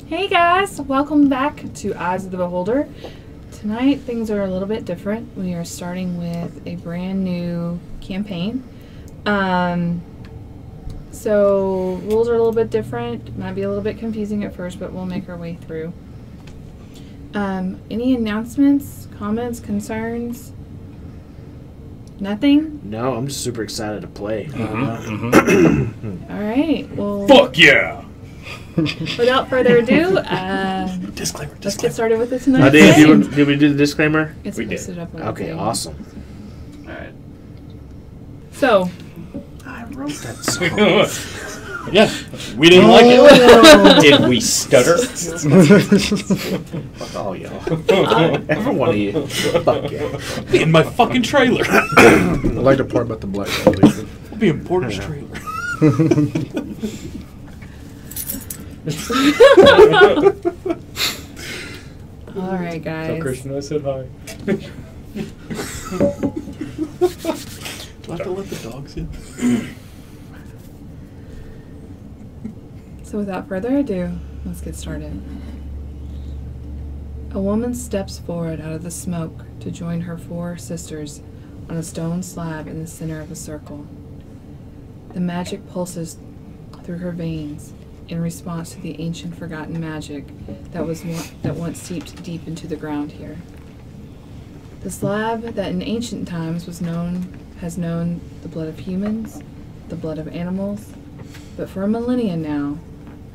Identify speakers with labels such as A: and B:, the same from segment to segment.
A: Hey guys, welcome back to Eyes of the Beholder. Tonight things are a little bit different. We are starting with a brand new campaign. So rules are a little bit different. Might be a little bit confusing at first, but we'll make our way through. Any announcements, comments, concerns? Nothing?
B: No, I'm just super excited to play.
A: Alright, well...
C: Fuck yeah!
A: Without further ado,
C: Disclaimer.
A: let's get started with this tonight.
B: Did we do the disclaimer?
A: It's
C: We did.
A: posted up on the
B: Okay,
A: thing.
B: awesome.
C: Alright.
A: So,
B: I wrote that song.
C: Yeah, we didn't like it. Did we stutter?
B: Fuck all y'all. Every one of you. Fuck yeah.
C: Be in my fucking trailer.
D: I like the part about the black lady.
C: We'll be in Porter's trailer.
A: alright guys.
C: Tell Christian I said hi. Do I have to let the dogs in?
A: So without further ado, let's get started. A woman steps forward out of the smoke to join her four sisters on a stone slab in the center of a circle. The magic pulses through her veins in response to the ancient forgotten magic that once seeped deep into the ground here. The slab that in ancient times has known the blood of humans, the blood of animals, but for a millennia now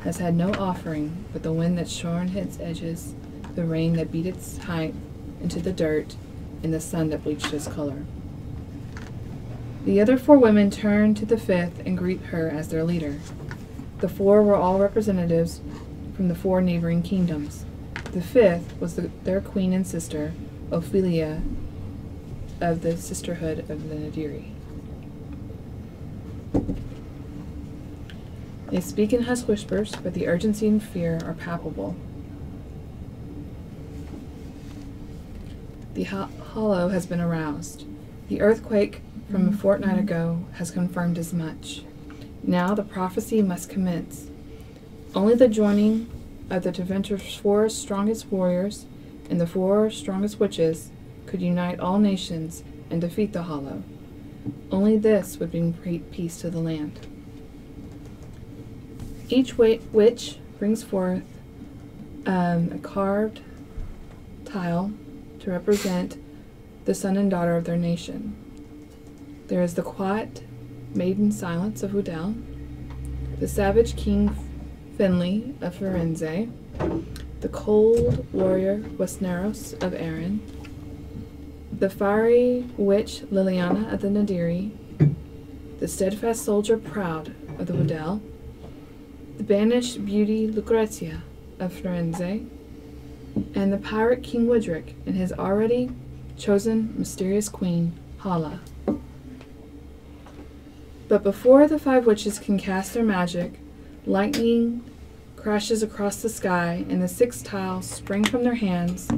A: has had no offering but the wind that shorn its edges, the rain that beat its height into the dirt, and the sun that bleached its color. The other four women turn to the fifth and greet her as their leader. The four were all representatives from the four neighboring kingdoms. The fifth was their queen and sister, Ophelia, of the Sisterhood of the Nadiri. They speak in hushed whispers, but the urgency and fear are palpable. The hollow has been aroused. The earthquake from a fortnight ago has confirmed as much. Now the prophecy must commence. Only the joining of the Teventor's four strongest warriors and the four strongest witches could unite all nations and defeat the hollow. Only this would bring peace to the land. Each witch brings forth a carved tile to represent the son and daughter of their nation. There is the quiet maiden silence of Udel, the savage king Finley of Firenze, the cold warrior Wesneros of Erin, the fiery witch Liliana of the Nadiri, the steadfast soldier Proud of the Udel, the banished beauty Lucrezia of Firenze, and the pirate King Widrick and his already chosen mysterious queen, Hala. But before the five witches can cast their magic, lightning crashes across the sky and the six tiles spring from their hands.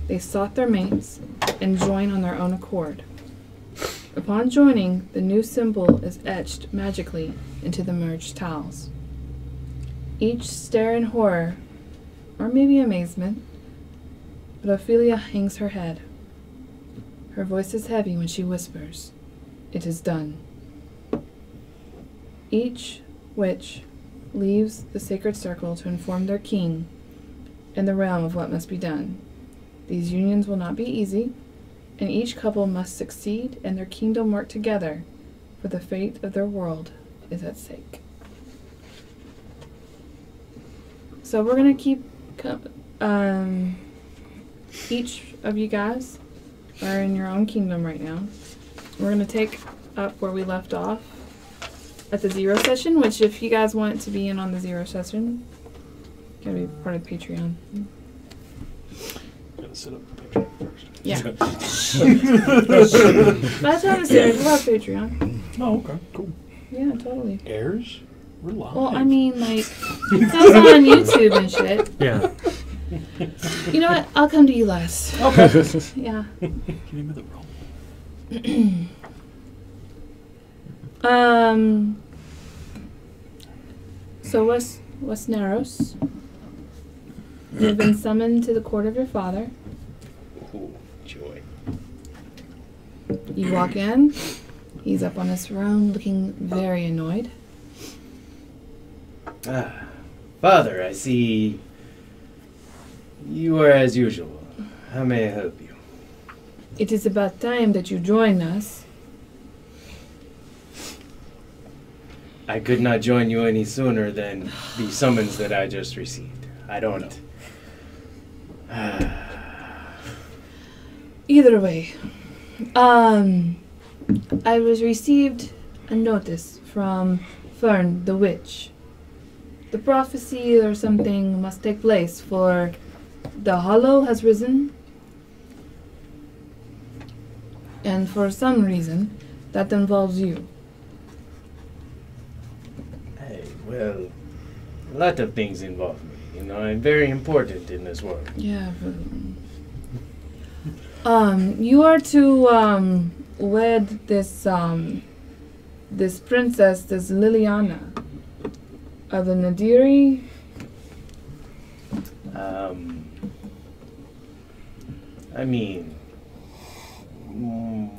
A: They sought their mates and join on their own accord. Upon joining, the new symbol is etched magically into the merged tiles. Each stare in horror, or maybe amazement, but Ophelia hangs her head. Her voice is heavy when she whispers, "It is done." Each witch leaves the sacred circle to inform their king and the realm of what must be done. These unions will not be easy, and each couple must succeed and their kingdom work together, for the fate of their world is at stake. So we're going to keep... each of you guys are in your own kingdom right now. We're going to take up where we left off at the 0 session, which if you guys want to be in on the 0 session, you gotta be part of the Patreon.
C: Gotta set up the Patreon first.
A: Yeah. That's how it's we'll have Patreon.
C: Oh, okay, cool.
A: Yeah, totally.
C: Airs? We're live.
A: Well, I mean, like, that's on YouTube and shit.
B: Yeah.
A: You know what? I'll come to you last.
C: Okay.
A: Yeah.
C: Can you give me the roll?
A: So Wesneros You've been summoned to the court of your father.
C: Ooh, joy.
A: You walk in. He's up on his throne, looking very annoyed.
C: Ah, Father, I see you are as usual. How may I help you?
A: It is about time that you join us.
C: I could not join you any sooner than the summons that I just received. I don't know.
A: Either way, I was received a notice from Fern the witch. The prophecy or something must take place, for the hollow has risen, and for some reason that involves you.
C: Hey, well, a lot of things involve me. You know, I'm very important in this world.
A: Yeah, but you are to wed this this princess, this Liliana of the Nadiri.
C: I mean,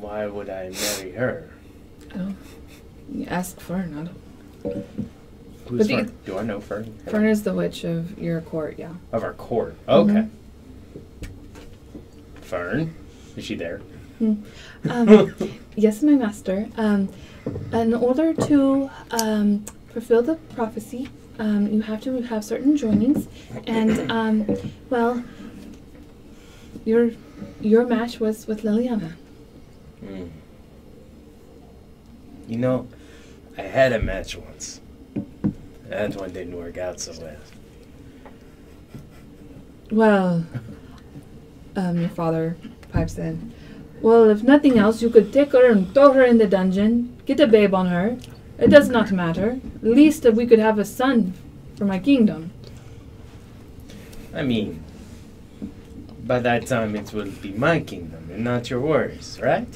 C: why would I marry her?
A: Oh, you ask Fern. I don't.
C: Who's
A: But
C: Fern? Do I know Fern?
A: Fern is the witch of your court. Yeah.
C: Of our court. Okay. Fern, is she there?
A: Yes, my master. In order to fulfill the prophecy, you have to have certain joinings, and well, your match was with Liliana.
C: You know, I had a match once. That one didn't work out so well.
A: Well, your father pipes in. Well, if nothing else, you could take her and throw her in the dungeon, get a babe on her. It does not matter. At least that we could have a son for my kingdom.
C: I mean, by that time it will be my kingdom and not your worries, right?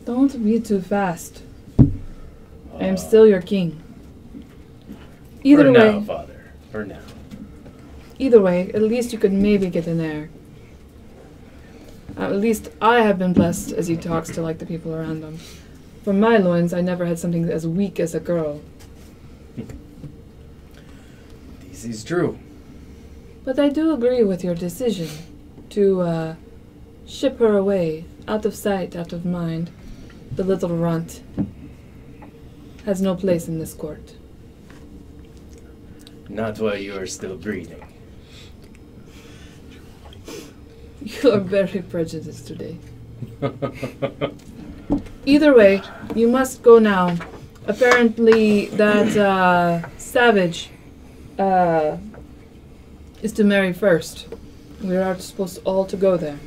A: Don't be too fast. I am still your king. Either
C: for
A: way,
C: now, Father. For now.
A: either way, at least you could maybe get in there. At least I have been blessed as he talks to like the people around him. From my loins, I never had something as weak as a girl.
C: This is true.
A: But I do agree with your decision to ship her away, out of sight, out of mind. The little runt has no place in this court.
C: Not while you are still breathing.
A: You are very prejudiced today. Either way, you must go now. Apparently, that savage is to marry first. We are supposed all to go there.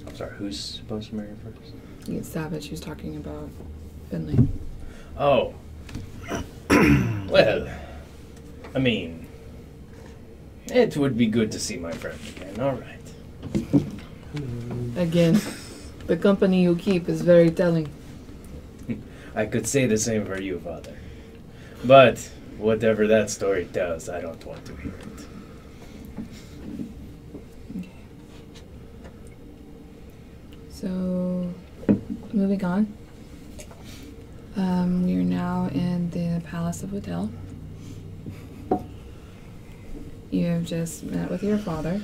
C: I'm sorry, who's supposed to marry first?
A: It's Savage who's talking about Finley.
C: Oh. Well, I mean, it would be good to see my friend again, alright.
A: Again, the company you keep is very telling.
C: I could say the same for you, Father. But whatever that story tells, I don't want to hear it.
A: Okay. So, moving on. We're now in the Palace of Hotel. You have just met with your father.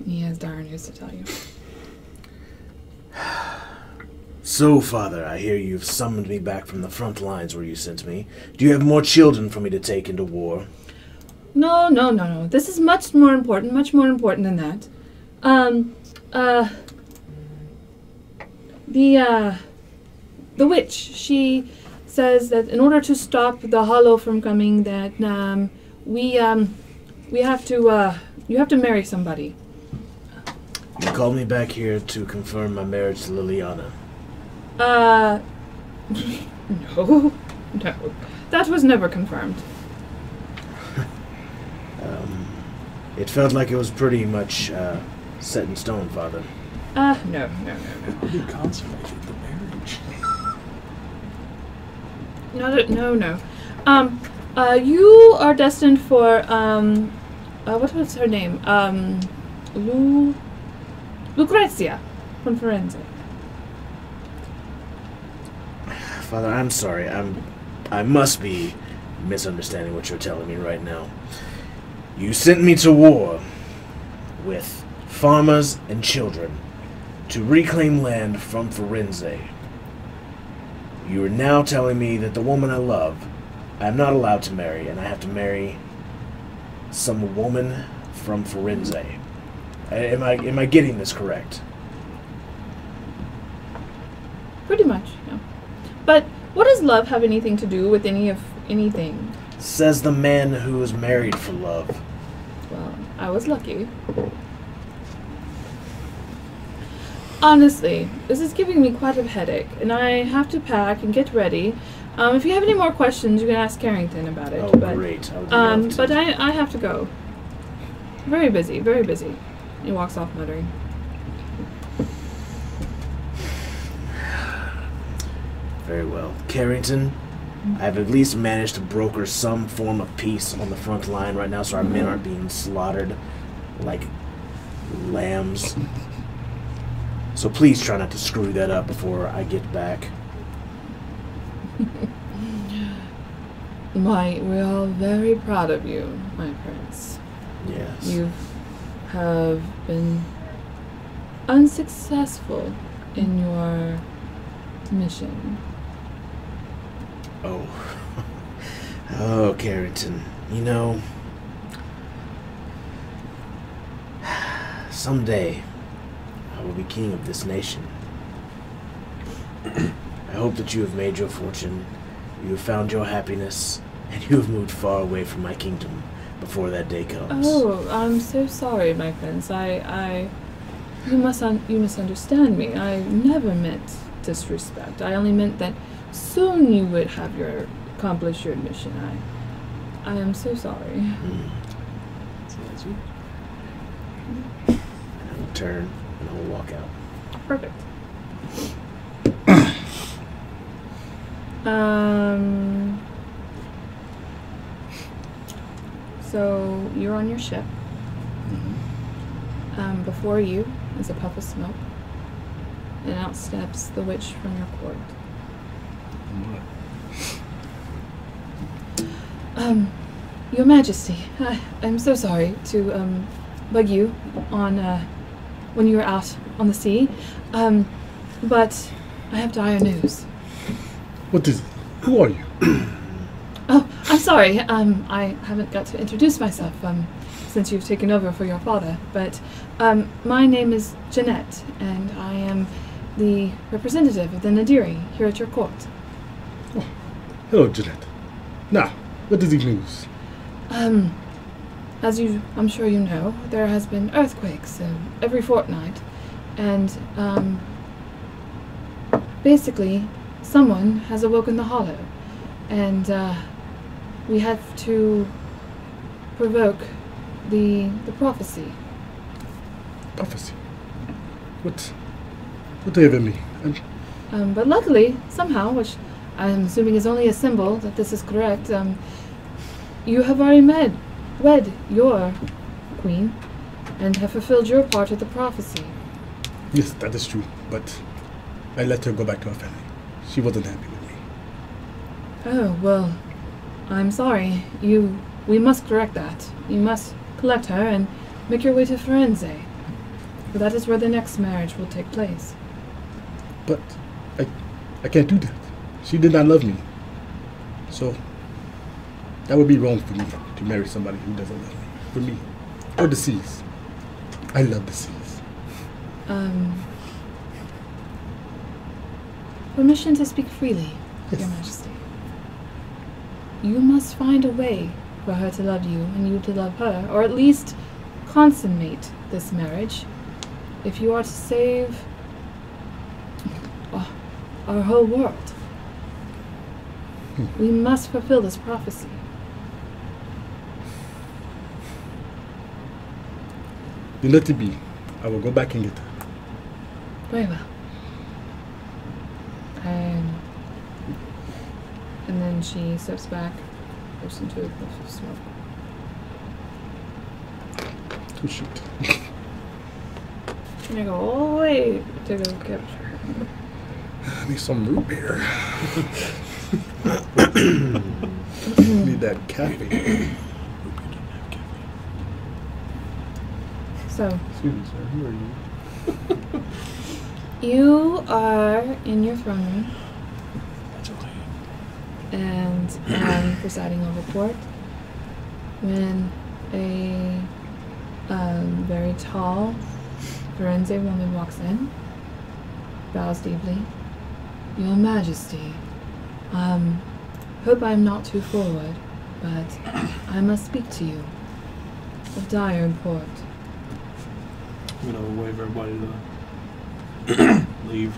A: He has dire news to tell you.
B: So, Father, I hear you've summoned me back from the front lines where you sent me. Do you have more children for me to take into war?
A: No. This is much more important than that. The witch, she says that in order to stop the hollow from coming, that we have to you have to marry somebody.
B: You called me back here to confirm my marriage to Liliana.
A: No. That was never confirmed.
B: It felt like it was pretty much set in stone, Father.
A: No.
D: You consummated the marriage.
A: No. You are destined for, what was her name? Lucrezia from Firenze.
B: Father, I'm sorry. I must be misunderstanding what you're telling me right now. You sent me to war with farmers and children to reclaim land from Firenze. You are now telling me that the woman I love, I'm not allowed to marry, and I have to marry some woman from Firenze. Am I getting this correct?
A: Pretty much, yeah. But what does love have anything to do with anything?
B: Says the man who was married for love.
A: Well, I was lucky. Honestly, this is giving me quite a headache, and I have to pack and get ready. If you have any more questions, you can ask Carrington about it.
B: Oh,
A: but,
B: great. I would love to.
A: But I have to go. Very busy, very busy. He walks off muttering.
B: Very well. Carrington, I've at least managed to broker some form of peace on the front line right now so our men aren't being slaughtered like lambs. So please try not to screw that up before I get back.
A: We're all very proud of you, my prince.
B: Yes.
A: You have been unsuccessful in your mission.
B: Oh. Oh, Carrington. You know, someday I will be king of this nation. I hope that you have made your fortune, you have found your happiness, and you have moved far away from my kingdom before that day comes.
A: Oh, I'm so sorry, my prince. You misunderstand me. I never meant disrespect. I only meant that soon you would have accomplish your mission. I am so sorry.
B: I will turn and I will walk out.
A: Perfect. So you're on your ship. Before you is a puff of smoke, and out steps the witch from your court. Your Majesty, I'm so sorry to bug you on when you were out on the sea, but I have dire news.
D: What is it? Who are you?
A: Oh, I'm sorry. I haven't got to introduce myself since you've taken over for your father, but my name is Jeanette, and I am the representative of the Nadiri here at your court.
D: Oh, hello, Jeanette. Now, what is the news?
A: As I'm sure you know, there has been earthquakes every fortnight, and basically, someone has awoken the Hollow, and we have to provoke the prophecy.
D: Prophecy? What do you ever mean?
A: But luckily, somehow, which I'm assuming is only a symbol that this is correct, you have already wed your queen, and have fulfilled your part of the prophecy.
D: Yes, that is true, but I let her go back to her family. She wasn't happy with me.
A: Oh, well, I'm sorry. We must correct that. You must collect her and make your way to Firenze, for that is where the next marriage will take place.
D: But I can't do that. She did not love me. So that would be wrong for me to marry somebody who doesn't love me. For me. Or the seas. I love the seas.
A: Permission to speak freely,
D: Yes.
A: Your Majesty. You must find a way for her to love you and you to love her, or at least consummate this marriage. If you are to save our whole world, we must fulfill this prophecy.
D: Then let it be. I will go back and get her.
A: Very well. And then she steps back burst into a puff of smoke.
D: To shoot.
A: I'm gonna go all the way to go capture her.
D: I need some root beer. Need that caffeine.
A: So,
D: Excuse me, sir. Who are you?
A: you are in your throne room
E: That's okay.
A: and presiding over court when a very tall Firenze woman walks in, bows deeply. Your Majesty, hope I'm not too forward, but I must speak to you of dire import.
E: I'm gonna wave everybody to leave.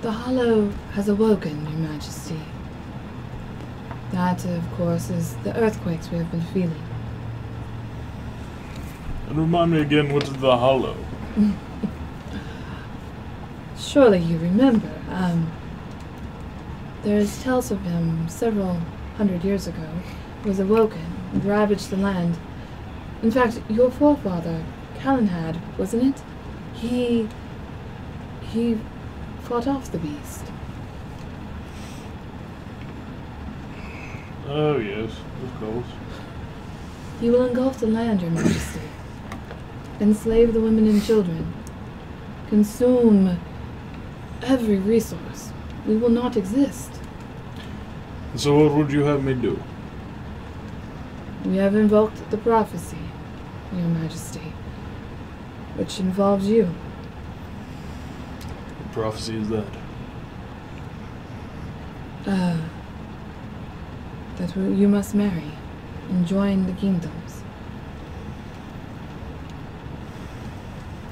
A: The Hollow has awoken, Your Majesty. That, of course, is the earthquakes we have been feeling.
E: And remind me again, what's the Hollow?
A: Surely you remember. There's tales of him several hundred years ago. He was awoken and ravaged the land. In fact, your forefather, Calenhad, wasn't it? He fought off the beast.
E: Oh, yes, of course.
A: He will engulf the land, Your Majesty. Enslave the women and children. Consume every resource. We will not exist.
E: So what would you have me do?
A: We have invoked the prophecy, Your Majesty, which involves you.
E: What prophecy is that?
A: That you must marry and join the kingdoms.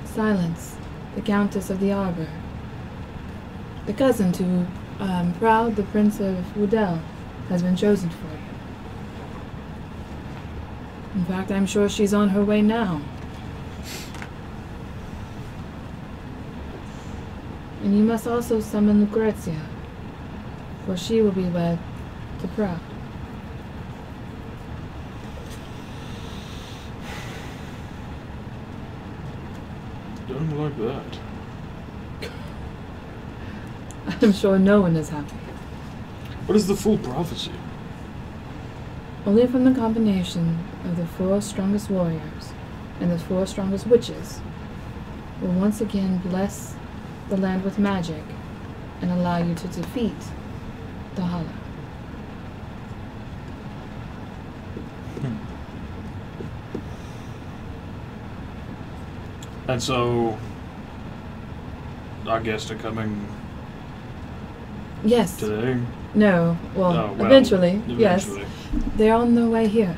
A: Silence, the Countess of the Arbor, the cousin to Proud, the Prince of Woodell, has been chosen for you. In fact, I'm sure she's on her way now. And you must also summon Lucrezia, for she will be wed to Proud.
E: Don't like that.
A: I'm sure no one is happy.
E: What is the full prophecy?
A: Only from the combination of the 4 strongest warriors and the 4 strongest witches will once again bless the land with magic and allow you to defeat the Hollow.
E: And so, I guess they're coming
A: Yes.
E: today?
A: No. Well,
E: Oh, well,
A: eventually. Yes.
E: eventually.
A: They're on their way here.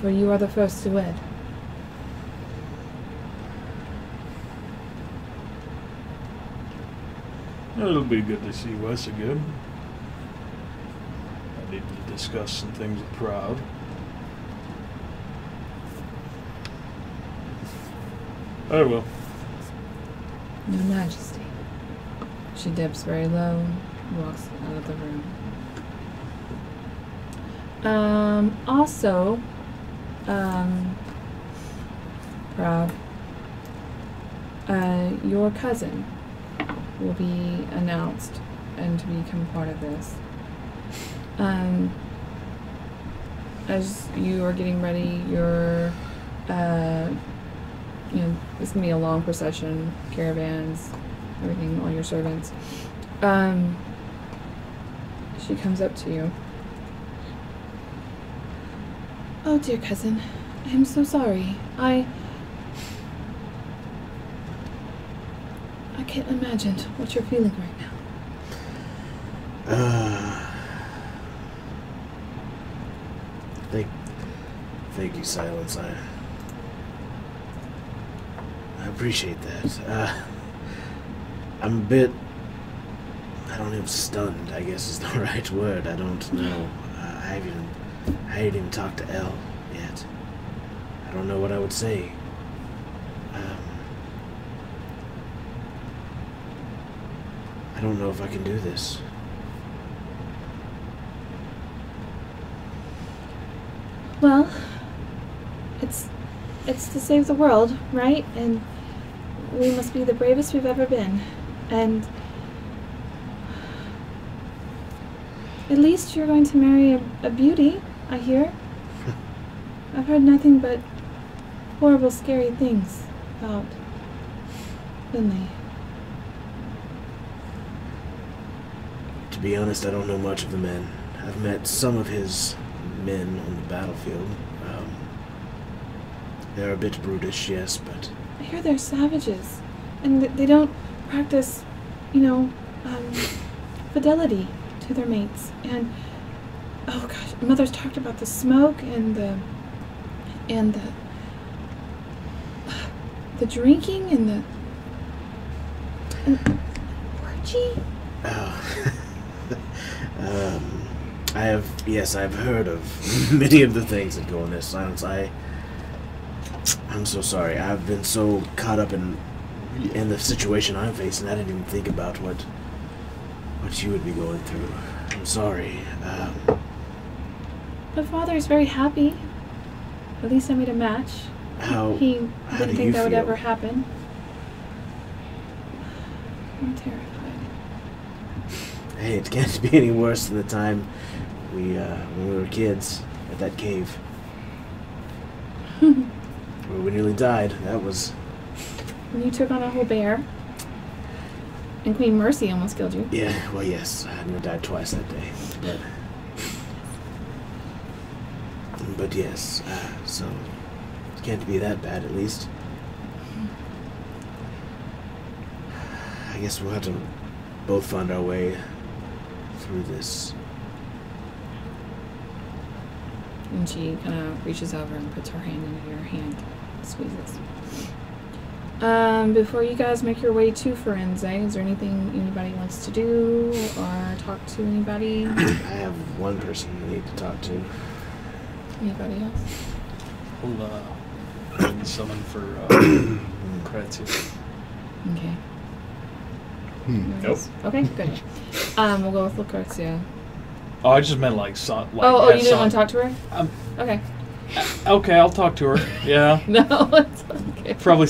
A: For you are the first to wed.
E: It'll be good to see Wes again. I need to discuss some things with Proud. I will.
A: Your Majesty. She dips very low and walks out of the room. Also, Proud, your cousin will be announced and to become part of this. As you are getting ready, you're, it's gonna be a long procession, caravans, everything, all your servants. She comes up to you. Oh, dear cousin, I'm so sorry. I can't imagine what you're feeling right now.
B: Thank you, Silence. I appreciate that. I'm a bit, I don't know, stunned, I guess is the right word. I don't know. I haven't even talked to Elle yet. I don't know what I would say. I don't know if I can do this.
A: Well, it's to save the world, right? And we must be the bravest we've ever been. And at least you're going to marry a beauty, I hear. I've heard nothing but horrible, scary things about Finley.
B: To be honest, I don't know much of the men. I've met some of his men on the battlefield. They're a bit brutish, yes, but...
A: I hear they're savages. And they don't practice, fidelity to their mates. And, oh gosh, Mother's talked about the smoke and the drinking and the orgy.
B: I've heard of many of the things that go in this silence. I'm so sorry. I've been so caught up in the situation I'm facing, I didn't even think about what you would be going through. I'm sorry.
A: But Father's very happy. At least I made a match. He didn't think that would ever happen. I'm terrified.
B: Hey, it can't be any worse than the time when we were kids at that cave. Where we nearly died. That was...
A: When you took on a whole bear. And Queen Mercy almost killed you.
B: Yeah, well, yes. I nearly died twice that day. But yes, so it can't be that bad, at least. I guess we'll have to both find our way through this.
A: And she kind of reaches over and puts her hand into your hand, squeezes. Before you guys make your way to Firenze, is there anything anybody wants to do or talk to anybody?
B: I have one person I need to talk to.
A: Anybody else?
E: We'll summon for Kretzy.
A: Okay.
E: Nope.
A: Okay, good. We'll go with Lucrezia.
E: Oh, I just meant like
A: you didn't want to talk to her? Okay.
E: Okay, I'll talk to her. Yeah.
A: No, it's okay.
E: Probably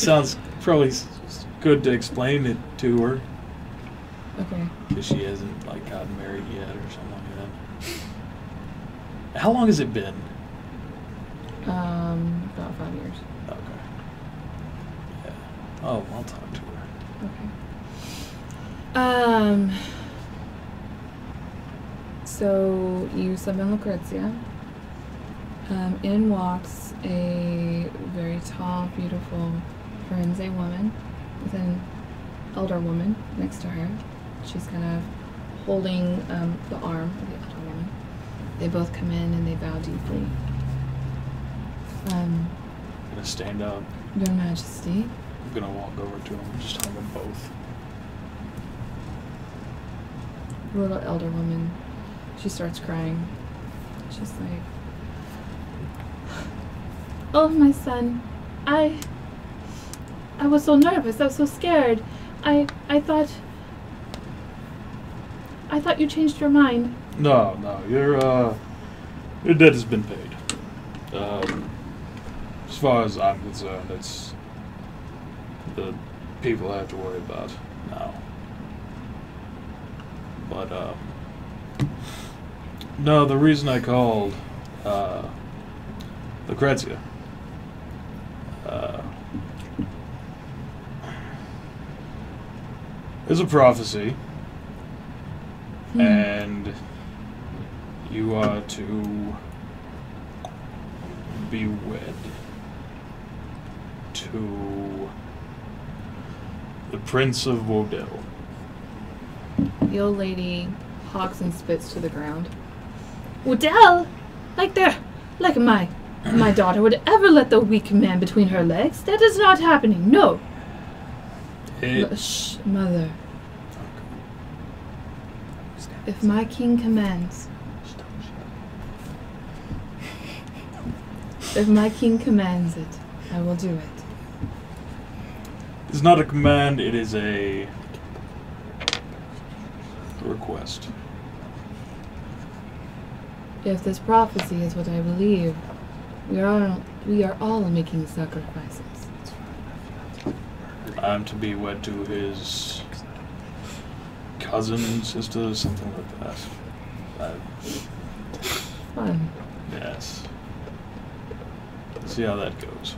E: good to explain it to her.
A: Okay.
E: Because she hasn't like gotten married yet or something like that. How long has it been?
A: About 5 years.
E: Okay. Yeah. Oh, I'll talk to her.
A: Okay. So you summon Lucrezia. In walks a very tall, beautiful Firenze woman with an elder woman next to her. She's kind of holding the arm of the elder woman. They both come in and they bow deeply.
E: I'm gonna stand up.
A: Your Majesty.
E: I'm gonna walk over to them and just hug them both.
A: The little elder woman, she starts crying. She's like, "Oh, my son, I was so nervous. I was so scared. I thought you changed your mind."
E: No, your debt has been paid. As far as I'm concerned, it's the people I have to worry about now. But no, the reason I called Lucrezia. There's a prophecy, and you are to be wed to the Prince of Wodell.
A: The old lady hawks and spits to the ground. "Wodell? Like my daughter would ever let the weak man between her legs? That is not happening, no." Shh, mother. If my king commands. If my king commands it, I will do it.
E: It's not a command, it is a request.
A: If this prophecy is what I believe, We are all making sacrifices.
E: I'm to be wed to his cousin, sister, something like that.
A: Fun.
E: Yes. See how that goes.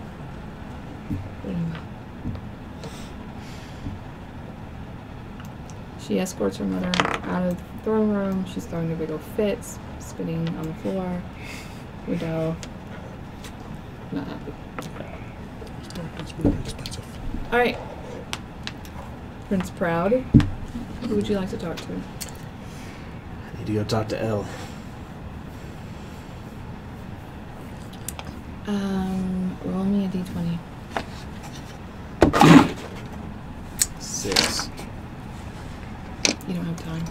A: Pretty well. She escorts her mother out of the throne room. She's throwing a big old fit, spitting on the floor. Widow. Not happy.
D: It's really expensive.
A: Alright. Prince Proud. Who would you like to talk to?
B: I need to go talk to Elle.
A: Roll me a d20.
B: 6.
A: You don't have time.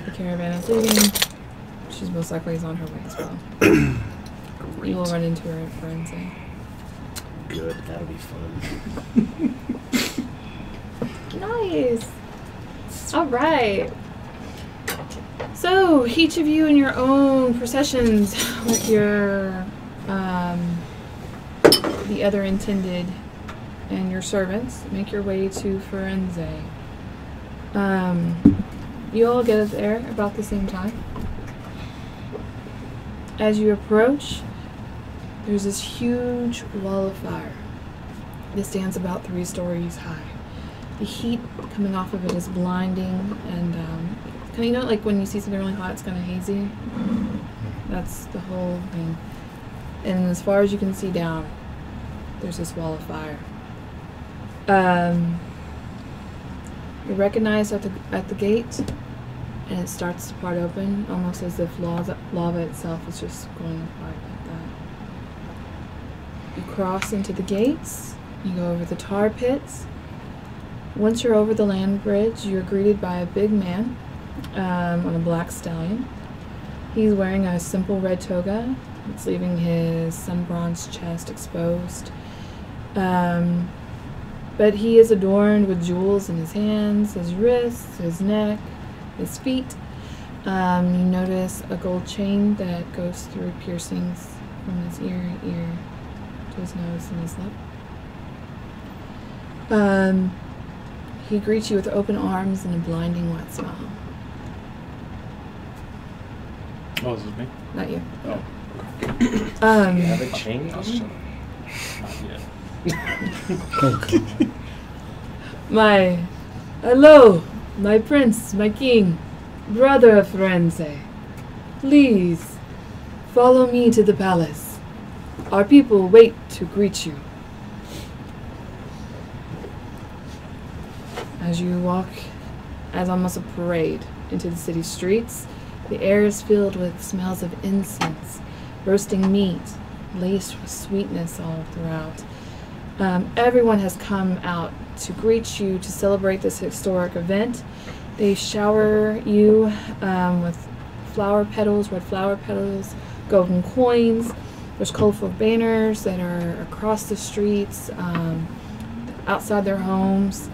A: The caravan is leaving. She's most likely is on her way as well. You will run into her at Firenze.
B: Good, that'll be fun.
A: Nice. All right. So each of you in your own processions with your the other intended and your servants make your way to Firenze. You all get there about the same time. As you approach, there's this huge wall of fire. This stands about 3 stories high. The heat coming off of it is blinding, and kind of, you know, like when you see something really hot, it's kind of hazy. That's the whole thing. And as far as you can see down, there's this wall of fire. You're recognized at the gate, and it starts to part open, almost as if lava itself is just going apart like that. You cross into the gates. You go over the tar pits. Once you're over the land bridge, you're greeted by a big man on a black stallion. He's wearing a simple red toga. It's leaving his sun-bronzed chest exposed. But he is adorned with jewels in his hands, his wrists, his neck, his feet. You notice a gold chain that goes through piercings from his ear to his nose and his lip. He greets you with open arms and a blinding white smile.
E: Oh, this is me?
A: Not you.
E: Oh,
C: You have a chain?
E: not yet.
A: Hello, my prince, my king, brother of Firenze. Please, follow me to the palace. Our people wait to greet you. As you walk, as almost a parade, into the city streets, the air is filled with smells of incense, roasting meat, laced with sweetness all throughout. Everyone has come out to greet you, to celebrate this historic event. They shower you with flower petals, red flower petals, golden coins. There's colorful banners that are across the streets, outside their homes.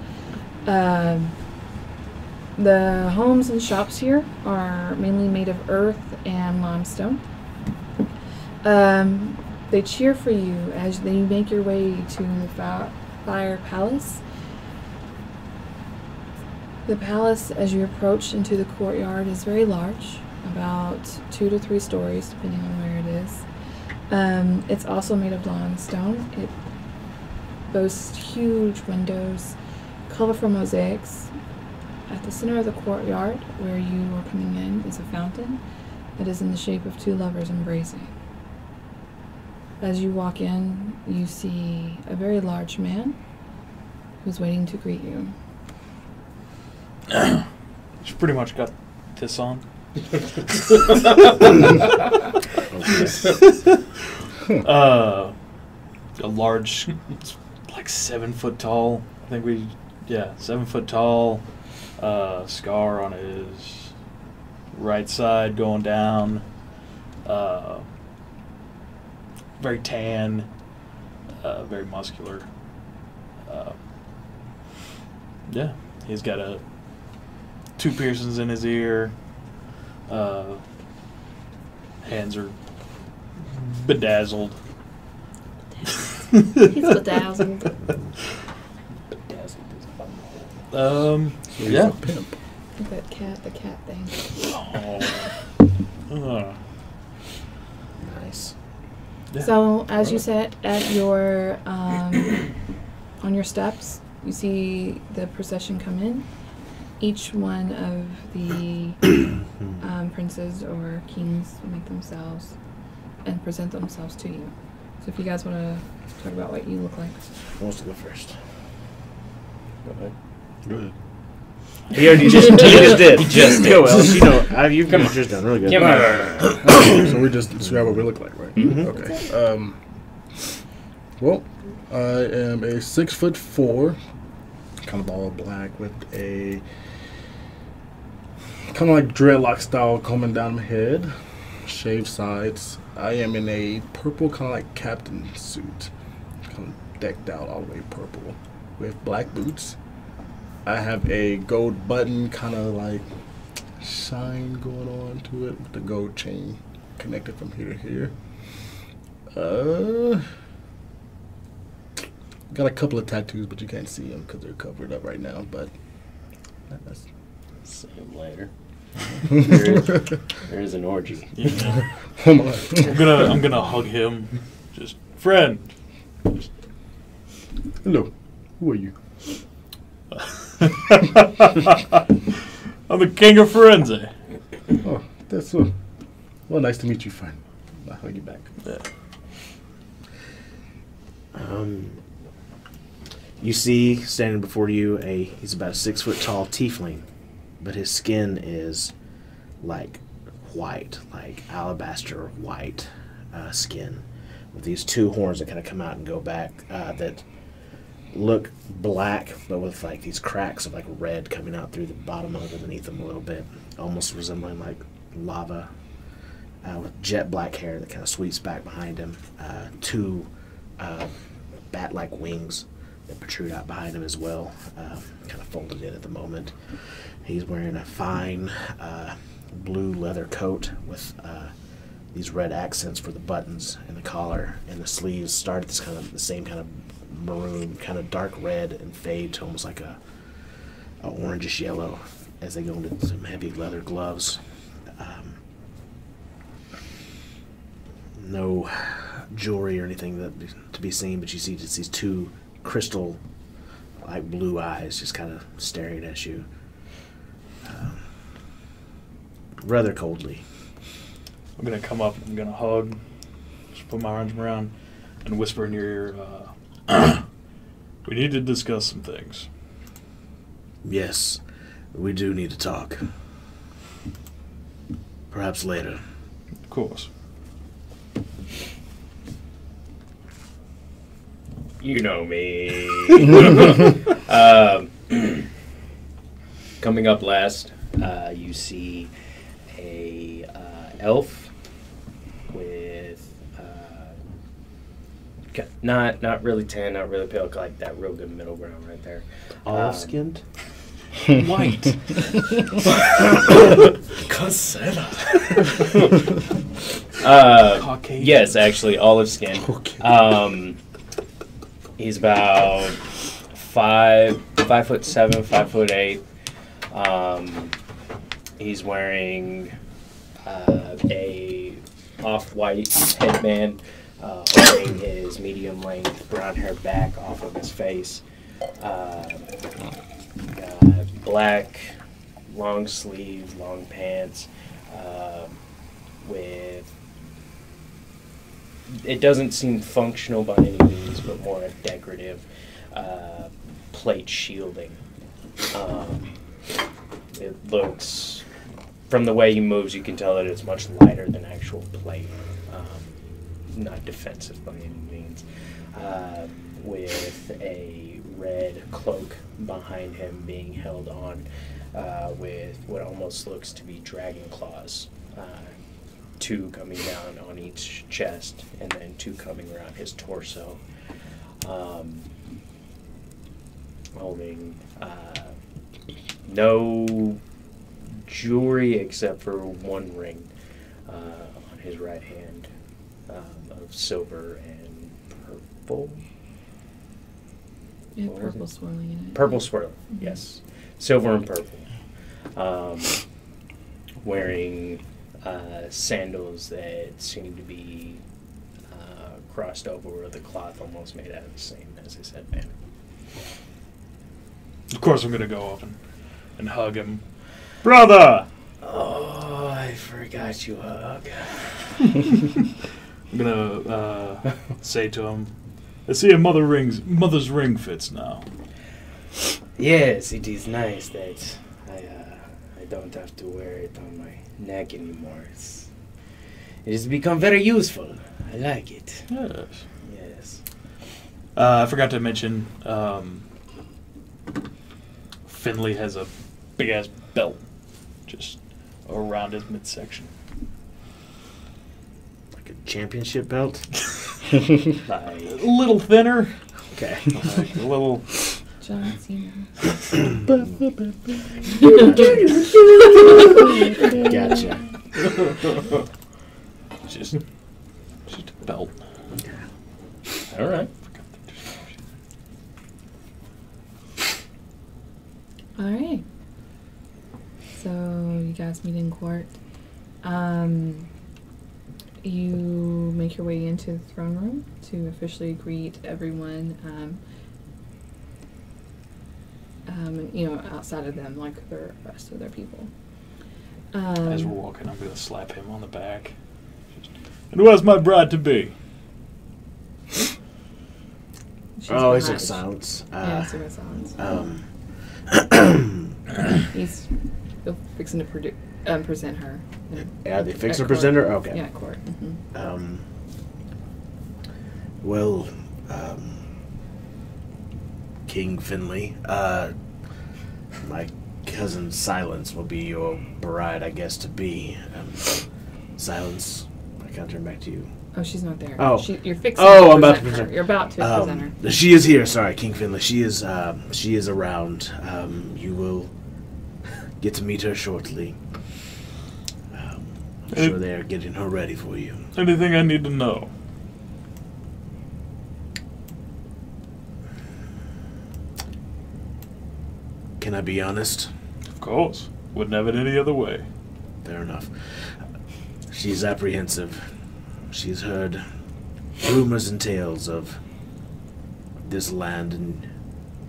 A: The homes and shops here are mainly made of earth and limestone. They cheer for you as you make your way to the Fire Palace. The palace, as you approach into the courtyard, is very large, about 2 to 3 stories, depending on where it is. It's also made of limestone. It boasts huge windows, colorful mosaics. At the center of the courtyard, where you are coming in, is a fountain that is in the shape of 2 lovers embracing. As you walk in, you see a very large man who's waiting to greet you.
E: She's pretty much got this on. A large, like 7 foot tall. I think 7 foot tall. Scar on his right side going down. Very tan. Very muscular. He's got 2 piercings in his ear. Hands are bedazzled.
A: He's bedazzled.
E: Yeah.
D: He's a pimp.
A: That cat, the cat thing.
B: Nice.
E: Yeah.
A: So as you sit at your on your steps, you see the procession come in. Each one of the princes or kings make themselves and present themselves to you. So if you guys want to talk about what you look like.
B: Who wants to go first?
C: Go ahead.
D: Good.
B: He already just did.
C: He just did.
B: Go, Ellis. You know, you've got yours done really good.
C: Come on.
D: So we just describe what we look like, right?
B: Mhm.
D: Okay. Well, I am a 6'4", kind of all black with a kind of like dreadlock style coming down my head, shaved sides. I am in a purple kind of like captain suit, kind of decked out all the way purple, with black boots. I have a gold button, kind of like shine going on to it with the gold chain connected from here to here. Got a couple of tattoos, but you can't see them because they're covered up right now. But that's
C: See him later. There is an orgy.
E: Yeah.
D: oh my.
E: I'm gonna hug him. Just friend.
D: Hello, who are you?
E: I'm the king of Firenze.
D: Oh, that's well. Nice to meet you, friend. I'll hug you back.
E: Yeah.
B: You see, standing before you, he's about a 6 foot tall tiefling, but his skin is like white, like alabaster white skin, with these two horns that kind of come out and go back that look black, but with like these cracks of like red coming out through the bottom underneath them a little bit, almost resembling like lava, with jet black hair that kind of sweeps back behind him, two bat-like wings that protrude out behind him as well, kind of folded in at the moment. He's wearing a fine blue leather coat with these red accents for the buttons and the collar, and the sleeves start at this kind of the same kind of maroon, kind of dark red, and fade to almost like a orangish yellow as they go into some heavy leather gloves. No jewelry or anything that to be seen, but you see just these two crystal like blue eyes just kind of staring at you rather coldly.
E: I'm gonna come up. I'm gonna hug. Just put my arms around and whisper in your ear. We need to discuss some things.
B: Yes, we do need to talk. Perhaps later.
E: Of course.
C: You know me. Coming up last, you see a elf with not really tan, not really pale, like that real good middle ground right there.
B: Olive-skinned?
C: White. Casetta.
E: Caucasian.
C: Yes, actually, olive skin.
D: Okay.
C: He's about 5'7", 5'8". He's wearing a off-white headband, holding his medium-length brown hair back off of his face. Got black, long sleeve, long pants, with. It doesn't seem functional by any means, but more a decorative plate shielding. It looks, from the way he moves, you can tell that it's much lighter than actual plate. Not defensive by any means. With a red cloak behind him being held on with what almost looks to be dragon claws. Two coming down on each chest, and then two coming around his torso. Holding no jewelry except for one ring on his right hand of silver and purple.
A: Yeah,
C: What was
A: purple
C: it?
A: swirling in it.
C: Purple swirl, yes. Silver and purple. Wearing sandals that seem to be crossed over with a cloth almost made out of the same as his headband.
E: Of course, I'm gonna go up and hug him, brother.
C: Oh, I forgot you hug.
E: I'm gonna say to him, "I see a mother's ring fits now."
C: Yes, it is nice that I don't have to wear it on my neck anymore. It has become very useful. I like it.
E: Yes.
C: Yes.
E: I forgot to mention, Finley has a big ass belt just around his midsection.
B: Like a championship belt?
E: A little thinner.
B: Okay.
E: Like a little.
A: John Cena.
B: Gotcha.
E: Just a belt.
C: All right.
A: All right. So you guys meet in court. You make your way into the throne room to officially greet everyone. Outside of them, like the rest of their people.
E: As we're walking, I'm going to slap him on the back. And who has my bride to be?
A: She's
B: Oh, he's
A: behind-
B: like silence.
A: Yeah, so it's silence. He's fixing to present her.
B: Are they fixing
A: At
B: to present
A: court.
B: her? Okay.
A: Yeah, at court. Mm-hmm.
B: Well, King Finley, my cousin Silence will be your bride, I guess, to be. Silence, I can't turn back to you.
A: Oh, she's not there.
B: Oh.
A: You're fixing
B: Oh,
A: to
B: I'm about to
A: present her.
B: present-
A: You're about to present her.
B: She is here. Sorry, King Finley. She is around. You will get to meet her shortly. I'm sure they are getting her ready for you.
E: Anything I need to know?
B: Can I be honest?
E: Of course. Wouldn't have it any other way.
B: Fair enough. She's apprehensive. She's heard rumors and tales of this land and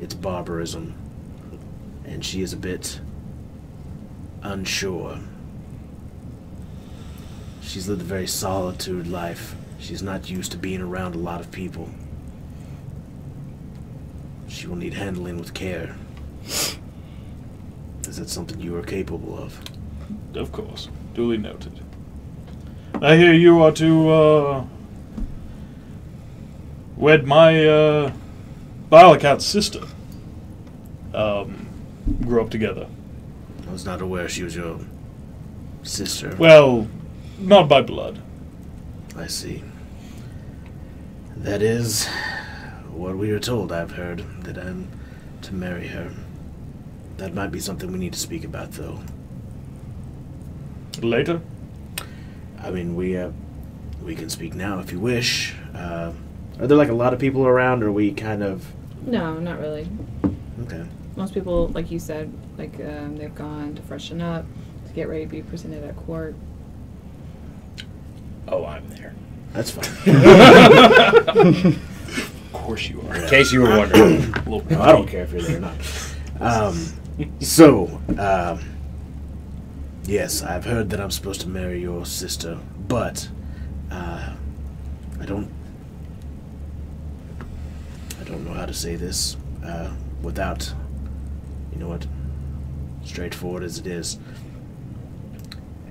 B: its barbarism, and she is a bit unsure. She's lived a very solitude life. She's not used to being around a lot of people. She will need handling with care. Is that something you are capable of?
E: Of course. Duly noted. I hear you are to, wed my, Bialicat's sister. Grew up together.
B: I was not aware she was your sister.
E: Well, not by blood.
B: I see. That is what we are told, I've heard, that I'm to marry her. That might be something we need to speak about, though.
E: Later?
B: I mean, we can speak now if you wish. Are there, like, a lot of people around, or are we kind of...
A: No, not really.
B: Okay.
A: Most people, like you said, they've gone to freshen up, to get ready to be presented at court.
C: Oh, I'm there.
B: That's fine.
E: Of course you are.
C: In case you were wondering.
E: Little
B: No, I don't care if you're there or not. Yes, I've heard that I'm supposed to marry your sister, but I don't know how to say this without, you know what, straightforward as it is.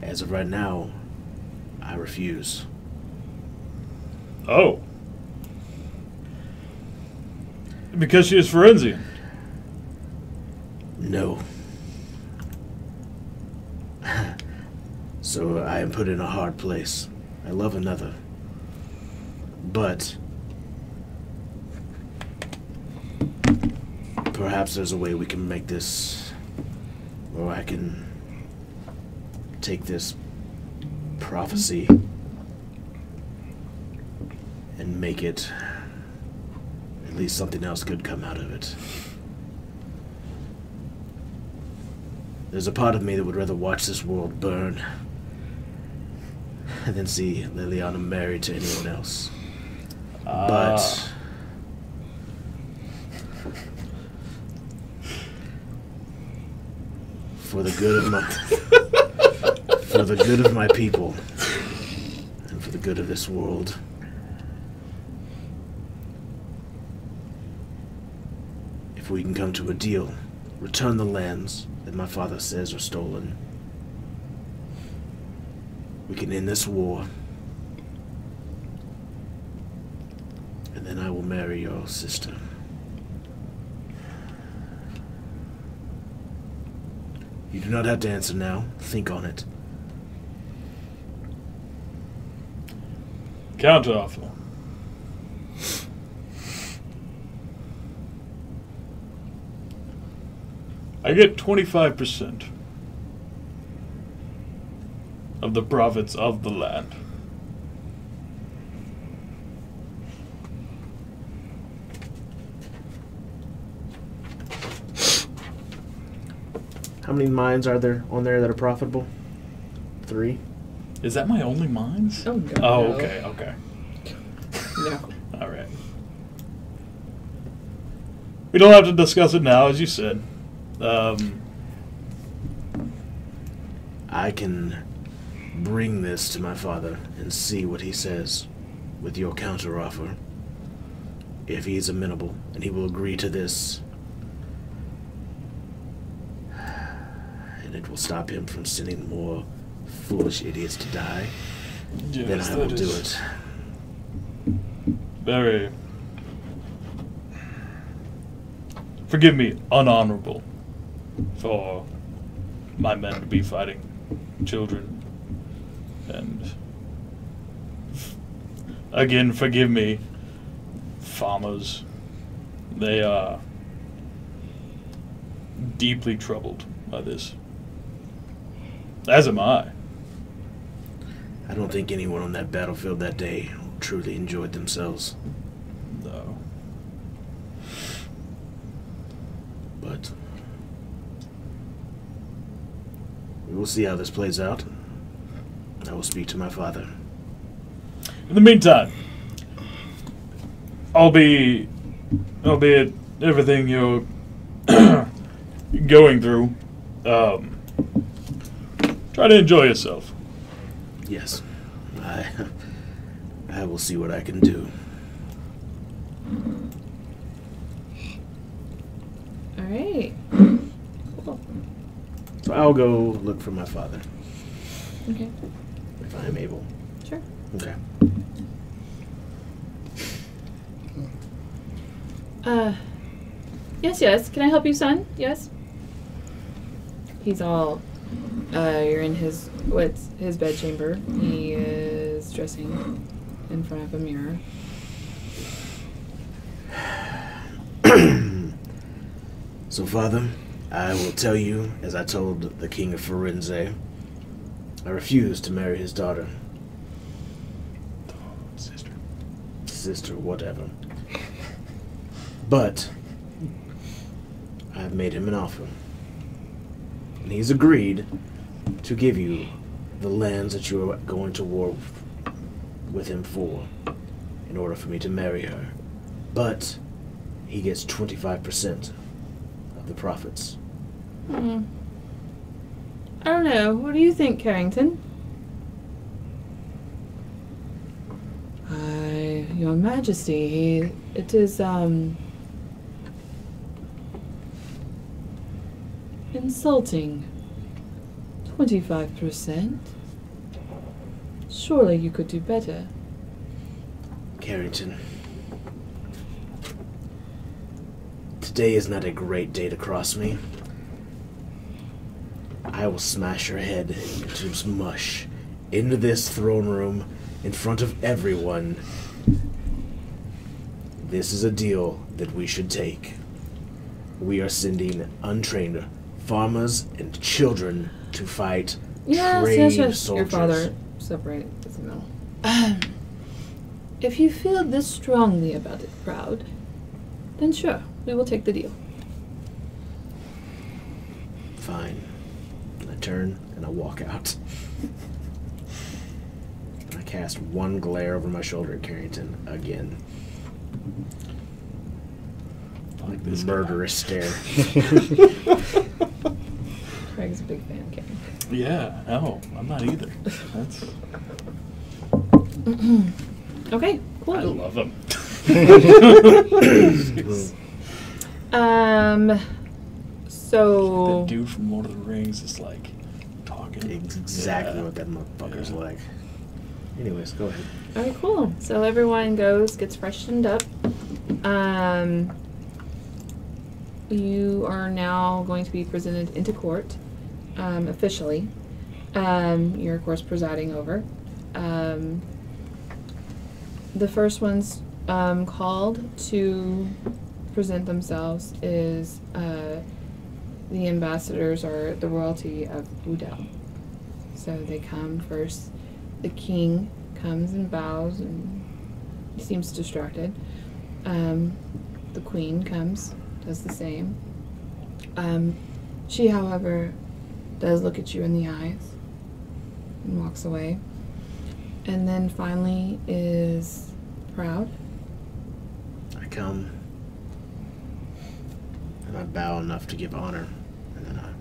B: As of right now, I refuse.
E: Oh. Because she is Forensian.
B: No. So I am put in a hard place. I love another. But perhaps there's a way we can make this, or I can take this prophecy and make it at least something else could come out of it. There's a part of me that would rather watch this world burn than see Liliana married to anyone else. But for the good of my people and for the good of this world, if we can come to a deal, return the lands that my father says are stolen, we can end this war, and then I will marry your sister. You do not have to answer now. Think on it.
E: Counter offer. I get 25% of the profits of the land.
B: How many mines are there on there that are profitable? 3?
E: Is that my only mines?
A: Oh, God,
E: Oh,
A: no.
E: okay.
A: No.
E: All right. We don't have to discuss it now, as you said.
B: I can bring this to my father and see what he says with your counteroffer. If he is amenable and he will agree to this, and it will stop him from sending more foolish idiots to die, then I will do it.
E: Very, forgive me, unhonorable for my men to be fighting children. And again, forgive me, farmers. They are deeply troubled by this. As am I.
B: I don't think anyone on that battlefield that day truly enjoyed themselves.
E: No.
B: But we will see how this plays out. I will speak to my father.
E: In the meantime, albeit everything you're going through, try to enjoy yourself.
B: Yes, I will see what I can do.
A: All right. Cool.
B: So I'll go look for my father,
A: Okay.
B: if I am able.
A: Sure.
B: Okay.
A: Yes. Can I help you, son? Yes. He's all. You're in his bedchamber. He is dressing in front of a mirror.
B: So, Father, I will tell you, as I told the King of Firenze, I refuse to marry his daughter. Sister, whatever. But I've made him an offer. And he's agreed to give you the lands that you are going to war with him for, in order for me to marry her. But he gets 25% of the profits.
A: I don't know. What do you think, Carrington? Your Majesty, it is, insulting. 25%? Surely you could do better.
B: Carrington, today is not a great day to cross me. I will smash your head into mush into this throne room in front of everyone. This is a deal that we should take. We are sending untrained farmers and children to fight trained
A: Yes.
B: soldiers.
A: Your father separated the middle. If you feel this strongly about it, Proud, then sure, we will take the deal.
B: Fine. I turn and I walk out. I cast one glare over my shoulder at Carrington again.
E: Like this
B: Murderous stare.
A: Craig's a big fan, Karen.
E: Yeah, no, I'm not either. That's
A: Okay, cool.
C: I love him.
A: So
E: that dude from Lord of the Rings is like talking.
B: Exactly what that motherfucker's like. Anyways, go ahead.
A: okay, cool. So everyone gets freshened up. You are now going to be presented into court, officially. You're of course presiding over. The first ones called to present themselves is the ambassadors or the royalty of Udel. So they come first. The king comes and bows and he seems distracted. The queen comes, does the same. She, however, does look at you in the eyes and walks away. And then finally is Proud.
B: I come and I bow enough to give honor, and then I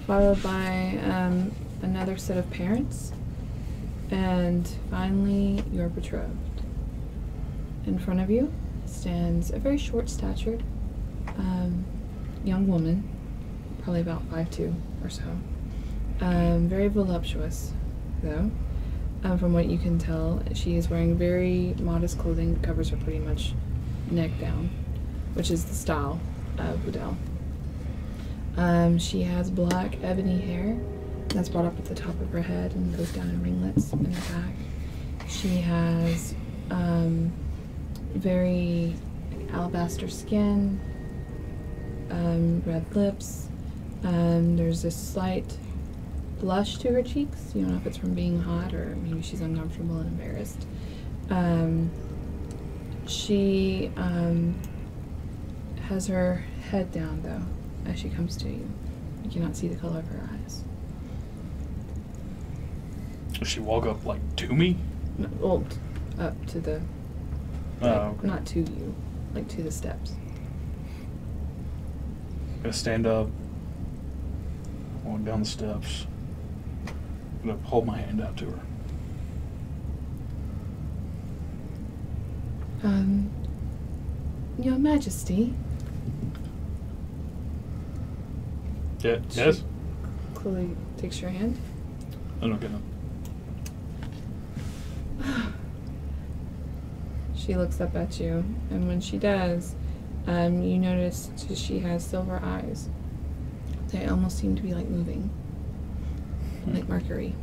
A: Followed by another set of parents. And finally, your betrothed. In front of you stands a very short-statured young woman, probably about 5'2" or so. Very voluptuous, though. From what you can tell, she is wearing very modest clothing that covers her pretty much neck down, which is the style of Udel. She has black ebony hair that's brought up at the top of her head and goes down in ringlets in her back. She has very alabaster skin, red lips. There's a slight blush to her cheeks. You don't know if it's from being hot or maybe she's uncomfortable and embarrassed. She has her head down, though, as she comes to you. You cannot see the color of her eyes.
E: Does she walk up like to me?
A: No, well, up to the...
E: Oh,
A: like,
E: okay.
A: not to you, like to the steps.
E: I'm gonna stand up, walk down the steps. I'm gonna hold my hand out to her.
A: Your Majesty.
E: Yeah, yes?
A: Chloe takes your hand.
E: I'm not gonna.
A: She looks up at you, and when she does, you notice she has silver eyes. They almost seem to be like moving, like Mercury.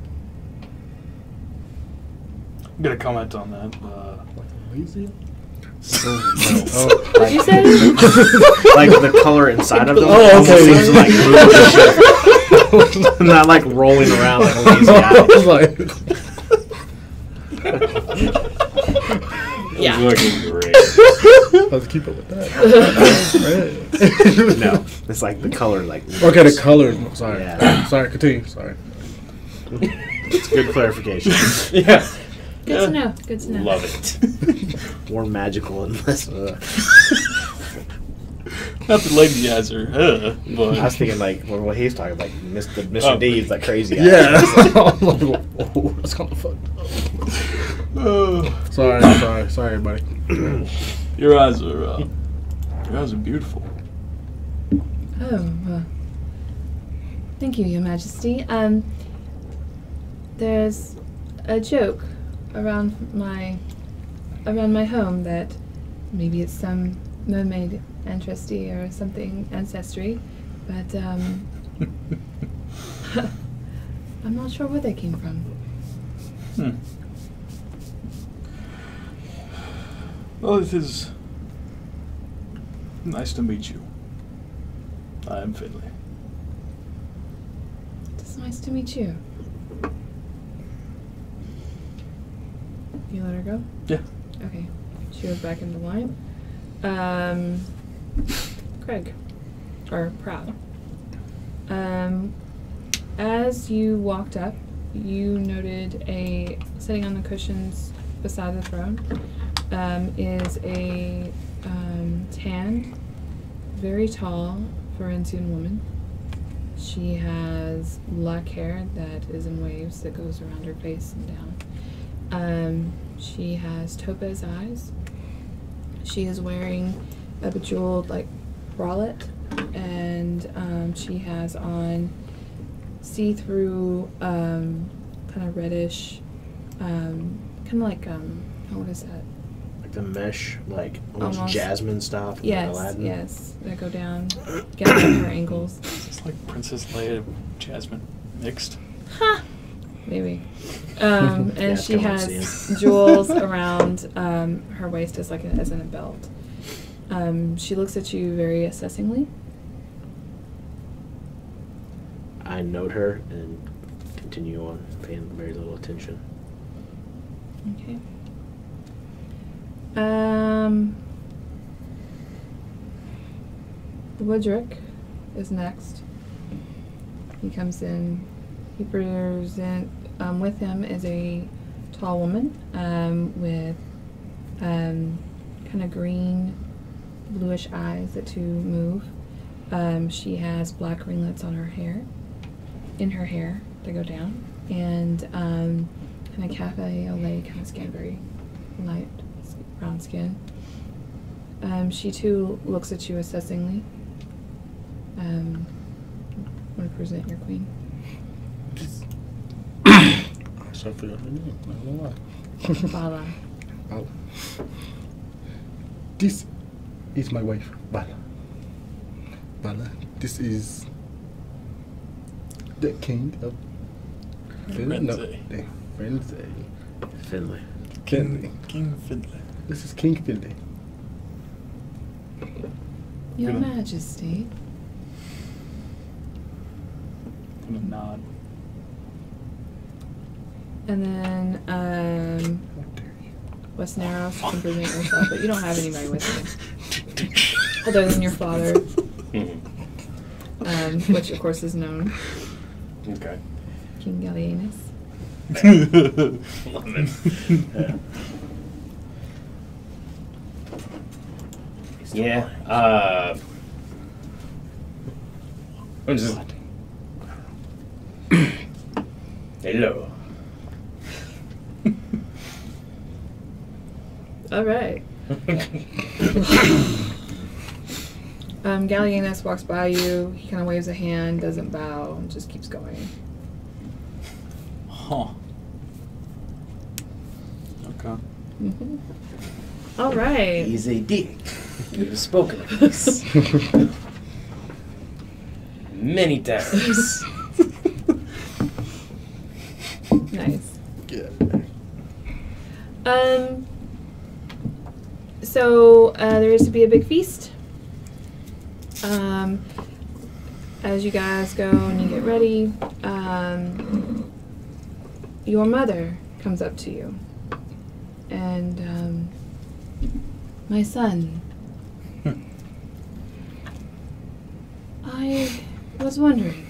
E: I'm gonna comment on that.
D: Lazy?
A: Did you say?
B: like the color inside of them
D: Oh,
B: almost
D: okay.
B: seems to like move and shit. Not like rolling around like a lazy
D: I
B: eye.
D: was like,
A: Yeah.
C: Looking great.
D: let's keep up with that. Right.
B: No, it's like the color like.
D: Okay, the color. Sorry.
B: Yeah.
D: Sorry, continue. Sorry.
B: It's good clarification.
C: Yeah.
A: Good to know. Good to know.
C: Love it.
B: More magical and less.
E: Not the lady eyes are, but
B: I was thinking like what he's talking about, Mr.
E: Oh.
B: D's like crazy. Eyes.
D: Yeah. I'm like, oh, that's kind of fun. Sorry, everybody.
E: your eyes are beautiful.
A: Oh, thank you, Your Majesty. There's a joke around my home that maybe it's some mermaid ancestry or something ancestry, but I'm not sure where they came from.
E: Well, it is nice to meet you. I am Finley.
A: It's nice to meet you. You let her go?
E: Yeah.
A: Okay. She goes back into line. Craig. Or Proud. As you walked up, you noted sitting on the cushions beside the throne is a tanned, very tall Forensian woman. She has black hair that is in waves that goes around her face and down. She has topaz eyes. She is wearing a bejeweled bralette, and she has on see-through kind of reddish, kind of like what is that?
B: Like the mesh, almost jasmine stuff.
A: Yes,
B: Aladdin.
A: yes, that go down, get on her ankles.
E: It's like Princess Leia and Jasmine mixed.
A: Huh. Maybe. And
B: Yeah,
A: she
B: come on,
A: has jewels around her waist as in a belt. She looks at you very assessingly.
B: I note her and continue on, paying very little attention.
A: Okay. Woodrick is next. He comes in. He with him is a tall woman with kind of green, bluish eyes that move. She has black ringlets in her hair that go down, and kind of cafe au lait kind of skin, very light brown skin. She too looks at you assessingly. Want to present your queen?
D: I forgot her name. I don't know why.
A: Bala.
D: Bala. This is my wife, Bala. Bala. This is the king of
E: Firenze.
D: Firenze.
B: Finley.
E: King Finley.
D: This is King Finley.
A: Your
E: Good.
A: Majesty.
E: I'm gonna nod.
A: And then,
D: How dare you?
A: West Narrows, you can present yourself, but you don't have anybody with you. Other than your father, which of course is known.
C: Okay.
A: King Gallienus.
C: Love it. Yeah. I'm just. Hello.
A: All right. Gallienus walks by you. He kind of waves a hand, doesn't bow, and just keeps going.
E: Huh. Okay.
A: Mm-hmm. All right.
C: He's a dick. We've spoken of this many times.
A: Nice.
D: Yeah.
A: So there is to be a big feast. As you guys go and you get ready, your mother comes up to you. And, my son, I was wondering,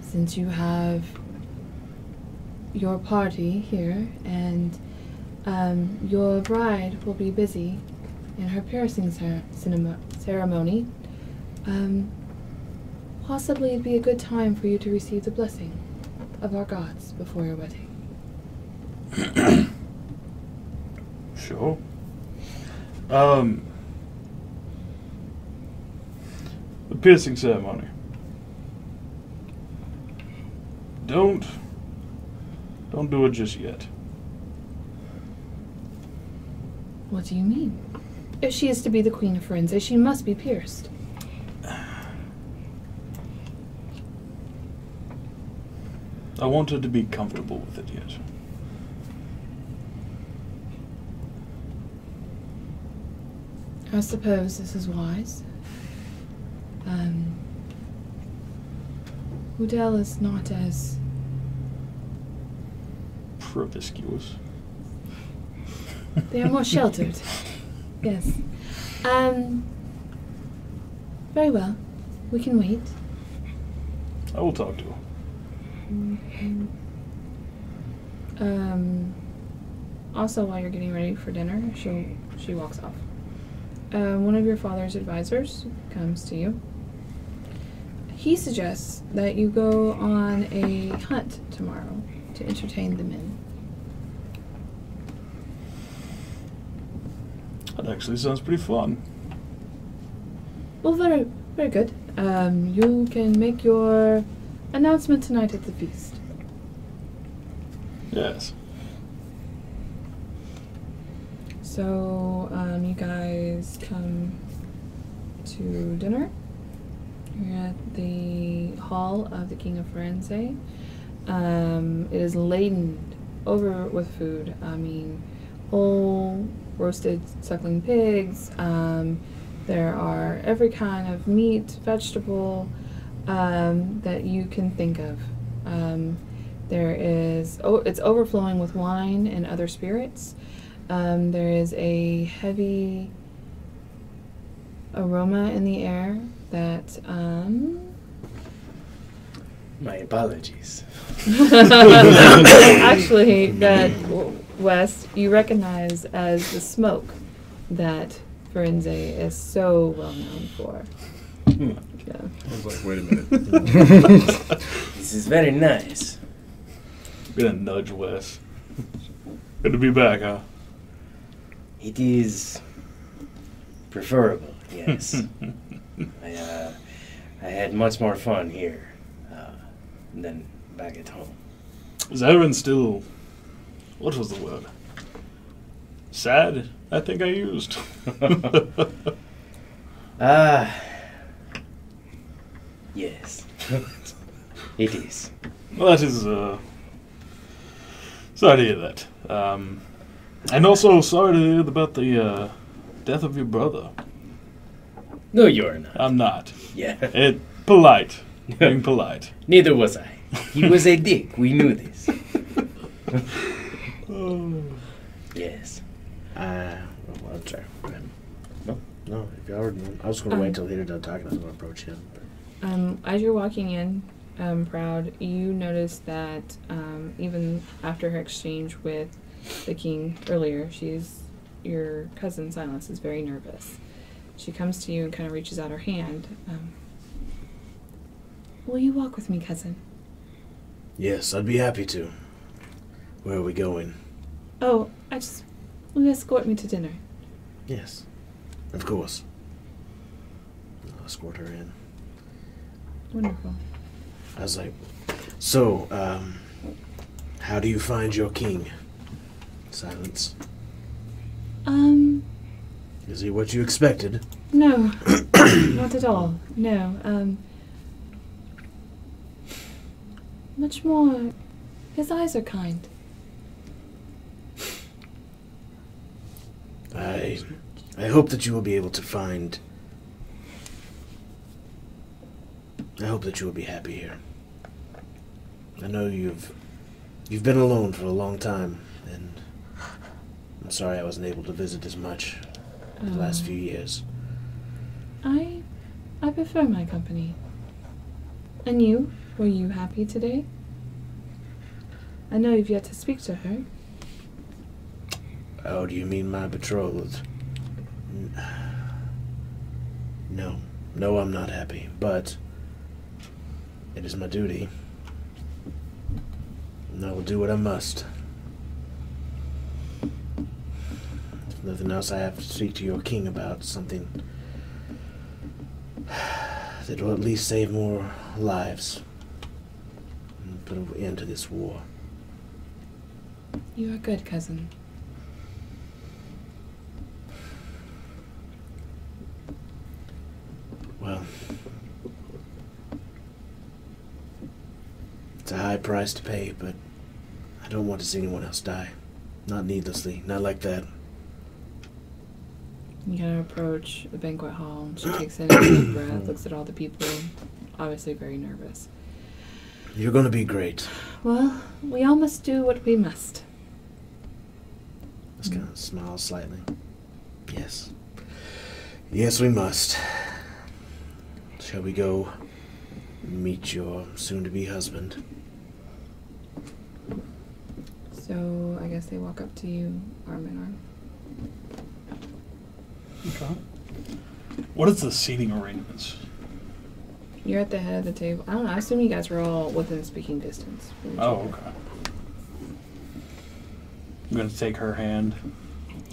A: since you have your party here and your bride will be busy in her piercing ceremony, possibly it'd be a good time for you to receive the blessing of our gods before your wedding.
E: Sure. The piercing ceremony. Don't do it just yet.
A: What do you mean? If she is to be the Queen of Firenze, she must be pierced.
E: I want her to be comfortable with it yet.
A: I suppose this is wise. Udell is not as...
E: Promiscuous.
A: They are more sheltered. Yes. Very well. We can wait.
E: I will talk to her.
A: Also, while you're getting ready for dinner, she walks off. One of your father's advisors comes to you. He suggests that you go on a hunt tomorrow to entertain the men.
E: That actually sounds pretty fun.
A: Well, very, very good. You can make your announcement tonight at the feast.
E: Yes.
A: So, you guys come to dinner. You're at the hall of the King of Firenze. It is laden over with food. I mean, whole roasted suckling pigs. There are every kind of meat, vegetable that you can think of. There is, it's overflowing with wine and other spirits. There is a heavy aroma in the air that,
C: My apologies.
A: actually, that, Wes, you recognize as the smoke that Firenze is so well known for. Yeah.
D: I was like, wait a minute.
C: This is very nice.
E: I'm gonna nudge Wes. Good to be back, huh?
C: It is preferable, yes. I had much more fun here than back at home.
E: Is everyone still... What was the word? Sad, I think I used.
C: Yes. It is.
E: Well, that is, sorry to hear that. And also sorry to hear about the, death of your brother.
C: No, you're not.
E: I'm not.
C: Yeah.
E: Polite. Being polite.
C: Neither was I. He was a dick. We knew this.
E: Oh.
C: Yes.
B: Well, sorry. No, if you already know. I was going to wait till they're done talking. I was going to approach him.
A: As you're walking in, Proud, you notice that even after her exchange with the king earlier, your cousin Silas is very nervous. She comes to you and kind of reaches out her hand. Will you walk with me, cousin?
B: Yes, I'd be happy to. Where are we going?
A: Oh, will you escort me to dinner?
B: Yes, of course. I'll escort her in.
A: Wonderful.
B: I was like, so, how do you find your king? Silence. Is he what you expected?
A: No, not at all. No, much more. His eyes are kind.
B: I hope that you will be able to find... I hope that you will be happy here. I know you've been alone for a long time, and I'm sorry I wasn't able to visit as much the last few years.
A: I prefer my company. And you? Were you happy today? I know you've yet to speak to her.
B: Oh, do you mean my betrothed? No, I'm not happy, but it is my duty. And I will do what I must. If nothing else, I have to speak to your king about something that will at least save more lives and put an end to this war.
A: You are good, cousin.
B: Well, it's a high price to pay, but I don't want to see anyone else die. Not needlessly, not like that.
A: You kind of approach the banquet hall, and she takes in a deep breath, looks at all the people, obviously very nervous.
B: You're gonna be great.
A: Well, we all must do what we must.
B: Just kind of smiles slightly. Yes. Yes, we must. Shall we go meet your soon-to-be husband?
A: So I guess they walk up to you, arm in arm.
E: Okay. What is the seating arrangements?
A: You're at the head of the table. I don't know. I assume you guys were all within speaking distance. from each
E: Oh,
A: other.
E: okay. I'm gonna take her hand.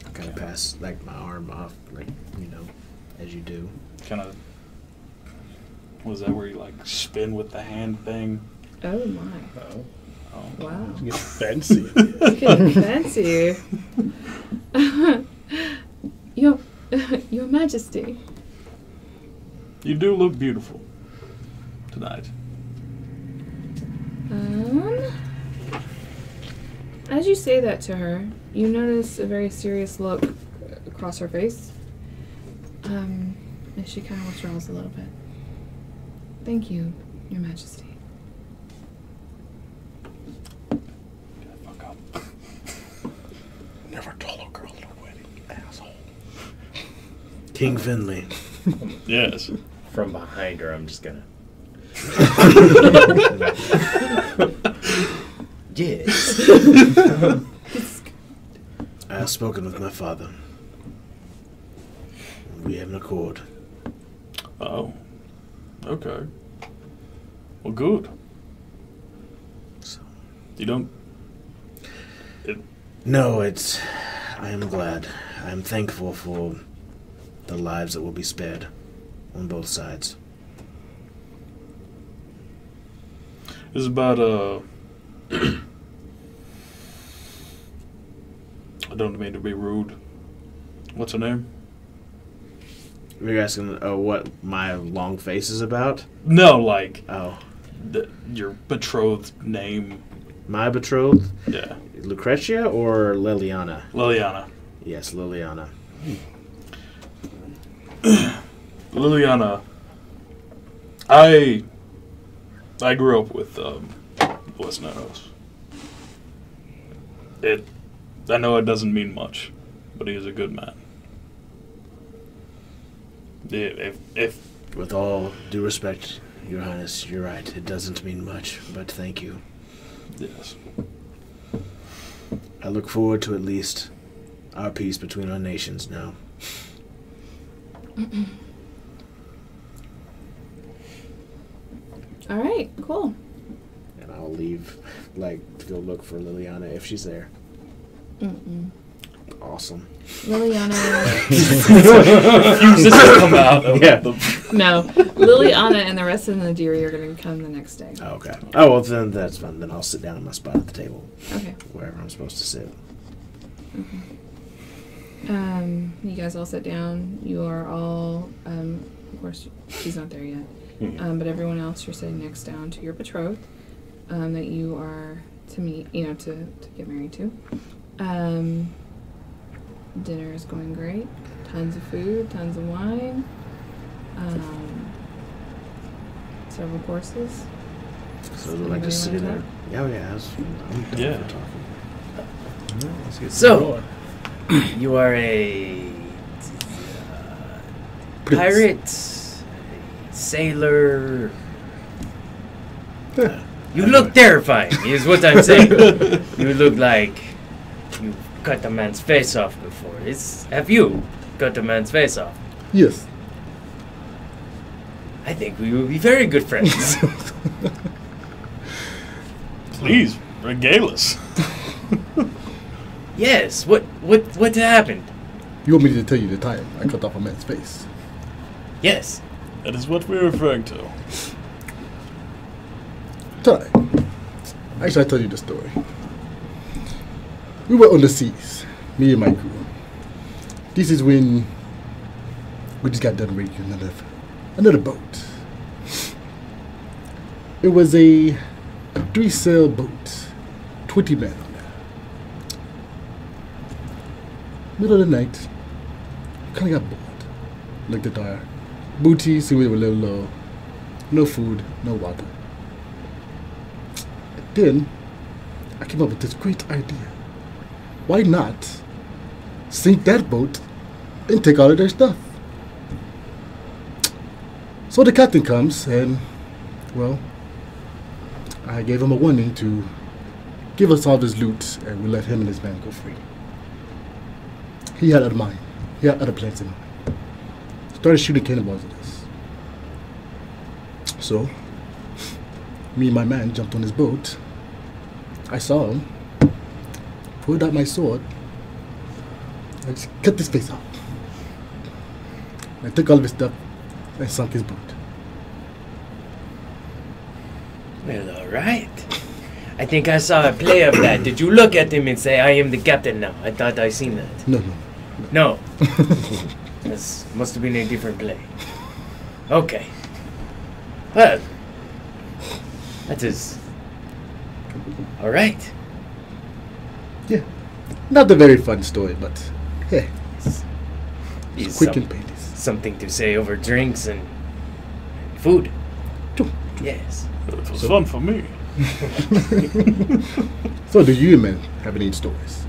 B: I kind of pass like my arm off, like, you know, as you do.
E: Kind of. Was that where you like spin with the hand thing?
A: Oh my!
C: Oh.
E: Oh.
A: Wow.
D: Get fancy.
A: It's getting fancy. Your Majesty.
E: You do look beautiful tonight.
A: As you say that to her, you notice a very serious look across her face. And she kind of withdraws a little bit. Thank you, Your Majesty.
E: Fuck up.
D: Never told a girl at a wedding, asshole.
B: King Finley.
E: Yes.
C: From behind her, I'm just gonna. Yes.
B: I have spoken with my father. We have an accord.
E: Oh. Okay. Well, good.
B: So.
E: You don't.
B: No, it's... I am glad. I am thankful for the lives that will be spared on both sides.
E: It's about I don't mean to be rude. What's her name?
B: You're asking what my long face is about?
E: No, like
B: Oh.
E: your betrothed name.
B: My betrothed?
E: Yeah,
B: Lucretia or Liliana?
E: Liliana.
B: Yes, Liliana.
E: Liliana. I grew up with Wisnaros. I know it doesn't mean much, but he is a good man. If
B: With all due respect, Your Highness, you're right. It doesn't mean much, but thank you.
E: yes,
B: I look forward to at least our peace between our nations now.
A: All right, cool.
B: And I'll leave, like, to go look for Liliana if she's there.
A: Mm-mm.
B: Awesome.
A: Liliana.
E: refuses to come out of
B: Yeah.
A: No, Liliana and the rest of the Nadiri are going to come the next day.
B: Oh, okay. Oh, well, then that's fine. Then I'll sit down in my spot at the table,
A: Okay.
B: wherever I'm supposed to sit.
A: You guys all sit down. You are all, of course, she's not there yet. But everyone else, you're sitting next down to your betrothed that you are to meet, to get married to. Dinner is going great. Tons of food, tons of wine. Several courses.
B: So they're like just sitting there. Yeah, yeah. I'm down
E: Yeah.
B: for talking.
D: Let's get
C: So, you are a pirate, sailor. You look terrifying, is what I'm saying. You look like you cut a man's face off before. Have you cut a man's face off?
D: Yes.
C: I think we will be very good friends.
E: please regale us.
C: Yes. What happened?
D: You want me to tell you the time I cut off a man's face?
C: Yes.
E: That is what we're referring to.
D: Time. Actually, I'll tell you the story. We were on the seas, me and my crew. This is when we just got done raiding another boat. It was a 3-sail boat, 20 men on there. Middle of the night, kind of got bored. Looked at our booty, see we were a little low. No food, no water. Then I came up with this great idea. Why not sink that boat and take all of their stuff. So the captain comes and, well, I gave him a warning to give us all his loot and we let him and his man go free. He had other mind. He had other plans in mind. Started shooting cannonballs at us. So, me and my man jumped on his boat. I saw him, pulled out my sword, I just cut his face off. I took all of his stuff and sunk his boat.
C: Well, all right. I think I saw a play of that. Did you look at him and say, I am the captain now? I thought I seen that.
D: No.
C: No. This must have been a different play. Okay. Well, that is... all right.
D: Yeah. Not a very fun story, but yeah.
C: Is
D: Quick and painless.
C: something to say over drinks and food.
D: True.
C: Yes.
E: It was fun for me.
D: So do you men have any stories?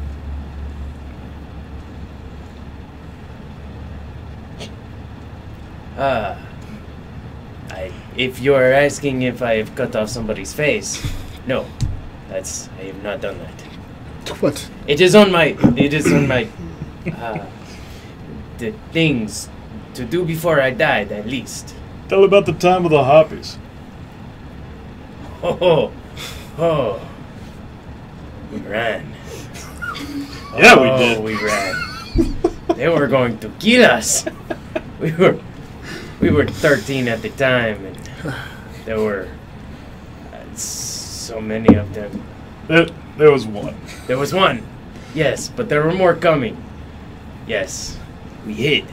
C: If you're asking if I have cut off somebody's face, no. I have not done that.
D: What?
C: It is on my the things to do before I died, at least.
E: Tell about the time with the harpies.
C: Oh. We ran.
E: Yeah, we did.
C: We ran. They were going to kill us. We were 13 at the time, and there were so many of them.
E: There was one.
C: There was one, yes, but there were more coming. Yes, we hid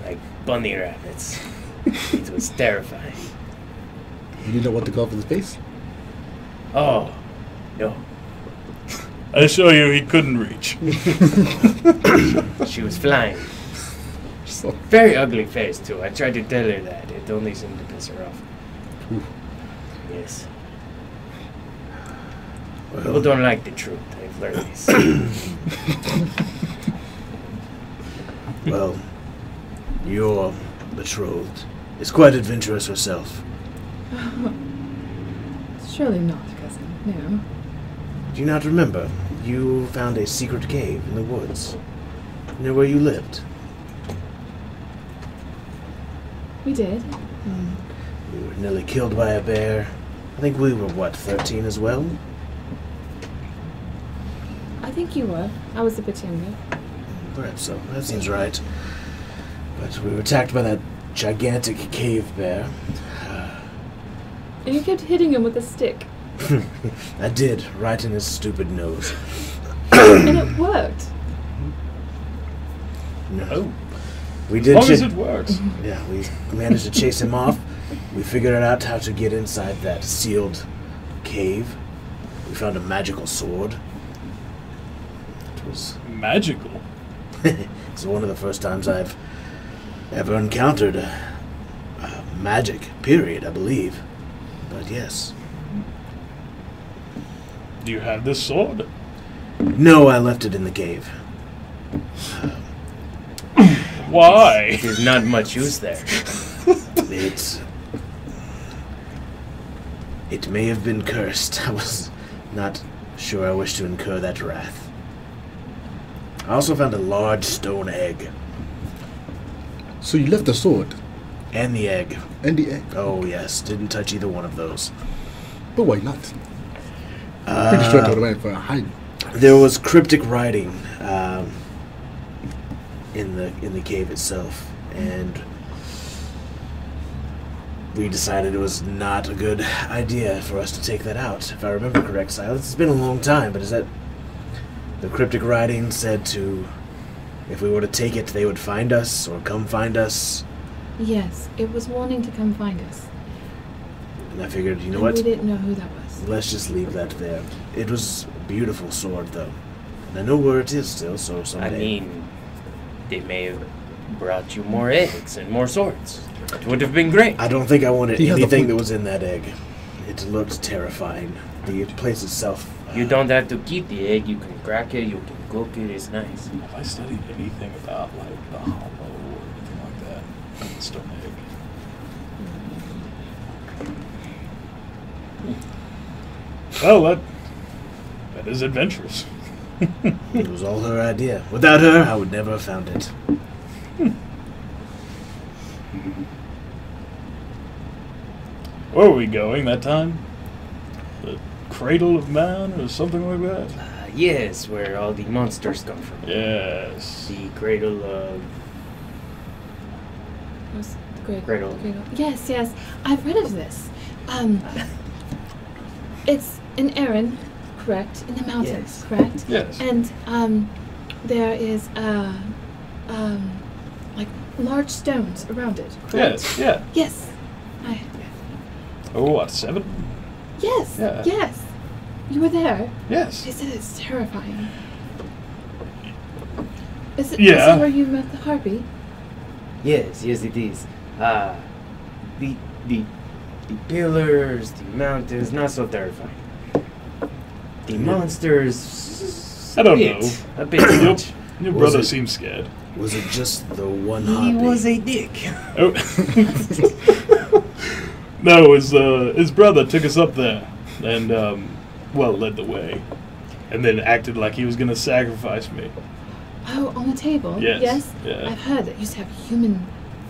C: like bunny rabbits. It was terrifying.
D: You didn't know what to call for the space?
C: Oh, no.
E: I assure you, he couldn't reach.
C: She was flying.
D: So,
C: Very ugly face, too. I tried to tell her that. It only seemed to piss her off.
D: ooh.
C: Yes. People don't like the truth. I've learned this.
B: Well, your betrothed is quite adventurous herself.
A: Surely not, cousin. No.
B: Do you not remember? You found a secret cave in the woods, near where you lived.
A: We did.
B: You were nearly killed by a bear. I think we were, 13 as well?
A: I think you were. I was a bit younger.
B: Perhaps so. That seems right. But we were attacked by that gigantic cave bear.
A: And you kept hitting him with a stick.
B: I did, right in his stupid nose.
A: And it worked.
B: No.
C: Oh.
B: We
E: As
B: did.
E: long as it works.
B: Yeah, we managed to chase him off. We figured out how to get inside that sealed cave. We found a magical sword. It was
E: Magical.
B: it's one of the first times I've ever encountered a magic, period, I believe. But yes.
E: Do you have this sword?
B: No, I left it in the cave.
E: Why?
C: There's not much use there.
B: It may have been cursed. I was not sure I wished to incur that wrath. I also found a large stone egg.
D: So you left the sword
B: And the egg.
D: and the egg.
B: Oh, yes. Didn't touch either one of those.
D: But why not? Pretty sure I would have went for a hide.
B: There was cryptic writing in the cave itself, and we decided it was not a good idea for us to take that out. If I remember correct, Silas, it's been a long time, but is that the cryptic writing said to, if we were to take it, they would find us or come find us?
A: Yes, it was wanting to come find us.
B: And I figured, you know
A: And
B: what?
A: we didn't know who that was.
B: Let's just leave that there. It was a beautiful sword, though. And I know where it is still, so someday...
C: I mean, they may have brought you more eggs and more swords. It would have been great.
B: I don't think I wanted
D: He has a
B: anything
D: point.
B: that was in that egg. It looked terrifying. The place itself
C: You don't have to keep the egg. You can crack it. You can cook it. It's nice.
E: Have I studied anything about like the hollow or anything like that? The stone egg. Well, that is adventurous.
B: It was all her idea. Without her, I would never have found it.
E: Where were we going that time? The Cradle of Man or something like that?
C: Yes, where all the monsters come from.
E: Yes.
C: The cradle of...
A: What's the great
C: Cradle.
A: the cradle? Yes, yes. I've read of this. It's an Aaron, correct? In the mountains,
C: Yes.
A: correct?
E: Yes.
A: And there is like large stones around it, correct?
E: Yes, yeah.
A: Yes. I
E: Oh, what, 7?
A: yes.
E: Yeah.
A: Yes. You were there.
E: Yes.
A: They said it's terrifying. Is it
E: Yeah.
A: where you met the harpy?
C: Yes, yes it is. The pillars, the mountains, not so terrifying. The monsters...
E: I don't
C: bit,
E: know.
C: A bit much.
E: Your
B: Was
E: brother
B: it-
E: seems scared.
B: Was it just the one
C: He
B: hobby?
C: was a dick.
E: Oh. No, his brother took us up there and, led the way. And then acted like he was going to sacrifice me.
A: Oh, on the table?
E: Yes,
A: Yes?
E: yeah.
A: I've heard that you used to have human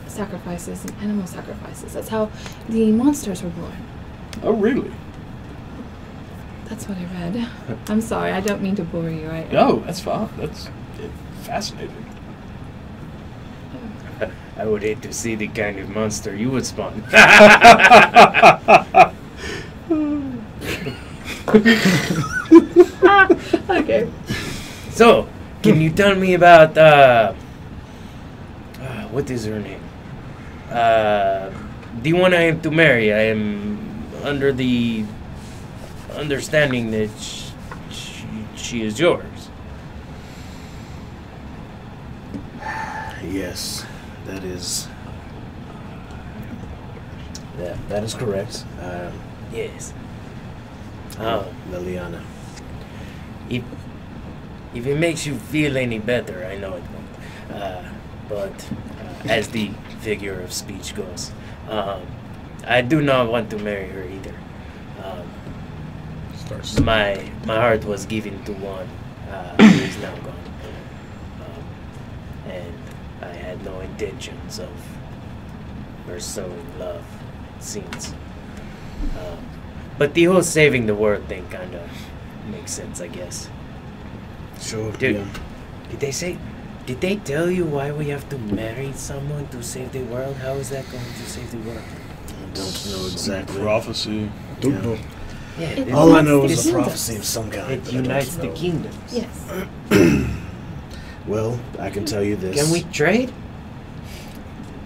A: sacrifices and animal sacrifices. That's how the monsters were born.
E: Oh, really?
A: That's what I read. I'm sorry, I don't mean to bore you.
E: No, that's fine. That's fascinating.
C: I would hate to see the kind of monster you would spawn.
A: Okay.
C: So, can you tell me about, what is her name? The one I am to marry. I am under the understanding that she is yours.
B: Yes, that is correct.
C: Yes.
B: Liliana.
C: If it makes you feel any better, I know it won't. But as the figure of speech goes, I do not want to marry her either.
D: Starts.
C: My heart was given to one who is now gone, and I had no intentions of pursuing love since. But the whole saving the world thing kind of makes sense, I guess.
B: Sure.
C: Dude,
B: Yeah.
C: Did they tell you why we have to marry someone to save the world? How is that going to save the world?
B: I don't know exactly.
E: Prophecy.
D: Don't
B: Yeah.
D: know.
C: Yeah,
A: It
B: All I know
A: unites
B: is
A: the
B: a prophecy of
A: kingdoms.
B: some kind.
C: it
B: but I don't
C: unites the
B: know.
C: kingdoms.
A: Yes.
B: Well, I can tell you this.
C: Can we trade?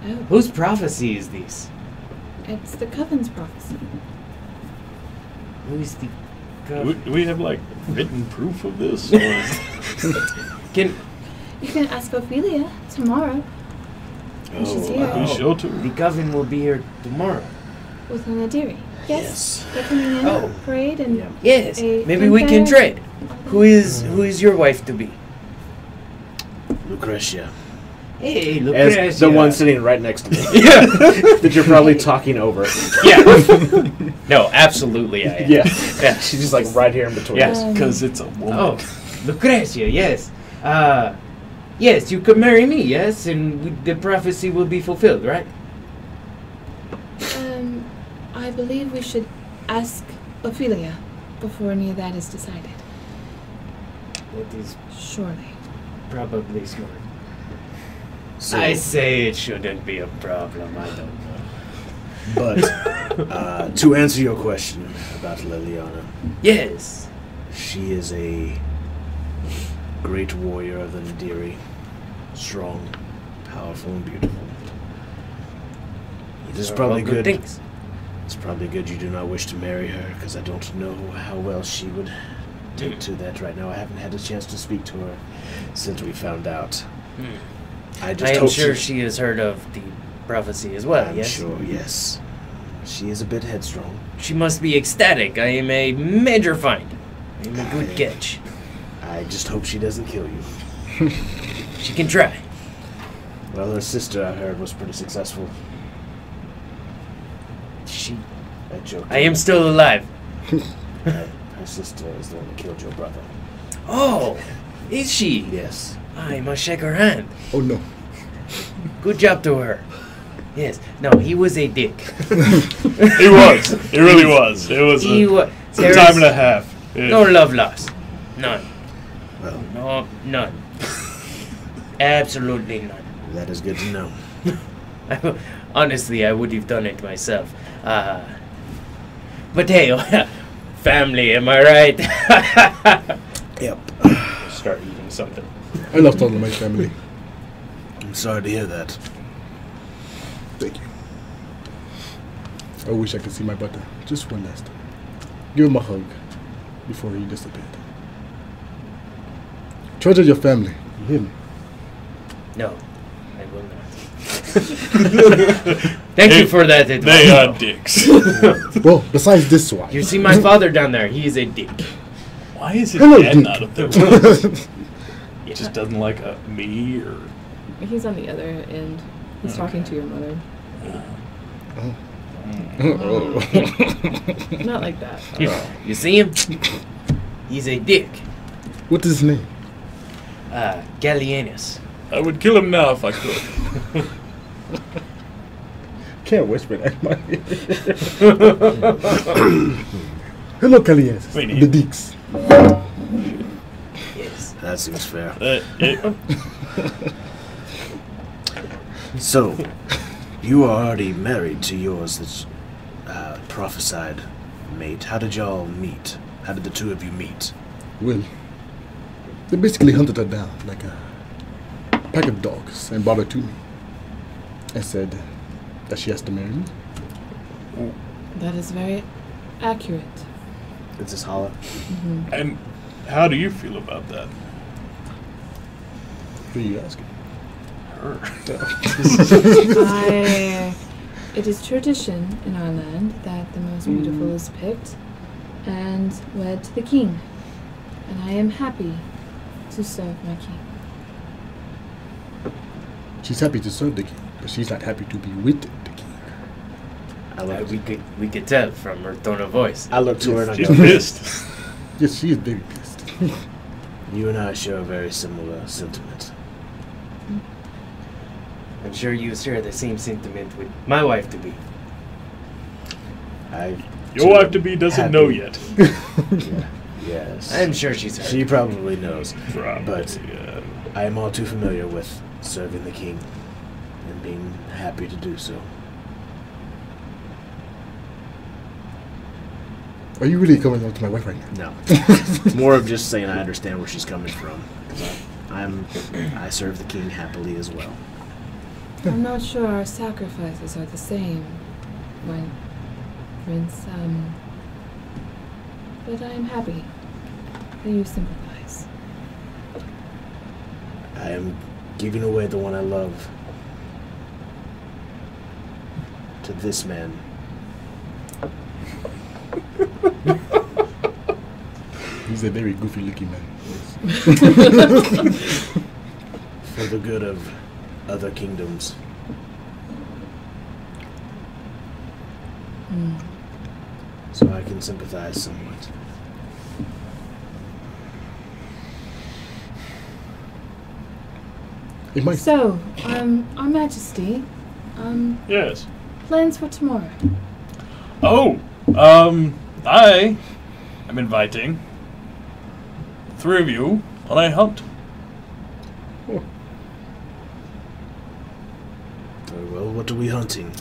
A: Oh,
C: Whose prophecy is this?
A: it's the Coven's prophecy.
C: Who is the
E: Do we have, like, written proof of this? Or
C: Can
A: You can ask Ophelia tomorrow when she's
B: Oh,
A: here
E: I'd be sure to.
C: the coven will be here tomorrow?
A: with the Nadiri. Yes.
B: Yes.
A: They're coming in,
C: Oh.
A: parade, and
B: Yeah.
C: Yes.
A: A
C: Maybe we can
A: fanfare.
C: trade. Who is your wife to be?
B: Lucretia.
C: Hey, Lucretia.
B: As the one sitting right next to me.
C: Yeah.
B: That you're probably talking over.
C: Yeah. No, absolutely I am.
B: Yeah.
C: Yeah.
B: She's just like right here in between
C: Yeah.
B: us.
E: Because it's a woman.
C: Oh, Lucretia, yes. Yes, you could marry me, yes, and the prophecy will be fulfilled, right?
A: I believe we should ask Ophelia before any of that is decided.
C: That is
A: Surely.
C: probably smart.
B: So,
C: I say it shouldn't be a problem, I don't know.
B: but to answer your question about Liliana,
C: Yes.
B: she is a great warrior of the Nadiri. Strong, powerful, and beautiful. It is
C: Those are
B: probably
C: all
B: good.
C: things.
B: It's probably good you do not wish to marry her, because I don't know how well she would take to that right now. I haven't had a chance to speak to her since we found out. I just
C: I am
B: hope
C: sure she has heard of the prophecy as well,
B: I'm
C: yes?
B: sure, yes. She is a bit headstrong.
C: She must be ecstatic. I am a major find. I'm a good catch.
B: I just hope she doesn't kill you.
C: She can try.
B: Well, her sister, I heard, was pretty successful.
C: She.
B: I joke.
C: I am still alive.
B: Her sister is the one that killed your brother.
C: Oh, is she?
B: Yes.
C: I must shake her hand.
D: Oh no.
C: Good job to her. Yes. No, he was a dick.
E: He was. He really was. It was
C: He was.
E: a time and a half. Yeah.
C: No love lost. None.
B: Well,
C: No, none. Absolutely none.
B: that is good to know.
C: Honestly, I would have done it myself. But hey, family, am I right?
B: Yep.
C: Start eating something.
D: I love all of my family.
B: I'm sorry to hear that.
D: Thank you. I wish I could see my brother just one last time. Give him a hug before he disappeared. Treasure your family. You hear me?
C: No, I will not. Thank you for that advice.
E: They are dicks.
D: Well, besides this one.
C: You see my father down there, he is a dick.
E: Why is his
D: Hello,
E: dad
D: Dick.
E: not up there with us? He just doesn't like me or...
A: He's on the other end. He's talking to your mother.
D: Oh.
A: Not like that.
C: You see him? He's a dick.
D: What is his name?
C: Gallienus.
E: I would kill him now if I could.
D: Can't whisper that in my ear. Hello, Callias.
E: Wait,
D: The Deeks.
C: Yes.
B: That seems fair.
E: It,
B: So, you are already married to yours that's prophesied mate. How did y'all meet? How did the two of you meet?
D: Well, they basically hunted her down like a pack of dogs and brought her to me. And said that she has to marry me.
A: That is very accurate.
B: Is this Holla?
E: and how do you feel about that?
D: Who are you asking?
E: Her.
A: It is tradition in our land that the most beautiful is picked and wed to the king. And I am happy to serve my king.
D: She's happy to serve the king, but she's not happy to be with the king.
B: I look,
C: We could tell from her tone of voice.
B: I look to her and I
E: She's
B: go,
E: pissed.
D: Yes, she is very pissed.
B: you and I share a very similar sentiment.
C: I'm sure you share the same sentiment with my wife to be.
E: Your wife-to-be doesn't know yet.
B: Yeah, yes.
C: I'm sure she's heard.
B: She probably knows.
E: Probably,
B: But
E: yeah.
B: I am all too familiar with serving the king and being happy to do so.
D: Are you really coming up to my wife right now?
B: No. More of just saying I understand where she's coming from. I serve the king happily as well.
A: I'm not sure our sacrifices are the same, my prince, but I am happy that you sympathize.
B: I am giving away the one I love to this man.
D: He's a very goofy looking man.
B: For the good of other kingdoms. So I can sympathize somewhat.
D: It might.
A: So, Our Majesty,
E: Yes.
A: plans for tomorrow.
E: Oh, I am inviting 3 of you on a hunt.
B: Very well, what are we hunting?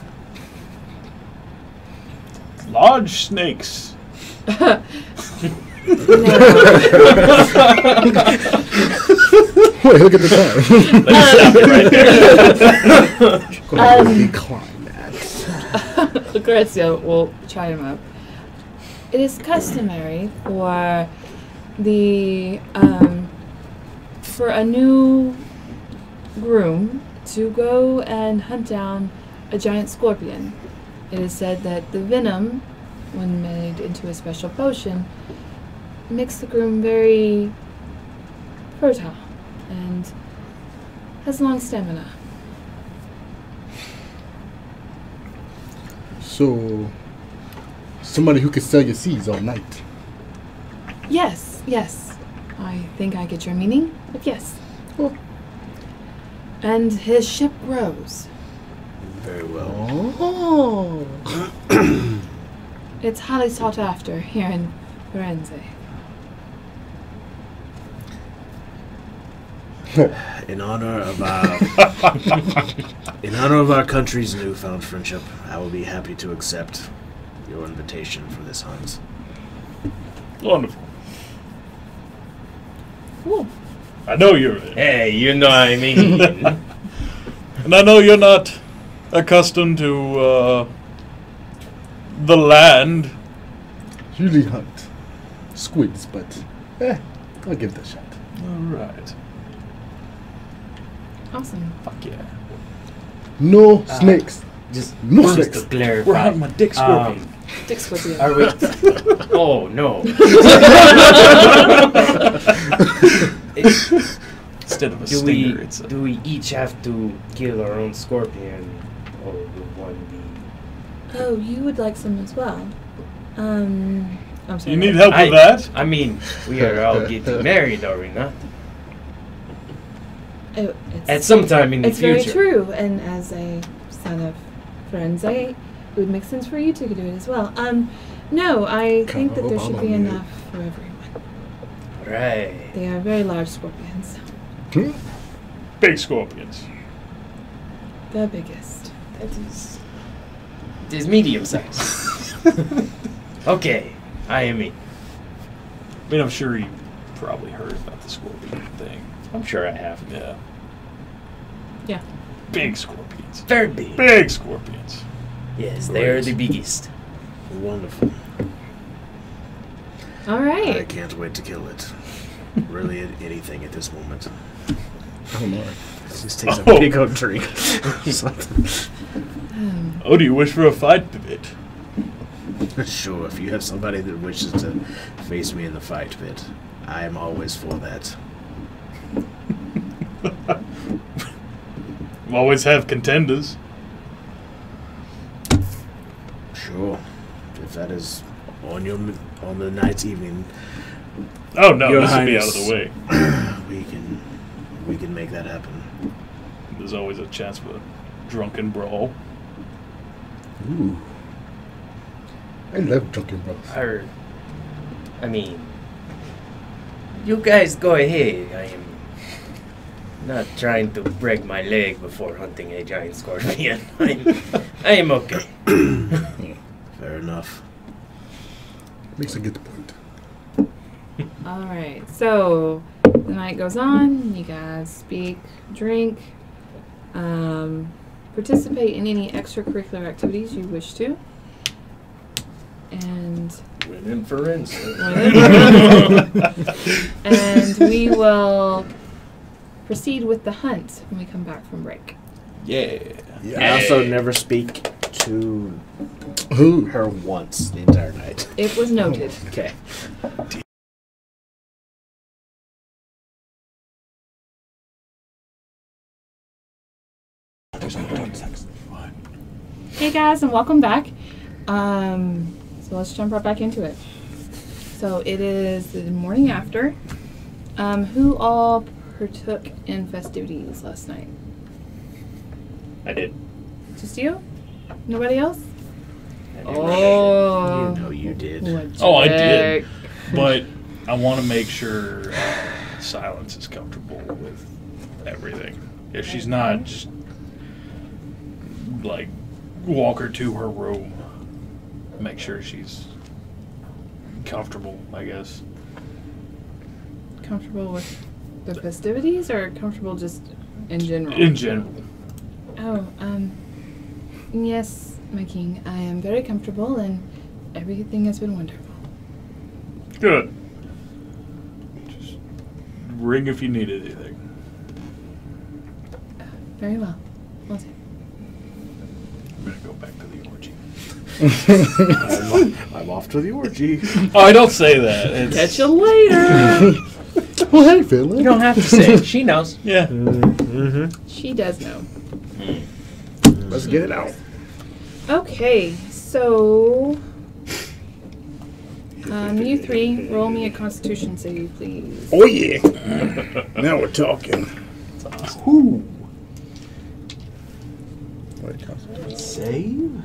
E: Large snakes.
A: No.
D: Wait, look at the time.
E: Let me stop you right there.
D: Go ahead and decline that.
A: Lucrezia will chime him up. It is customary for for a new groom to go and hunt down a giant scorpion. It is said that the venom, when made into a special potion, makes the groom very fertile and has long stamina.
D: So, somebody who could sell your seeds all night.
A: Yes, yes. I think I get your meaning, but yes.
D: Oh.
A: And his ship grows.
B: Very well.
D: Oh.
A: It's highly sought after here in Firenze.
B: In honor of our country's newfound friendship, I will be happy to accept your invitation for this hunt.
E: Wonderful.
A: Cool.
E: I know you're in.
C: Hey, you know what I mean.
E: And I know you're not accustomed to the land.
D: Usually hunt squids, but I'll give it a shot.
E: All right.
A: Awesome.
E: Fuck yeah.
D: No snakes.
C: Just
D: No
C: just
D: snakes.
C: to clarify.
E: We're hunting my dick scorpion.
A: Dick Scorpion.
C: Are we? Oh no.
E: Instead of a
C: do
E: stinger, it's a...
C: we each have to kill our own scorpion, or will one be?
A: Oh, you would like some as well. I'm sorry.
E: You need help with that?
C: I mean, we are all getting married, are we not?
A: Oh,
C: At some time in the
A: it's
C: future.
A: very true, and as a son of Firenze, it would make sense for you to do it as well. No, I think that there should be enough for everyone.
C: Right.
A: They are very large scorpions.
E: Big scorpions.
A: The biggest.
C: That is. It is medium size. Okay, I am in.
E: I mean, I'm sure you probably heard about the scorpion thing.
C: I'm sure I have.
E: Yeah.
A: Yeah.
E: Big scorpions.
C: Very big.
E: Big scorpions.
C: Yes, they are the biggest.
B: Wonderful.
A: All
B: I
A: right.
B: can't wait to kill it. Really, anything at this moment.
D: Oh my.
B: Just takes a
E: Oh.
B: big old drink.
E: Oh, do you wish for a fight, Pivot?
B: Sure, if you have somebody that wishes to face me in the fight pit, I am always for that.
E: Always have contenders.
B: Sure, if that is on the night's evening,
E: Oh no,
B: Your
E: this will be out
B: Highness.
E: of the way.
B: we can make that happen.
E: There's always a chance for a drunken brawl.
D: Ooh. I love drunken bros.
C: I mean, you guys go ahead. I am not trying to break my leg before hunting a giant scorpion. I am okay.
B: Fair enough.
D: Makes a good point.
A: All right. So the night goes on. You guys speak, drink, participate in any extracurricular activities you wish to, and
C: Win in forensic.
A: and we will proceed with the hunt when we come back from break.
E: Yeah.
B: I also never speak to
D: Who?
B: her once the entire night.
A: It was noted.
B: Okay.
A: Hey guys, and welcome back. So let's jump right back into it. So it is the morning after. Who all partook in festivities last night?
C: I did.
A: Just you? Nobody else?
B: You
A: Oh.
B: know you did.
A: What
E: Oh, I did.
A: jerk.
E: But I want to make sure Silence is comfortable with everything. If she's not, just like walk her to her room. Make sure she's comfortable, I guess.
A: Comfortable with the festivities or comfortable just in general?
E: In general.
A: Oh, yes, my king. I am very comfortable and everything has been wonderful.
E: Good. Just ring if you need anything.
A: Very well. Will do.
E: I'm gonna go back to the orgy.
B: I'm off to the orgy.
E: Oh, I don't say that. It's,
A: Catch you later.
D: Well, hey, Finley.
C: You don't have to say it. She knows.
E: Yeah.
B: Mm-hmm.
A: She does know.
D: Let's get it out.
A: Okay, so you three, roll me a Constitution save, please.
D: Oh, yeah. Now we're talking.
E: That's awesome.
D: Whoo. Wait, Constitution.
B: Save?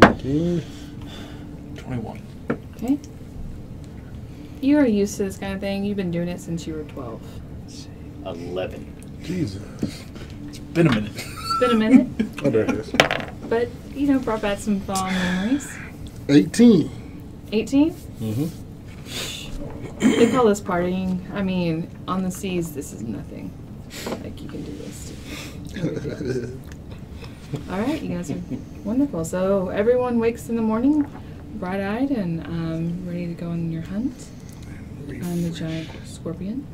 D: 14.
E: 21.
A: Okay. You're used to this kind of thing. You've been doing it since you were 12.
C: 11.
D: Jesus.
E: It's been a minute.
A: It's been a minute,
D: Oh, there it is.
A: but, you know, brought back some fond memories.
D: 18.
A: 18?
D: Mm-hmm.
A: They call this partying. I mean, on the seas, this is nothing. Like, you can do this. All right, you guys are wonderful. So everyone wakes in the morning, bright-eyed and ready to go on your hunt on the giant scorpion.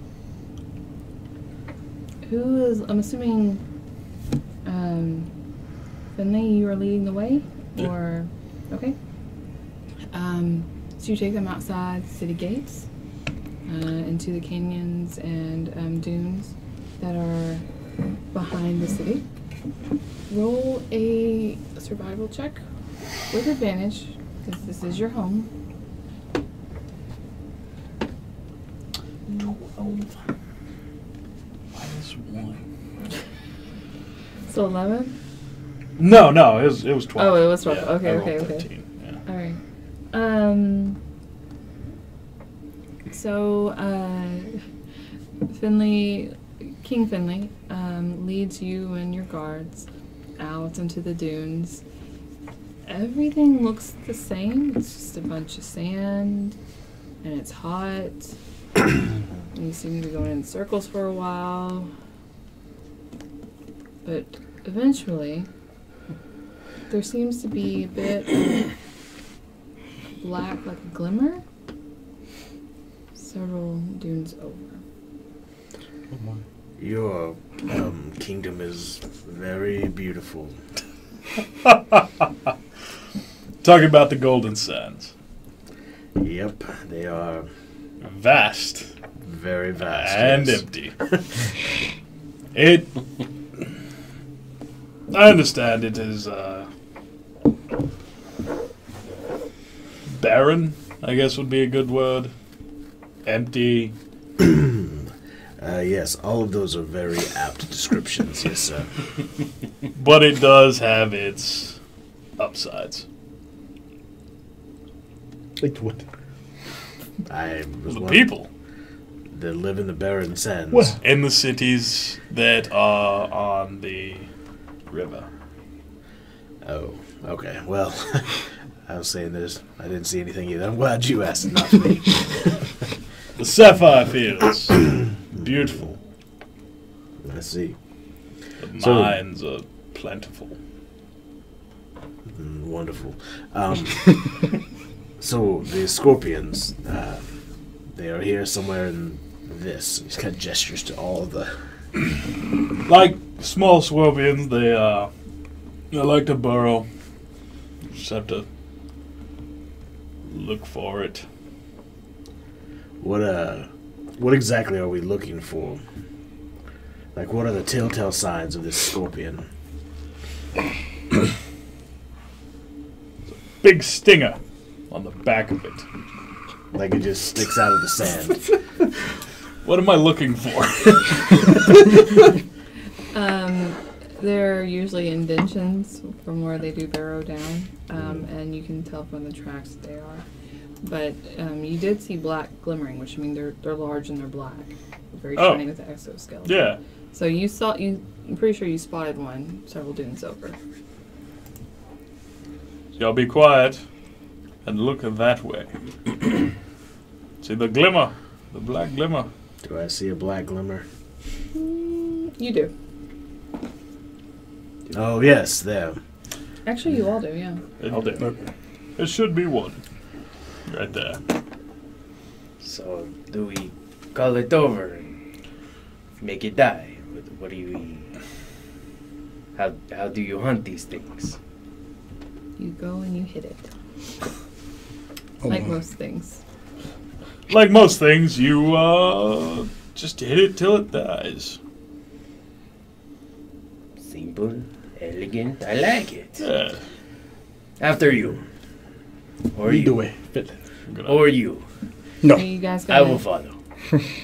A: Who is? I'm assuming Finley, you are leading the way, or okay. So you take them outside city gates, into the canyons and dunes that are behind the city. Roll a survival check with advantage, because this is your home.
E: 12. Minus 1.
A: So 11?
E: No, it was 12.
A: Oh, it was 12.
E: Yeah,
A: Okay,
E: I rolled
A: okay, okay.
E: 13. Yeah.
A: All right. So Finley, King Finley, leads you and your guards out into the dunes. Everything looks the same. It's just a bunch of sand, and it's hot. And you seem to be going in circles for a while. But eventually, there seems to be a bit of black, like a glimmer, several dunes over.
D: Oh, my.
B: Your kingdom is very beautiful.
E: Talking about the Golden Sands.
B: Yep, they are
E: Vast.
B: very vast.
E: And
B: yes.
E: empty. It... I understand it is, barren, I guess would be a good word. Empty.
B: Yes, all of those are very apt descriptions, yes, sir.
E: But it does have its upsides.
D: Like what?
B: I was
E: The
B: one
E: people
B: that live in the barren sands.
D: What?
E: in the cities that are on the river.
B: Oh, okay. Well, I was saying this. I didn't see anything either. I'm glad you asked, not me.
E: The sapphire fields. Beautiful.
B: I see.
E: The
B: So-
E: mines are plentiful.
B: Wonderful. So the scorpions, they are here somewhere in this. He's kind of gestures to all of the.
E: Like small scorpions, they like to burrow. Just have to look for it.
B: What exactly are we looking for? Like, what are the telltale signs of this scorpion?
E: Big stinger on the back of it.
B: Like it just sticks out of the sand.
E: What am I looking for?
A: They're usually indentions from where they do burrow down, and you can tell from the tracks that they are. But you did see black glimmering, which means they're large and they're black, very
E: Oh.
A: shiny with the exoskeleton.
E: Yeah.
A: So you saw I'm pretty sure you spotted one several dunes over.
E: Y'all be quiet and look that way. See the glimmer, the black glimmer.
B: Do I see a black glimmer?
A: You do.
B: Oh, yes, there.
A: Actually, you all do. Yeah.
E: I'll do. It should be one. Right there.
C: So, do we call it over and make it die? What do you... How do you hunt these things?
A: You go and you hit it.
D: Oh
A: Like
D: my.
A: most things.
E: Like most things, you just hit it till it dies.
C: Simple, elegant. I like it.
E: Yeah.
C: After you. Or
D: Lead the
C: you.
D: way. Fit.
E: I'm gonna,
C: Or you.
D: No.
A: Are you guys
C: I will
A: gonna
C: follow.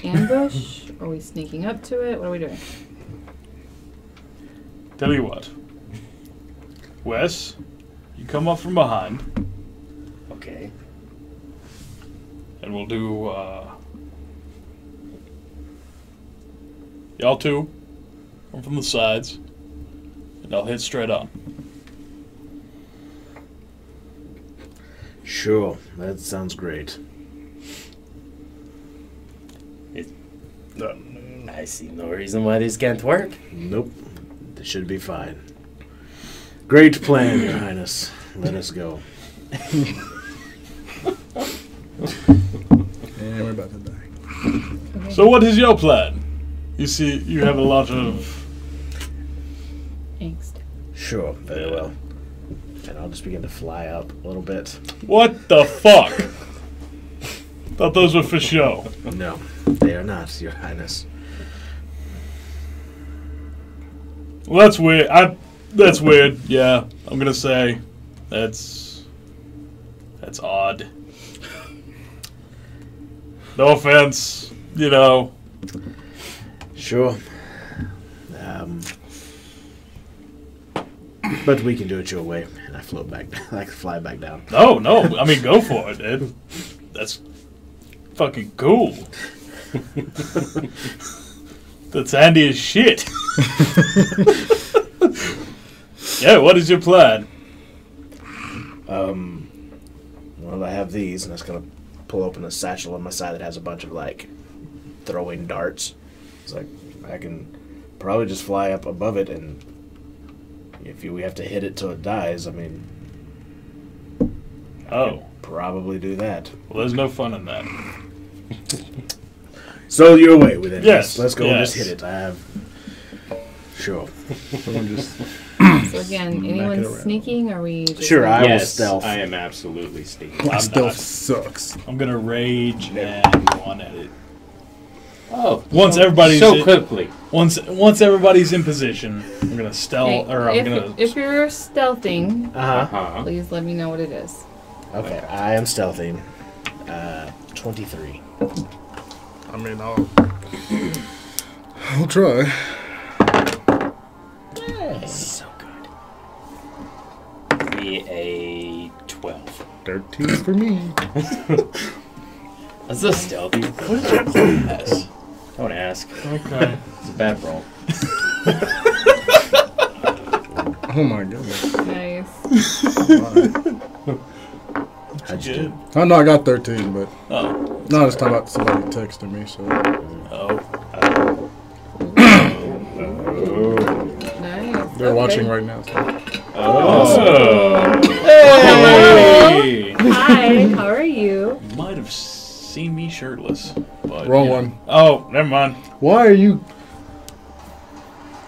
A: ambush? Are we sneaking up to it? What are we doing?
E: tell you what. Wes, you come up from behind,
C: Okay.
E: and we'll do, y'all two come from the sides, and I'll hit straight on.
B: Sure, that sounds great.
C: I see no reason why this can't work.
B: Nope, this should be fine. Great plan, Your Highness. Let us go.
D: And we're about to die.
A: Okay.
E: So what is your plan? You see, you have a lot of...
A: Angst.
B: Sure, very well. And I'll just begin to fly up a little bit.
E: What the fuck? Thought those were for show.
B: No, they are not, Your Highness.
E: Well, that's weird. That's weird. Yeah, I'm gonna say that's odd. No offense, you know.
B: Sure. But we can do it your way, and I float back, I fly back down.
E: No, I mean go for it, dude. That's fucking cool. That's handy as shit. Yeah, what is your plan?
B: Well, I have these, and I was gonna pull open a satchel on my side that has a bunch of like throwing darts. It's like I can probably just fly up above it, and if we have to hit it till it dies, I mean,
E: Oh,
B: probably do that.
E: well, there's no fun in that.
B: So your way with it.
E: Yes,
B: Let's go and just
E: yes.
B: hit it. I have. Sure.
D: Someone just.
A: So again,
D: Smack it
A: anyone
D: around.
A: sneaking? Or are we just
B: Sure, I will
C: Yes,
B: stealth.
C: I am absolutely sneaking.
D: My
E: I'm
D: stealth
E: not.
D: sucks.
E: I'm gonna rage and go on at it.
C: Oh,
E: Once everybody's
C: so
E: in-
C: quickly.
E: Once everybody's in position, I'm gonna stealth,
A: Okay,
E: or I'm
A: if,
E: gonna.
A: if you're stealthing,
C: Uh-huh.
A: please let me know what it is.
B: Okay, I am stealthing. 23.
D: I mean, I'll try.
C: So good. Be a 12.
D: 13 for me.
C: That's a stealthy.
E: What is your class?
C: Don't ask.
E: Okay.
C: It's a bad roll.
D: Oh my goodness.
A: Nice.
B: How'd you do?
D: I know I got 13, but
E: Oh.
D: no, this time about somebody texting me, so.
E: Oh.
A: Nice.
D: They're
A: okay.
D: watching right now. So.
E: Oh.
C: Hey!
A: Hi, how are you?
E: You might have seen me shirtless. But,
D: Wrong
E: yeah.
D: one.
E: Oh, never mind.
D: Why are you?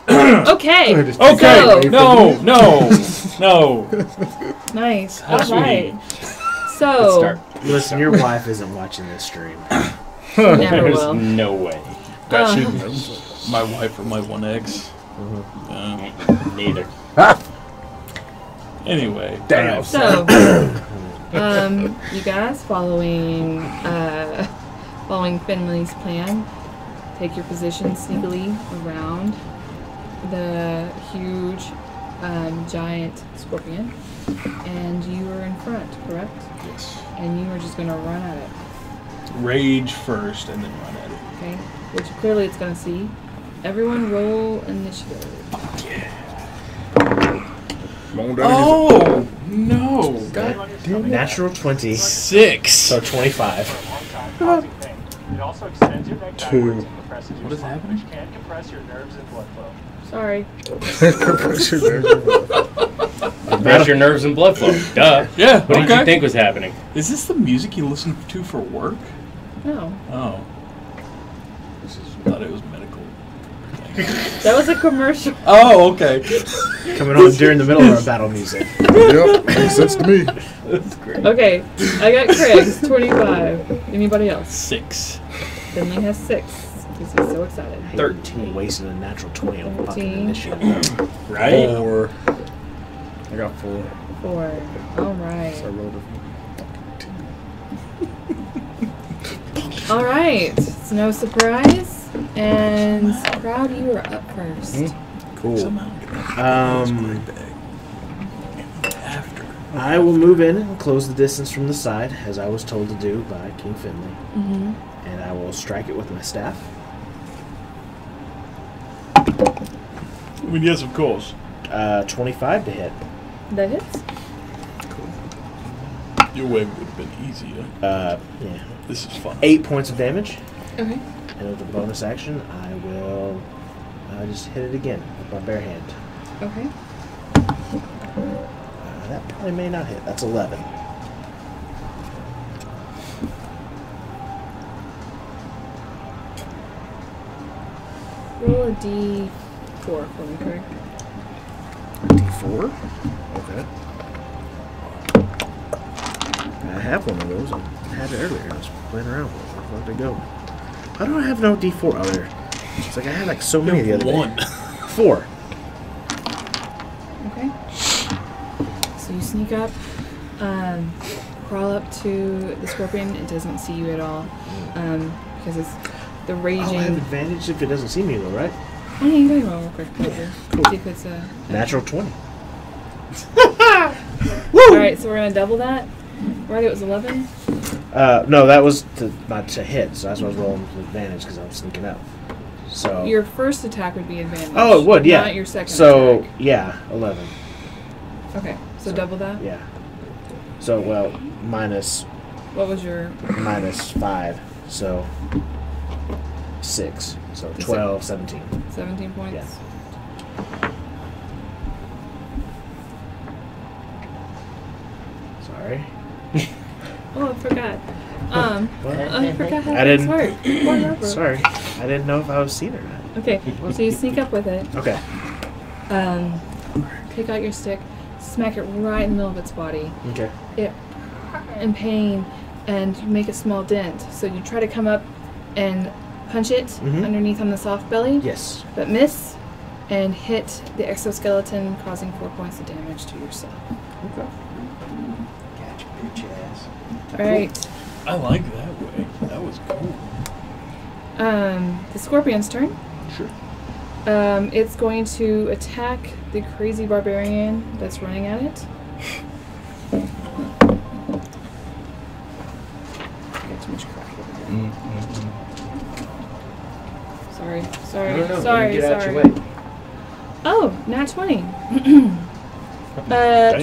A: Okay.
D: Just
E: Okay.
D: take it away from
E: No.
D: me.
E: No.
A: Nice.
E: How
A: All
E: sweet.
A: right.
C: Let's
A: So,
C: start.
B: Listen, your wife isn't watching this stream.
A: never
C: There's
A: will.
C: no way.
E: That
A: Uh.
E: should my wife or my one ex.
C: Neither.
E: Anyway.
D: Damn.
E: alright.
A: So, you guys following Finley's plan, take your position sneakily around the huge giant scorpion, and you were in front, correct?
E: Yes.
A: And you were just gonna run at it,
E: Rage first and then run at it.
A: okay? Which clearly it's gonna see. Everyone roll initiative.
D: Come on, Daddy.
E: Oh no! God
B: Natural 20,
E: 6.
B: so 25.
F: It also extends your neck
D: Two.
F: backwards and compresses your
E: What is
F: spine,
E: happening?
F: which can compress your nerves and blood flow.
A: Sorry.
C: Compress your nerves and blood flow. Duh.
E: Yeah.
C: What did
E: okay.
C: you think was happening?
E: Is this the music you listen to for work?
A: No.
E: Oh. I thought it was medical.
A: That was a commercial.
E: Oh, okay.
B: Coming on during the middle of our battle music.
D: Yep, makes sense to me.
E: That's great.
A: Okay, I got Craig's 25. Anybody else?
E: 6.
A: Finley has 6 because he's so excited.
C: 13.
B: Wasting a natural 20 on fucking
A: 13.
B: initiative.
C: Right?
D: 4. I got 4.
A: 4. All right.
D: So I rolled a
A: All right. It's no surprise. And Proud, you are up first.
B: Cool.
E: Somehow get that bag. After.
B: I will move in and close the distance from the side, as I was told to do by King Finley.
A: Mm-hmm.
B: And I will strike it with my staff.
E: I mean, yes, of course.
B: 25 to hit.
A: That hits.
E: Your way would have been easier.
B: Yeah.
E: This is fun.
B: 8 points of damage.
A: Okay.
B: And with a bonus action, I will just hit it again with my bare hand.
A: Okay.
B: That probably may not hit. That's 11.
A: Roll a D4 for me, Craig.
B: D4? Okay. I have one of those. I had it earlier. I was playing around with it. Where did it go? Why don't I have no D4? Oh, there. It's like I had like so many the other day.
E: 1.
B: 4.
A: Okay. So you sneak up, crawl up to the scorpion. It doesn't see you at all because it's the raging.
B: Oh, I have advantage if it doesn't see me though, right?
A: Oh, yeah, you can roll real quick. Later.
B: Cool.
A: See if it's a
B: Natural 20.
A: All right, so we're gonna double that. Right, it was 11.
B: No, that was to hit, so that's why I was rolling with advantage because I'm sneaking up. So
A: Your first attack would be advantage.
B: Oh, it would, yeah.
A: Not your second
B: So
A: attack.
B: yeah, 11.
A: Okay, so
B: So-
A: double that.
B: Yeah. So well, minus
A: What was your?
B: 5, so 6. So 12, 17.
A: 17 points.
B: Yeah. Sorry.
A: Oh, I forgot.
B: What?
A: I forgot how
B: I
A: things
B: didn't-
A: work. Whatever.
B: Sorry, I didn't know if I was seen or not.
A: Okay, so you sneak up with it.
B: Okay.
A: Take out your stick, smack it right in the middle of its body.
B: Okay.
A: It in pain, and you make a small dent. So you try to come up and punch it
B: Mhm.
A: underneath on the soft belly,
B: Yes.
A: but miss and hit the exoskeleton, causing 4 points of damage to yourself.
B: Okay.
C: Gotcha, bitch ass.
A: All right.
E: I like that way. That was cool.
A: The scorpion's turn.
E: Sure.
A: It's going to attack the crazy barbarian that's running at it. Got too much crap over here. Sorry.
C: No,
A: Sorry.
C: get out
A: Sorry.
C: your way.
A: Oh, nat 20.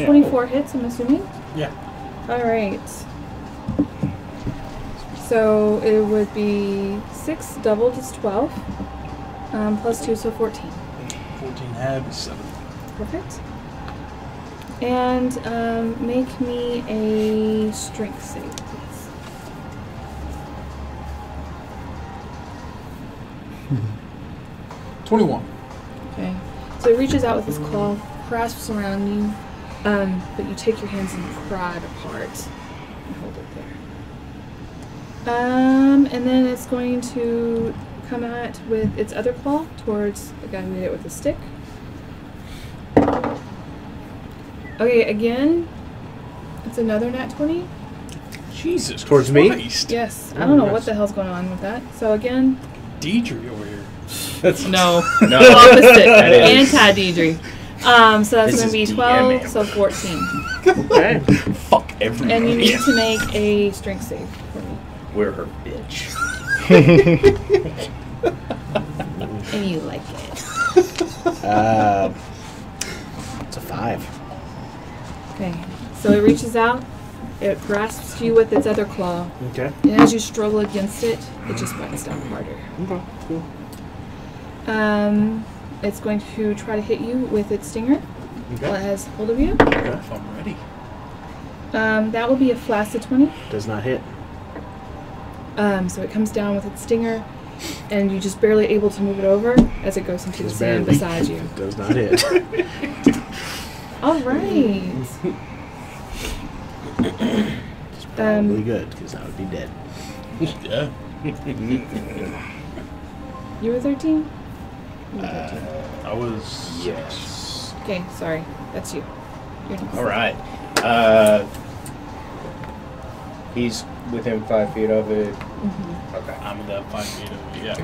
A: 24 hits, I'm assuming.
E: Yeah.
A: All right. So it would be 6 doubled is 12. Plus 2, so 14.
E: 14 had 7.
A: Perfect. And make me a strength save, please.
E: 21.
A: Okay. So it reaches out with its claw, grasps around you, but you take your hands and pry it apart and hold it there. And then it's going to come at with its other claw towards the guy who hit it with a stick. Okay, again, it's another nat 20.
E: Jesus
B: Towards me?
E: Christ.
A: Yes, I don't know what the hell's going on with that. So again,
E: Deidre over here.
A: no,
C: No.
A: opposite,
C: That is-
A: anti-Deidre. So that's
C: This
A: going to be
C: is
A: 12,
C: DMing.
A: so 14.
B: Okay.
E: Fuck everybody.
A: And you need to make a strength save for me.
C: We're her bitch.
A: And you like it.
B: It's a 5.
A: Okay, so it reaches out, it grasps you with its other claw,
B: Okay.
A: and as you struggle against it, it just bites down harder.
B: Okay. Cool.
A: It's going to try to hit you with its stinger while it has hold of you.
E: If I'm ready.
A: That will be a flaccid 20.
B: Does not hit.
A: So it comes down with its stinger, and you're just barely able to move it over as it goes into the
B: Just
A: sand
B: barely.
A: beside you.
B: Does not hit.
A: All right.
B: Probably good, because I would be dead.
E: Yeah.
A: You were 13? You were 13.
E: I was.
C: Yes.
A: Okay, sorry. That's you. You're next.
C: All right. He's within 5 feet of it.
A: Mhm.
C: Okay.
E: I'm in that 5 feet of it. Yeah.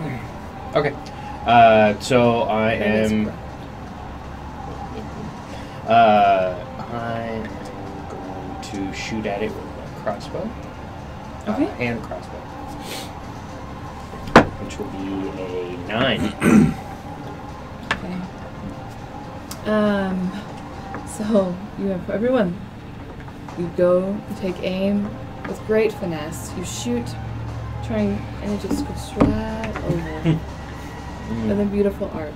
C: Okay. So I
A: That is
C: am.
A: correct.
C: I am going to shoot at it with my crossbow.
A: Okay.
C: Hand crossbow. Which will be a 9.
A: Okay. So you have everyone. You go, you take aim with great finesse. You shoot, trying, and it just goes right over. And a beautiful arc.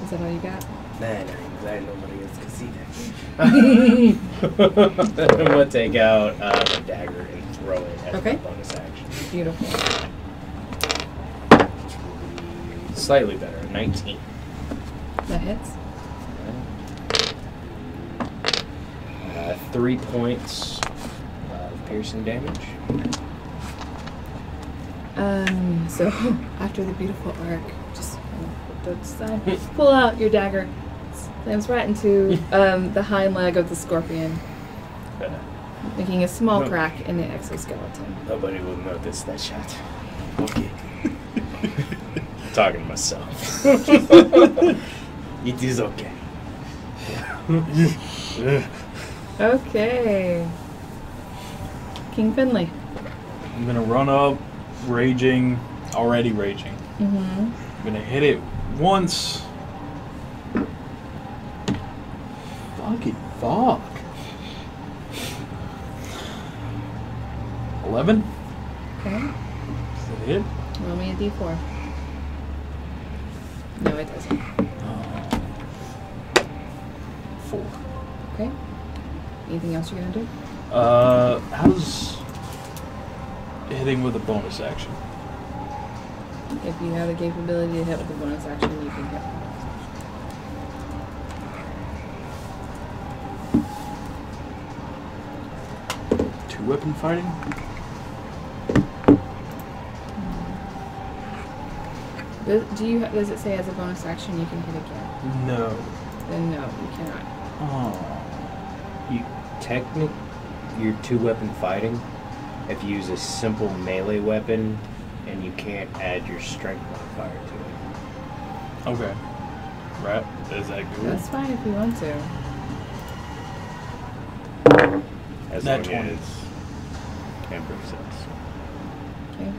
A: Is that all you got?
C: Nah, nobody else can see that. I'm gonna take out my dagger and throw it as
A: Okay.
C: a bonus action.
A: Beautiful.
C: Slightly better, 19.
A: That hits.
C: 3 points of piercing damage.
A: So after the beautiful arc, just put to the side, pull out your dagger, slams right into the hind leg of the scorpion, making a small
C: No.
A: crack in the exoskeleton.
C: Nobody will notice that shot. Okay. Talking to myself. It is okay.
A: Okay. King Finley.
E: I'm gonna run up, raging, already raging.
A: Mm-hmm.
E: I'm gonna hit it once.
D: Fucking fuck.
E: 11.
A: Okay.
E: Does that hit?
A: Roll me a d4. No, it doesn't.
E: 4.
A: Okay. Anything else you're gonna do?
E: How's hitting with a bonus action?
A: If you have the capability to hit with a bonus action, you can hit.
E: Two-weapon fighting?
A: Does it say as a bonus action you can hit again?
E: No.
A: Then no, you cannot.
E: Oh.
C: You're 2-weapon fighting. If you use a simple melee weapon and you can't add your strength modifier to
E: Okay. Right. Is that cool?
A: That's fine if you want to.
C: it. As
E: Nat
C: long
E: 20.
C: as Ember says.
A: Okay.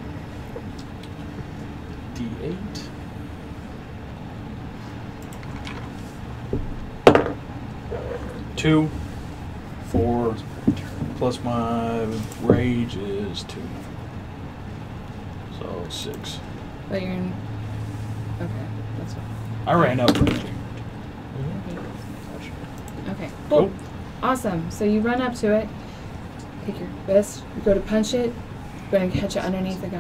E: D8. Two, 4, plus my rage is 2. So 6.
A: But you're in. Okay, that's fine.
E: I ran up raging.
A: Okay.
E: Cool.
A: Cool. Awesome. So you run up to it, take your fist, you go to punch it, you're going to catch it underneath the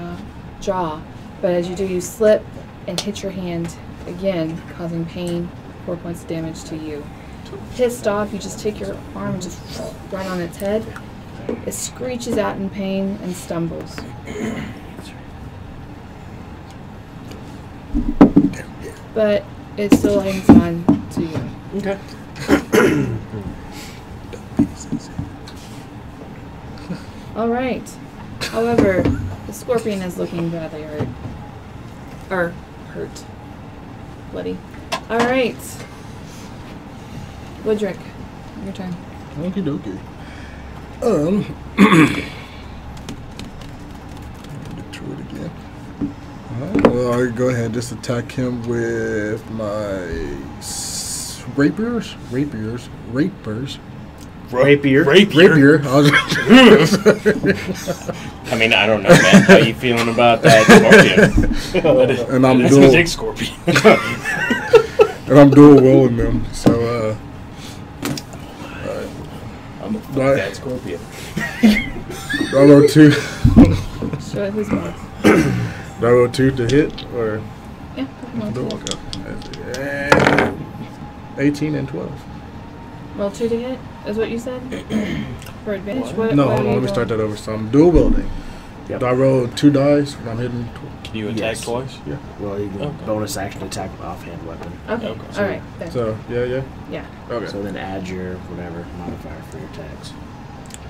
A: jaw. But as you do, you slip and hit your hand again, causing pain, 4 points of damage to you. Pissed off, you just take your arm and just right on its head. It screeches out in pain and stumbles. But it still hangs on to you.
C: Okay.
A: All right. However, the scorpion is looking badly hurt. Or hurt. Bloody. All right. Woodrick, your turn.
D: Okie dokie. Get to it again. Well, I'll go ahead and just attack him with my rapiers.
C: Rapier.
D: Rapier.
C: I mean, I don't know, man. How you feeling about that scorpion?
D: And I'm
E: It's a
D: dual.
E: big scorpion.
D: And I'm dual willing them. So
C: I'm gonna fuck
D: Right.
C: that scorpion.
D: I rolled 2.
A: Show it who's most.
D: Do I roll 2 to hit or?
A: Yeah.
D: No,
A: Roll
D: okay. 18 and 12.
A: 2 to hit, is what you said? For advantage? What,
D: No,
A: what
D: hold
A: are
D: on.
A: you
D: Let me start
A: rolling?
D: that over. So I'm dual wielding.
B: Yep.
D: Do I roll 2 dice when I'm hitting?
E: Can you attack
B: Yes.
E: twice?
D: Yeah.
B: Well, you can
E: Okay.
B: bonus action attack with offhand weapon.
A: Okay.
E: Okay.
A: Alright. There.
D: So yeah.
A: Yeah.
D: Okay.
B: So then add your whatever modifier for your attacks.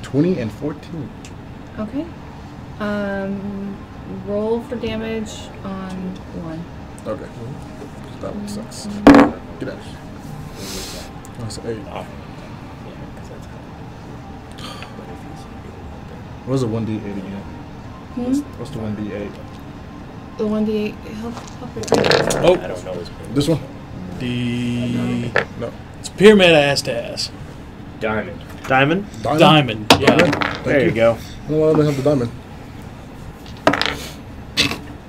D: 20 and 14.
A: Okay. Roll for damage on 1.
D: Okay. That one sucks. Get out. That's 8.
C: Yeah, 'cause that's
D: What was the 1d8 again?
A: Hmm?
D: What's the 1d8?
A: The 1d8. Help it.
E: Oh,
C: I don't know his
D: This one?
E: the
D: No.
E: it's pyramid ass to ass.
C: diamond.
B: Diamond.
E: Diamond. Yeah.
D: Diamond? Thank
B: There you go.
D: No, I don't have the diamond.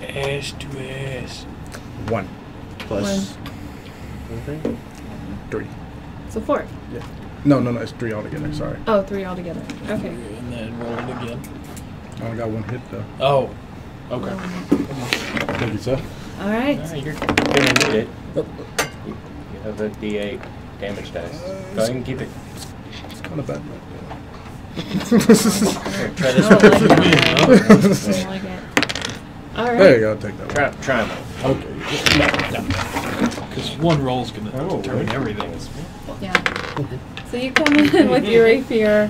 E: Ass to ass.
D: 1.
B: Plus. Anything?
D: 3.
A: So 4.
D: No, it's 3 altogether. Sorry.
A: Oh, 3 altogether. Okay.
E: And then roll it again.
D: I only got 1 hit though.
E: Oh. Okay.
D: Thank you, sir.
A: Alright.
C: You're gonna need it. You have a D8 damage dice. Go ahead and keep it.
D: It's kind of bad.
C: Here, try
A: I
C: this
A: don't
C: one.
A: like it. I don't like it. Alright.
D: There you go. I'll take that one.
C: Try them.
E: Okay. Because one roll's gonna determine everything.
A: Yeah. So you come in with your rapier.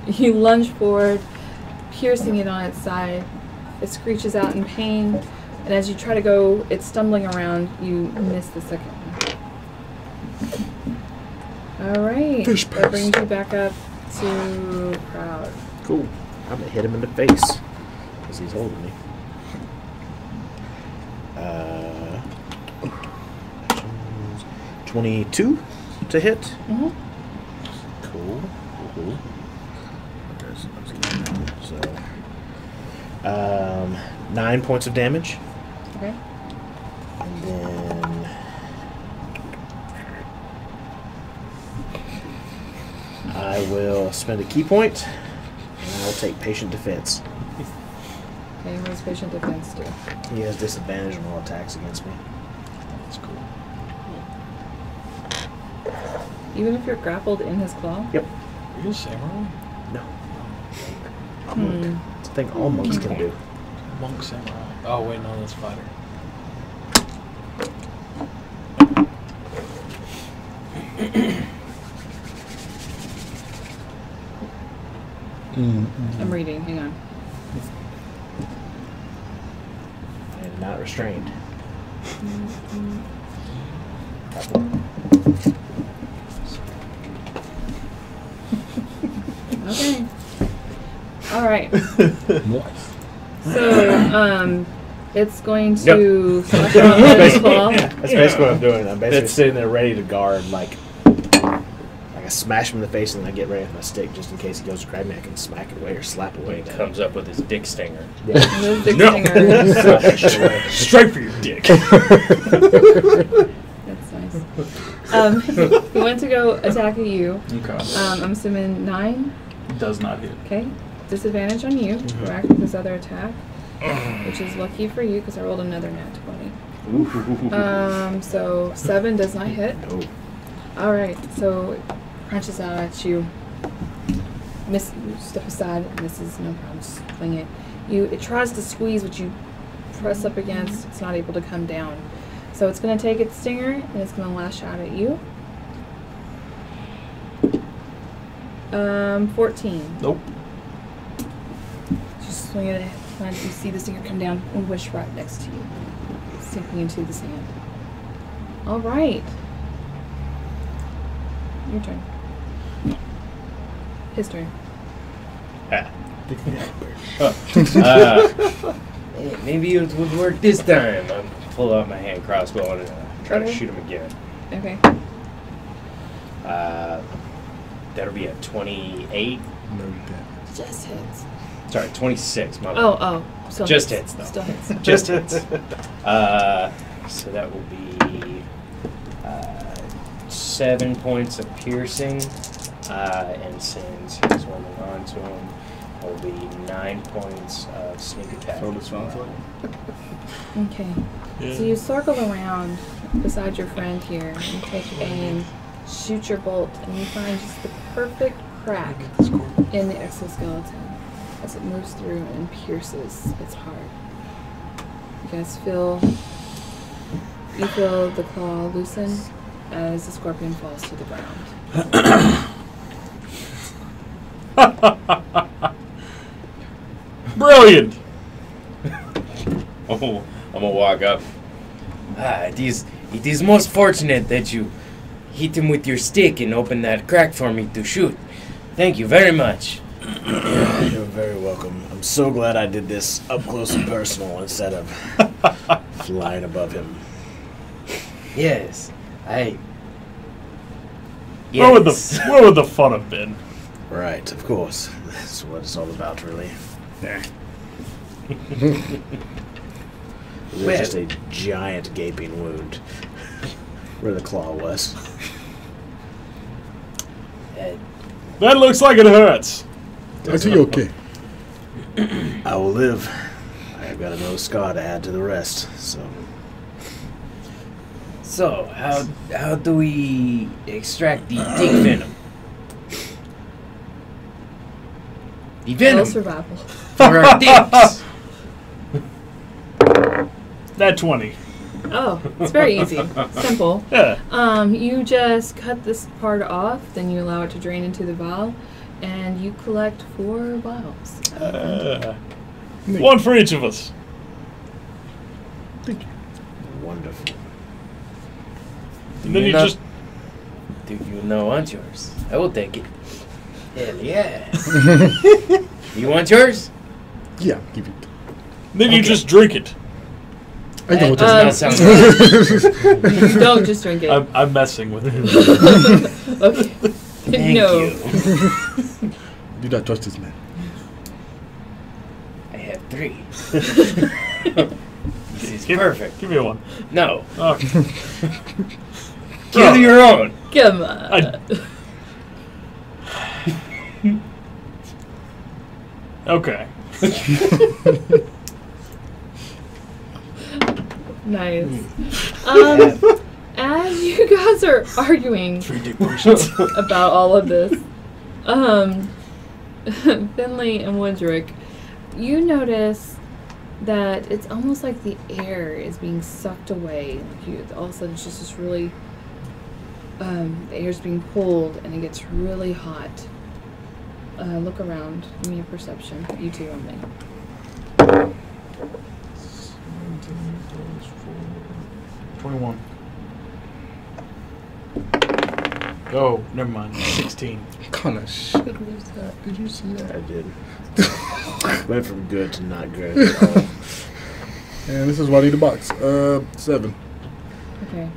A: You lunge forward, piercing it on its side. It screeches out in pain, and as you try to go, it's stumbling around. You miss the second one. All right.
D: Fish
A: That
D: pass.
A: brings you back up to Proud.
B: Cool. I'm gonna hit him in the face because he's holding me. 22 to hit.
A: Mm-hmm.
B: Cool. So, 9 points of damage,
A: Okay.
B: and then I will spend a key point, and I will take patient defense.
A: Okay. What does patient defense do?
B: He has disadvantage on all attacks against me.
E: That's cool.
A: Even if you're grappled in his claw?
B: Yep.
E: Are you a samurai?
B: No.
A: Hmm.
B: It's a thing all monks can do.
E: Monk samurai. Oh wait, no, that's fighter.
A: I'm reading. Hang on.
B: And not restrained.
A: Okay. All right.
D: Nice.
A: So, it's going to slash out with its claw.
B: That's basically what I'm doing. I'm basically sitting there ready to guard, like I smash him in the face and then I get ready with my stick just in case he goes to grab me. I can smack it away or slap away.
C: He comes up with his dick stinger.
A: Those big stinger.
E: Straight for your dick.
A: That's nice. He went to go attack you.
E: Okay.
A: I'm assuming 9.
E: Does not hit.
A: Okay. Disadvantage on you. Correct with this other attack, which is lucky for you because I rolled another nat 20. So 7 does not hit.
B: No.
A: All right. So it punches out at you. Miss. You step aside. Misses. No problem. Just fling it. It tries to squeeze, but you press up against. It's not able to come down. So it's going to take its stinger and it's going to lash out at you. 14.
E: Nope.
A: Just swing it and you see the stinger come down and wish right next to you, sinking into the sand. All right. Your turn. His turn.
C: Maybe it would work this time. I pull out my hand crossbow and try to
A: Okay.
C: shoot him again.
A: Okay.
C: That'll be a 28.
D: No damage.
A: Just hits.
C: Sorry, 26. My
A: Oh. Still
C: Just
A: hits.
C: hits, though.
A: Still hits.
C: Just hits. So that will be 7 points of piercing And since he's holding on to him, will be 9 points of sneak attack.
D: Throw this round for
A: Okay.
E: Yeah.
A: So you circle around beside your friend here and take aim, shoot your bolt, and you find just the perfect crack in the exoskeleton as it moves through and pierces its heart. You guys feel the claw loosen as the scorpion falls to the ground.
E: Brilliant!
G: Oh, I'm gonna walk up. It is most fortunate that you hit him with your stick and opened that crack for me to shoot. Thank you very much.
B: You're very welcome. I'm so glad I did this up close and personal instead of flying above him.
G: Yes, I.
E: Where would
G: Yes.
E: the fun have been?
B: Right, of course. That's what it's all about, really. There's
G: Well-
B: just a giant gaping wound where the claw was.
E: That looks like it hurts.
D: Is he okay?
B: I will live. I've got another scar to add to the rest, so...
G: So, how do we extract the tick venom? The
A: Roll
G: venom
A: survival.
G: for our ticks.
E: That 20.
A: Oh, it's very easy. Simple.
E: Yeah.
A: You just cut this part off, then you allow it to drain into the vial, and you collect 4 vials.
E: One for each of us.
B: Wonderful.
E: And then
G: Do
E: you
G: not-
E: just.
G: Do you not want yours? I will take it. Hell yeah. You want yours?
D: Yeah, give it.
E: Then you
G: Okay.
E: just drink it.
D: I know what
G: That
D: this
G: does
D: is.
G: not sound right.
A: Don't just drink it.
E: I'm messing with it.
A: Okay.
G: Thank
A: No.
G: you.
D: Do not trust this man.
G: I have 3. This is perfect.
E: Give me one.
G: No.
E: Okay.
G: Kill your own.
A: Come on.
E: Okay.
A: Nice. As you guys are arguing
E: 3 dick potions.
A: about all of this, Finley and Woodrick, you notice that it's almost like the air is being sucked away. Like all of a sudden, it's just this really, the air's being pulled and it gets really hot. Look around. Give me a perception. You two only.
E: 21. Oh, never mind. 16.
D: What kind of shit was that? Did you see that?
B: I did. Went from good to not good at all.
D: And this is why I need a box. 7.
A: Okay.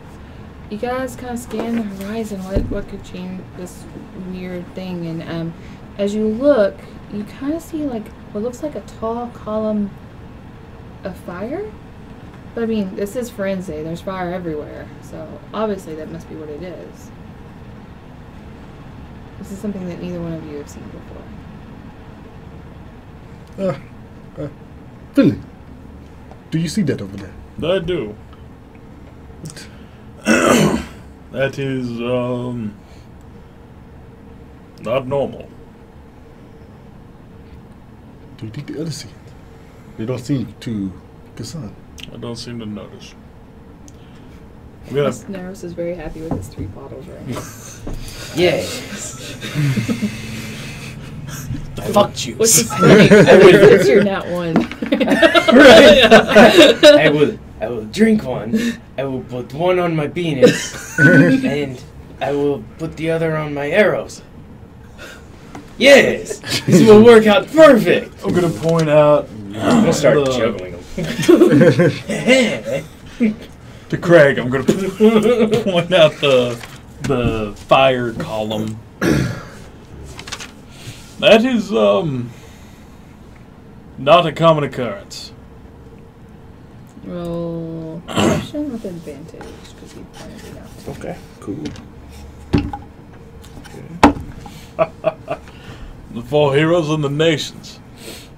A: You guys kind of scan the horizon. What could change this weird thing? And as you look, you kind of see like what looks like a tall column of fire. But I mean, this is Firenze. There's fire everywhere, so obviously that must be what it is. This is something that neither one of you have seen before.
D: Finley, do you see that over there?
E: I do. That is, not normal.
D: Do you think the others see it? They don't seem too concerned.
E: I don't seem to notice. I'm gonna.
A: Miss Neros is very happy with his 3 bottles right now.
G: Yes. The fuck juice.
A: Which is funny. It's your nat 1.
G: I will drink one. I will put one on my penis, and I will put the other on my arrows. Yes, this will work out perfect.
E: I'm gonna point out.
C: I'm gonna start
E: the-
C: juggling them.
E: To Craig, I'm gonna point out the fire column. That is not a common occurrence.
A: Roll perception with advantage because you pointed it out.
B: Okay, cool.
E: The 4 heroes and the nations.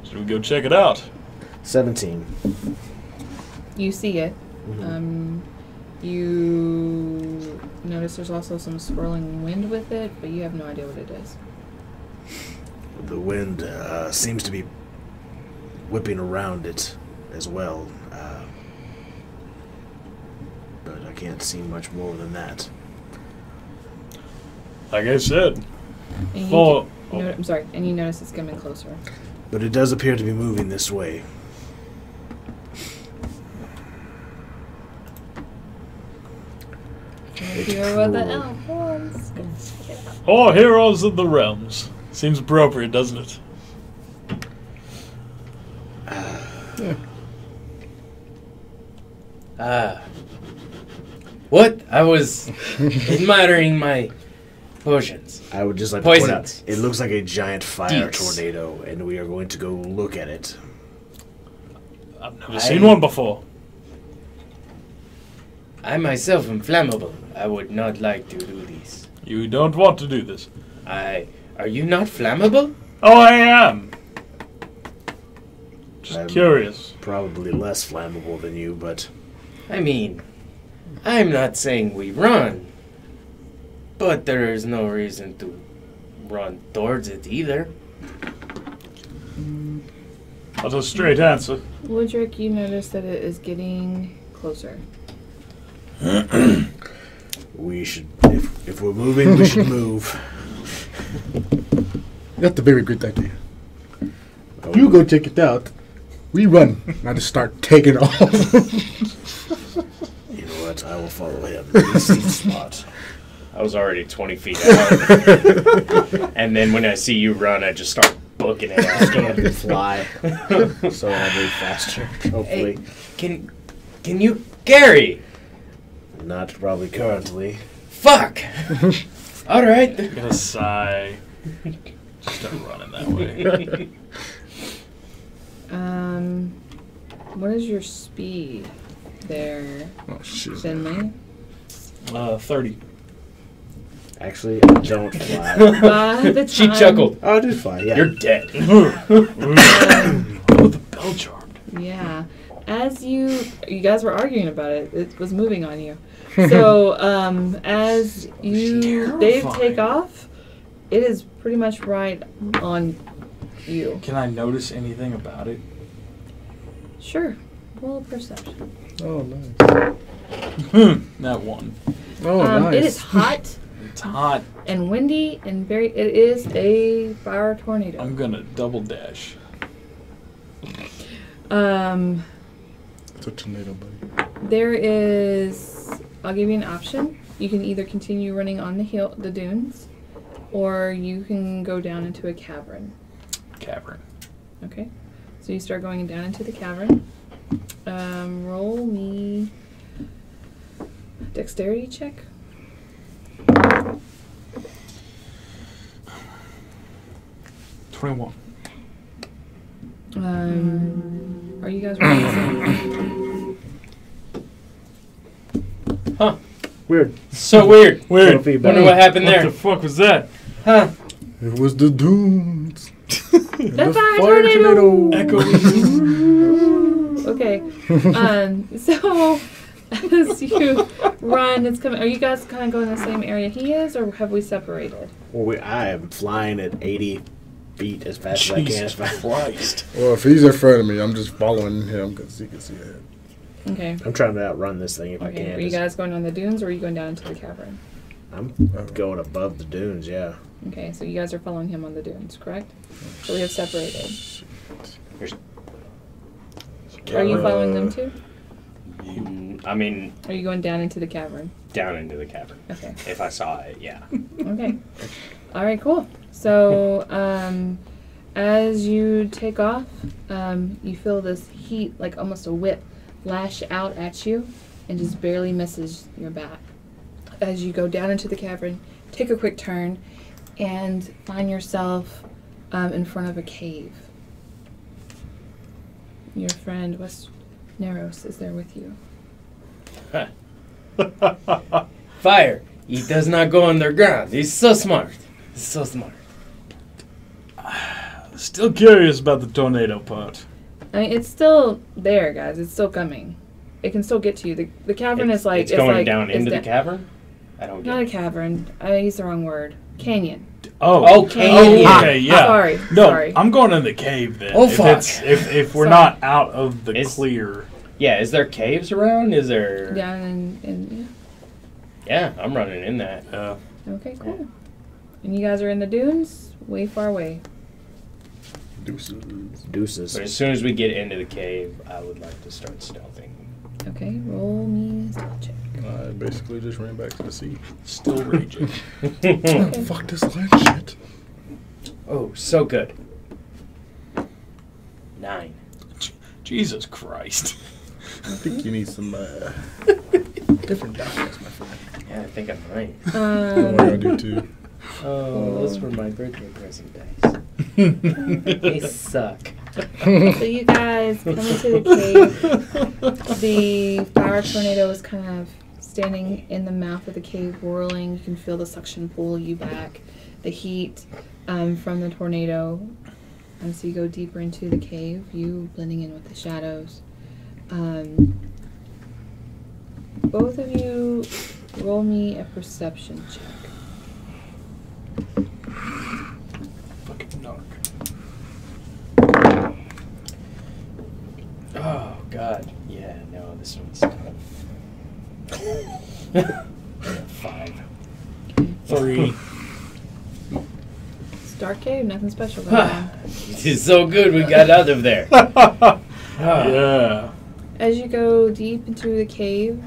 E: Should we go check it out?
B: 17.
A: You see it.
B: Mhm.
A: You notice there's also some swirling wind with it, but you have no idea what it is.
B: The wind seems to be whipping around it as well. But I can't see much more than that.
E: Like I said,
A: And you
E: Four.
A: I'm sorry, and you notice it's coming closer.
B: But it does appear to be moving this way.
A: Hear what the elf wants.
E: Four heroes of the realms. Seems appropriate, doesn't it?
G: What? I was admiring my potions.
B: I would just like to point out,
G: Poisons.
B: it looks like a giant fire
G: Deets.
B: tornado, and we are going to go look at it.
E: I've never seen one before.
G: I myself am flammable. I would not like to do this.
E: You don't want to do this.
G: Are you not flammable?
E: Oh, I am. Just
B: I'm
E: curious.
B: Probably less flammable than you, but
G: I mean, I'm not saying we run, but there is no reason to run towards it either.
E: That's a straight answer.
A: Woodrick, you notice that it is getting closer.
B: we should, if we're moving, we should move.
D: That's a very good idea. You go check it out. We run. I just start taking off.
B: You know what? I will follow him. He sees the spot.
C: I was already 20 feet out. And then when I see you run, I just start booking it
B: Just gonna
C: after.
B: fly, so I'll move faster. Hopefully,
G: Can you carry?
B: not probably currently.
G: Fuck. All right.
E: I'm gonna sigh. Just start running that way.
A: What is your speed there,
D: Oh, shit.
A: Finley?
E: 30.
B: Actually, I don't fly.
A: By the time,
G: She chuckled.
B: Oh, I did fly. Yeah.
C: You're dead.
E: With the bell charmed.
A: Yeah. As you guys were arguing about it, it was moving on you. So, as Dave take off, it is pretty much right on you.
E: Can I notice anything about it?
A: Sure. Roll perception.
D: Oh, nice.
E: That one.
D: Oh, nice.
A: It is hot
E: It's hot.
A: and windy and it is a fire tornado.
E: I'm gonna double dash.
D: It's a tornado, buddy.
A: There is, I'll give you an option. You can either continue running on the dunes, or you can go down into a cavern.
E: Cavern.
A: Okay, so you start going down into the cavern. Roll me dexterity check.
E: $21. 21.
A: Are you guys rolling the same?
C: Huh.
B: Weird.
C: So weird.
B: Weird. Feedback.
C: Wonder what happened
E: What
C: there.
E: the fuck was that?
C: Huh.
D: It was the dunes.
A: The fire tornado!
E: Echo.
A: Okay. So as you run, it's coming. Are you guys kind of going the same area he is, or have we separated?
B: Well, I am flying at 80 feet as fast as I can.
E: Jesus Christ.
D: Well, if he's in front of me, I'm just following him because he can see ahead.
A: Okay.
B: I'm trying to outrun this thing if I
A: Okay.
B: can.
A: Are you guys going on the dunes, or are you going down into the cavern?
B: I'm going above the dunes, yeah.
A: Okay, so you guys are following him on the dunes, correct? So we have separated. Are you following them too?
C: I mean,
A: Are you going down into the cavern?
C: down into the cavern.
A: Okay.
C: If I saw it, yeah.
A: Okay. All right, cool. So, as you take off, you feel this heat, like almost a whip, lash out at you and just barely misses your back. As you go down into the cavern, take a quick turn, and find yourself in front of a cave. Your friend West Neros is there with you.
G: Fire. He does not go underground. He's so smart. He's so smart.
E: Still curious about the tornado part.
A: I mean, it's still there, guys. It's still coming. It can still get to you. The cavern is like...
C: It's going
A: like,
C: down into the cavern? I don't get
A: Not a
C: it.
A: cavern. I used the wrong word. Canyon.
E: Oh,
C: canyon.
E: Okay, yeah.
A: Sorry.
E: No,
A: Sorry.
E: I'm going in the cave then.
C: Oh,
E: if
C: fuck.
E: If we're
A: Sorry.
E: not out of the
C: It's-
E: clear.
C: Yeah, is there caves around? Is there...
A: Down in
C: Yeah, I'm running in that.
A: Okay, cool. And you guys are in the dunes? Way far away.
B: Deuces.
C: But as soon as we get into the cave, I would like to start stealthing.
A: Okay, roll me a stealth check.
D: I basically just ran back to the sea.
E: Still raging.
A: Okay.
D: Fuck this land shit.
C: Oh, so good. 9.
E: Jesus Christ.
D: I think you need some different diets, my friend.
C: Yeah, I think I might.
D: What I do too.
C: Oh, those were my birthday present dice. They suck.
A: So you guys come into the cave. The fire tornado is kind of standing in the mouth of the cave, whirling. You can feel the suction pull you back. The heat from the tornado. So you go deeper into the cave, you blending in with the shadows. Both of you roll me a perception check.
E: Fucking narc.
C: Oh, God. Yeah, no, this one's tough. 5.
E: 3.
A: It's a dark cave, nothing special going on.
C: It is so good we got out of there.
E: Yeah.
A: As you go deep into the cave,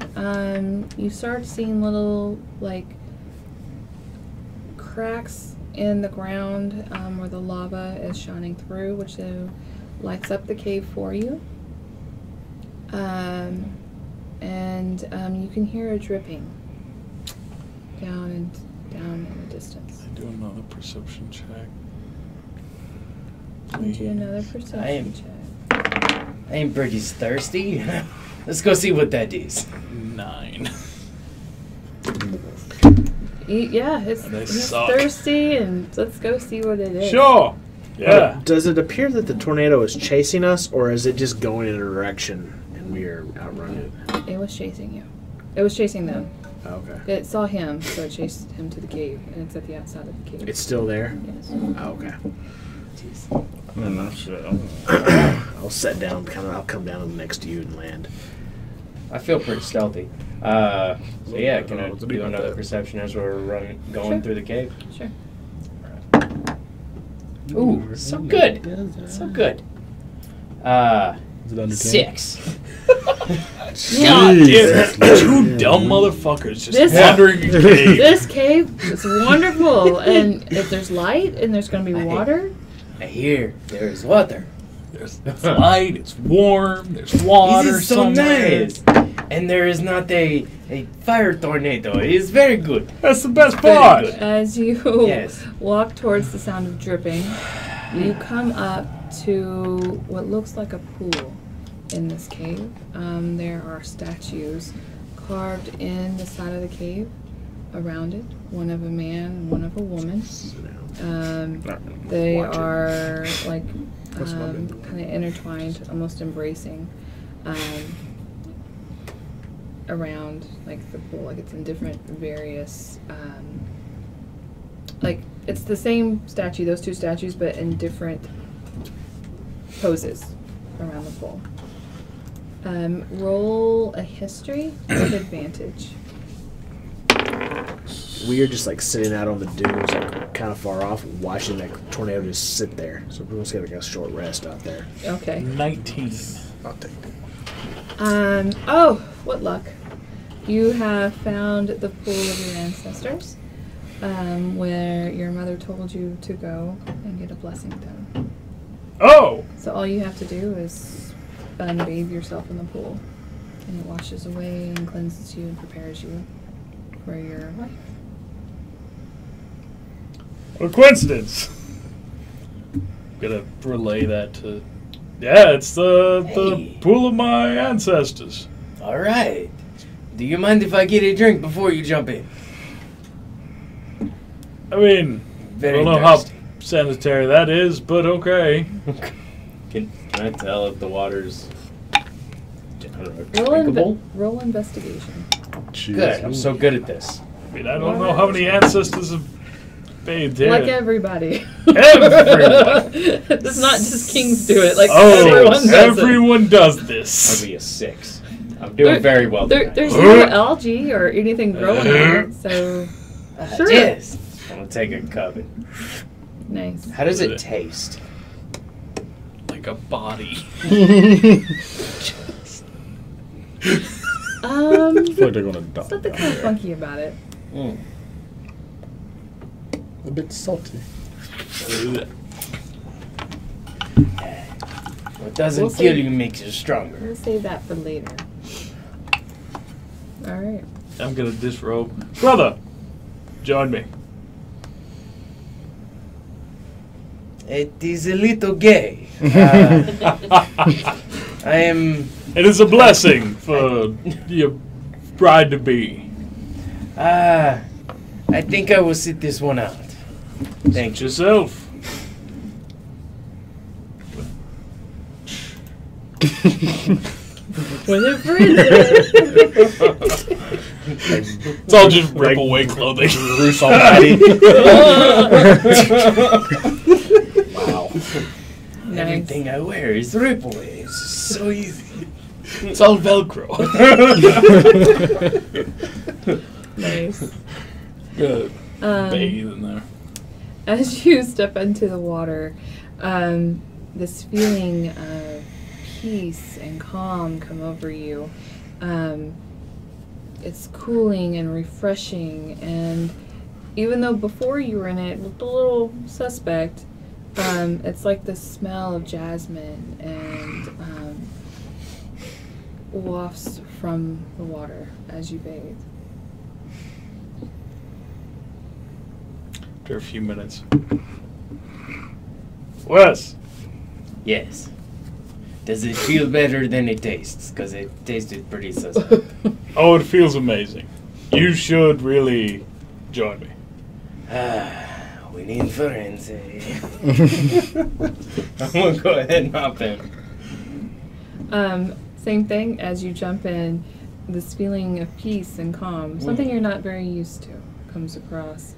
A: you start seeing little, like, cracks in the ground where the lava is shining through, which lights up the cave for you. And you can hear a dripping down in the distance.
E: Do another perception check.
A: And do another perception check.
C: I am pretty thirsty. Let's go see what that is.
E: 9.
A: Yeah,
E: They
A: he's
E: suck.
A: thirsty, and let's go see what it is.
E: Sure. Yeah.
B: Does it appear that the tornado is chasing us, or is it just going in a direction and we are outrunning it?
A: It was chasing you. It was chasing them.
B: Okay.
A: It saw him, so it chased him to the cave, and it's at the outside of the cave.
B: It's still there?
A: Yes.
B: Okay.
D: I'm not sure.
B: I'll set down, I'll come down next to you and land.
C: I feel pretty stealthy. So yeah, can I
D: What's the
C: do
D: beat about
C: another
D: that?
C: perception as we're going
A: Sure.
C: through the cave?
A: Sure.
C: Ooh, so good. So good.
D: Is it under 10?
C: 6.
E: God damn it. 2 dumb motherfuckers just
A: This-
E: wandering in a cave.
A: This cave is wonderful, and if there's light and there's going to be
C: I hate-
A: water,
C: I hear there's water.
E: There's light, it's warm, there's water
C: This is so
E: somewhere.
C: nice. And there is not a fire tornado. It is very good.
E: That's the best
C: Very
E: part.
C: good.
A: as you
C: Yes.
A: walk towards the sound of dripping, you come up to what looks like a pool in this cave. There are statues carved in the side of the cave around it, one of a man and one of a woman. They are like kind of intertwined, almost embracing around like the pool. Like it's in different various like it's the same statue, those two statues, but in different poses around the pool. Roll a history with advantage.
B: We are just like sitting out on the dunes, like kind of far off, watching that tornado just sit there. So we're gonna get like a short rest out there.
A: Okay.
E: 19.
D: I'll take it.
A: Oh, what luck. You have found the pool of your ancestors, where your mother told you to go and get a blessing done.
E: Oh!
A: So all you have to do is bathe yourself in the pool, and it washes away and cleanses you and prepares you for your life.
E: What a coincidence. I'm gonna relay that to... Yeah, it's the
C: Hey.
E: pool of my ancestors.
C: All right. Do you mind if I get a drink before you jump in?
E: I mean,
C: Very
E: I don't know
C: thirsty.
E: how sanitary that is, but okay.
G: Can I tell if the water's I don't know,
A: Roll,
G: drinkable?
A: roll investigation.
G: Good. I'm so good at this.
E: I mean, I don't know how many ancestors have bathed here.
A: Like everybody.
E: Everyone.
A: It's not just kings do it. Like
E: Oh,
A: everyone does it.
E: everyone does this.
G: That'll be a 6. I'm doing very well.
A: There's no algae or anything growing on it, so sure.
G: Yes. I'm gonna take a cup.
A: Nice.
G: How does it taste?
E: Like a body.
D: I feel like they're gonna die.
A: Something kind of funky about it.
G: Mm.
D: A bit salty.
G: What doesn't
A: We'll
G: kill
A: see.
G: you makes you stronger.
A: We'll save that for later. All right.
E: I'm gonna disrobe. Brother, join me.
G: It is a little gay. I am.
E: It is a blessing for your bride to be.
G: I think I will sit this one out. Thank you.
E: Yourself.
A: Whatever it
E: It's all just rip away clothing.
B: Bruce already. Wow.
A: Nice.
G: Everything I wear is ripaway. It's so easy.
E: It's all Velcro.
A: Nice.
E: Good. Bathe in there.
A: As you step into the water, this feeling of peace and calm come over you. It's cooling and refreshing, and even though before you were in it, it looked a little suspect, it's like the smell of jasmine and wafts from the water as you bathe.
E: After a few minutes. Wes!
G: Yes. Does it feel better than it tastes? Because it tasted pretty suspect.
E: Oh, it feels amazing. You should really join me.
G: We need friends, eh? I'm going to go ahead and hop in.
A: Same thing as you jump in, this feeling of peace and calm, something you're not very used to, comes across.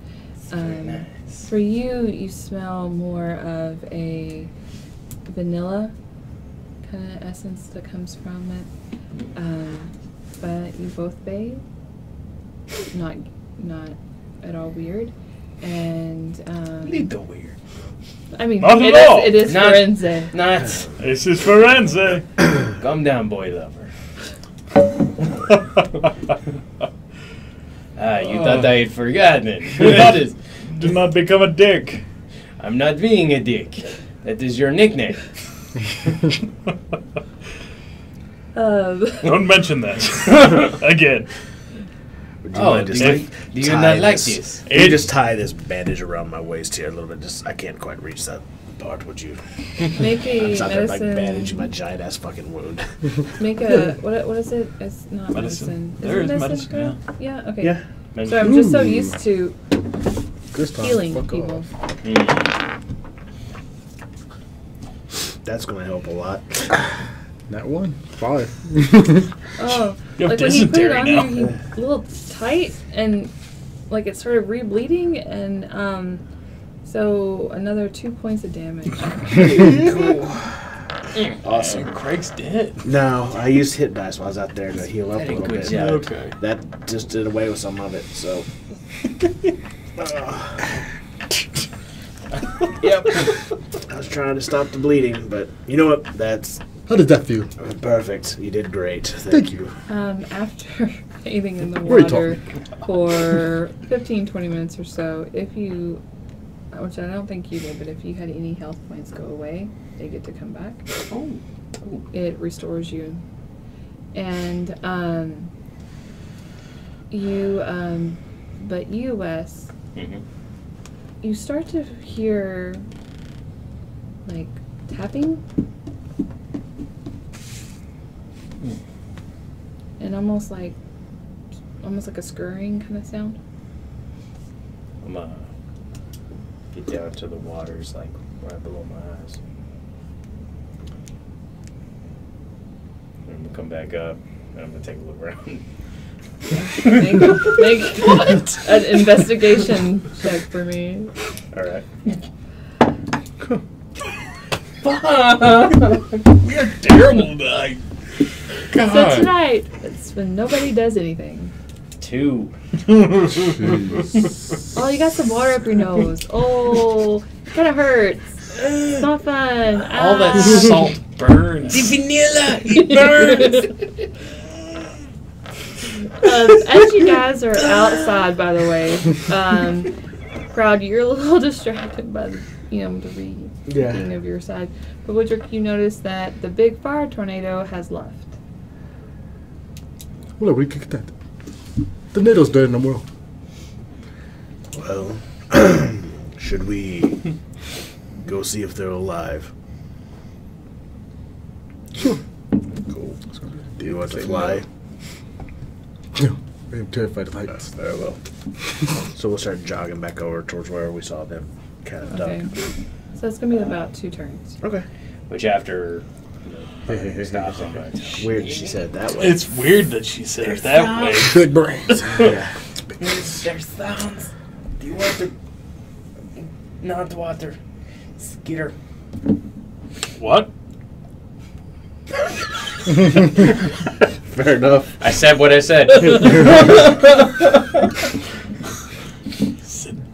G: Very nice.
A: For you, you smell more of a vanilla kind of essence that comes from it. But you both bathe, not at all weird, and
G: Little weird.
A: I mean,
E: Not at all.
A: it is
G: Not-
A: forensic.
G: Not.
E: This is Firenze.
G: Calm down, boy lover. You thought I had forgotten. That is,
E: Do not become a dick.
G: I'm not being a dick. That is your nickname.
E: Don't mention that. Again.
B: Would you
G: Oh,
B: mind
G: do
B: just,
G: you, do you not like this?
B: Can you just tie this bandage around my waist here a little bit? Just I can't quite reach that part. Would you?
A: Make a
B: It's not there like bandaging my
A: medicine.
B: giant ass fucking wound.
A: Make a what is it? It's not
E: Medicine.
A: medicine.
E: There
A: it
E: is
A: medicine.
E: medicine,
A: Girl? Yeah. Okay.
B: Yeah.
A: So I'm just so
D: Ooh.
A: used to
D: This time,
A: healing
D: fuck
A: people.
D: off.
B: That's gonna help a lot.
D: That one. 5.
A: Oh,
E: You have
A: like when he put it
E: dysentery
A: on
E: now.
A: you, he a little tight, and like it started re-bleeding, and so another 2 points of damage.
B: Awesome.
E: Craig's dead.
B: No, I used hit dice while I was out there to heal up a
G: Very
B: little
G: good
B: bit.
G: job.
E: Okay.
B: That just did away with some of it. So. Yep. I was trying to stop the bleeding, but you know what? That's
D: How does that feel?
B: perfect. You did great.
D: Thank you.
A: After bathing in the
D: Where are you
A: water for 15-20 minutes or so, if you, which I don't think you did, but if you had any health points go away, they get to come back.
G: Oh.
A: It restores you. And but you, Wes,
G: Mhm.
A: you start to hear like tapping and almost like a scurrying kind of sound.
G: I'm
C: Get down to the waters, like right below my eyes. I'm gonna come back up and I'm gonna take a look around.
A: Make what? An investigation check for me.
C: Alright.
E: You're terrible guy.
A: So tonight, it's when nobody does anything.
C: 2.
A: Oh, you got some water up your nose. Oh, it kind of hurts. It's not fun.
E: All that salt burns.
G: The vanilla, it burns.
A: As you guys are outside, by the way, Crowd, you're a little distracted by the reading of your side. But Woodrick, you notice that the big fire tornado has left.
D: Well, look, we kicked that. The tornado's dead in the world.
B: Well, should we go see if they're alive?
D: Sure.
B: Cool. Do you want to fly?
D: No, I am terrified of heights.
B: Very well. So we'll start jogging back over towards where we saw them kind of
A: Okay.
B: duck.
A: So it's going to be about 2 turns.
B: Okay.
C: Which after
B: Stops. Weird she said it that way.
E: It's weird that she said it that way.
D: Big brains.
B: Yeah.
G: There's sounds. Do you want to? Not water. Skitter.
E: What?
B: Fair enough.
C: I said what I said.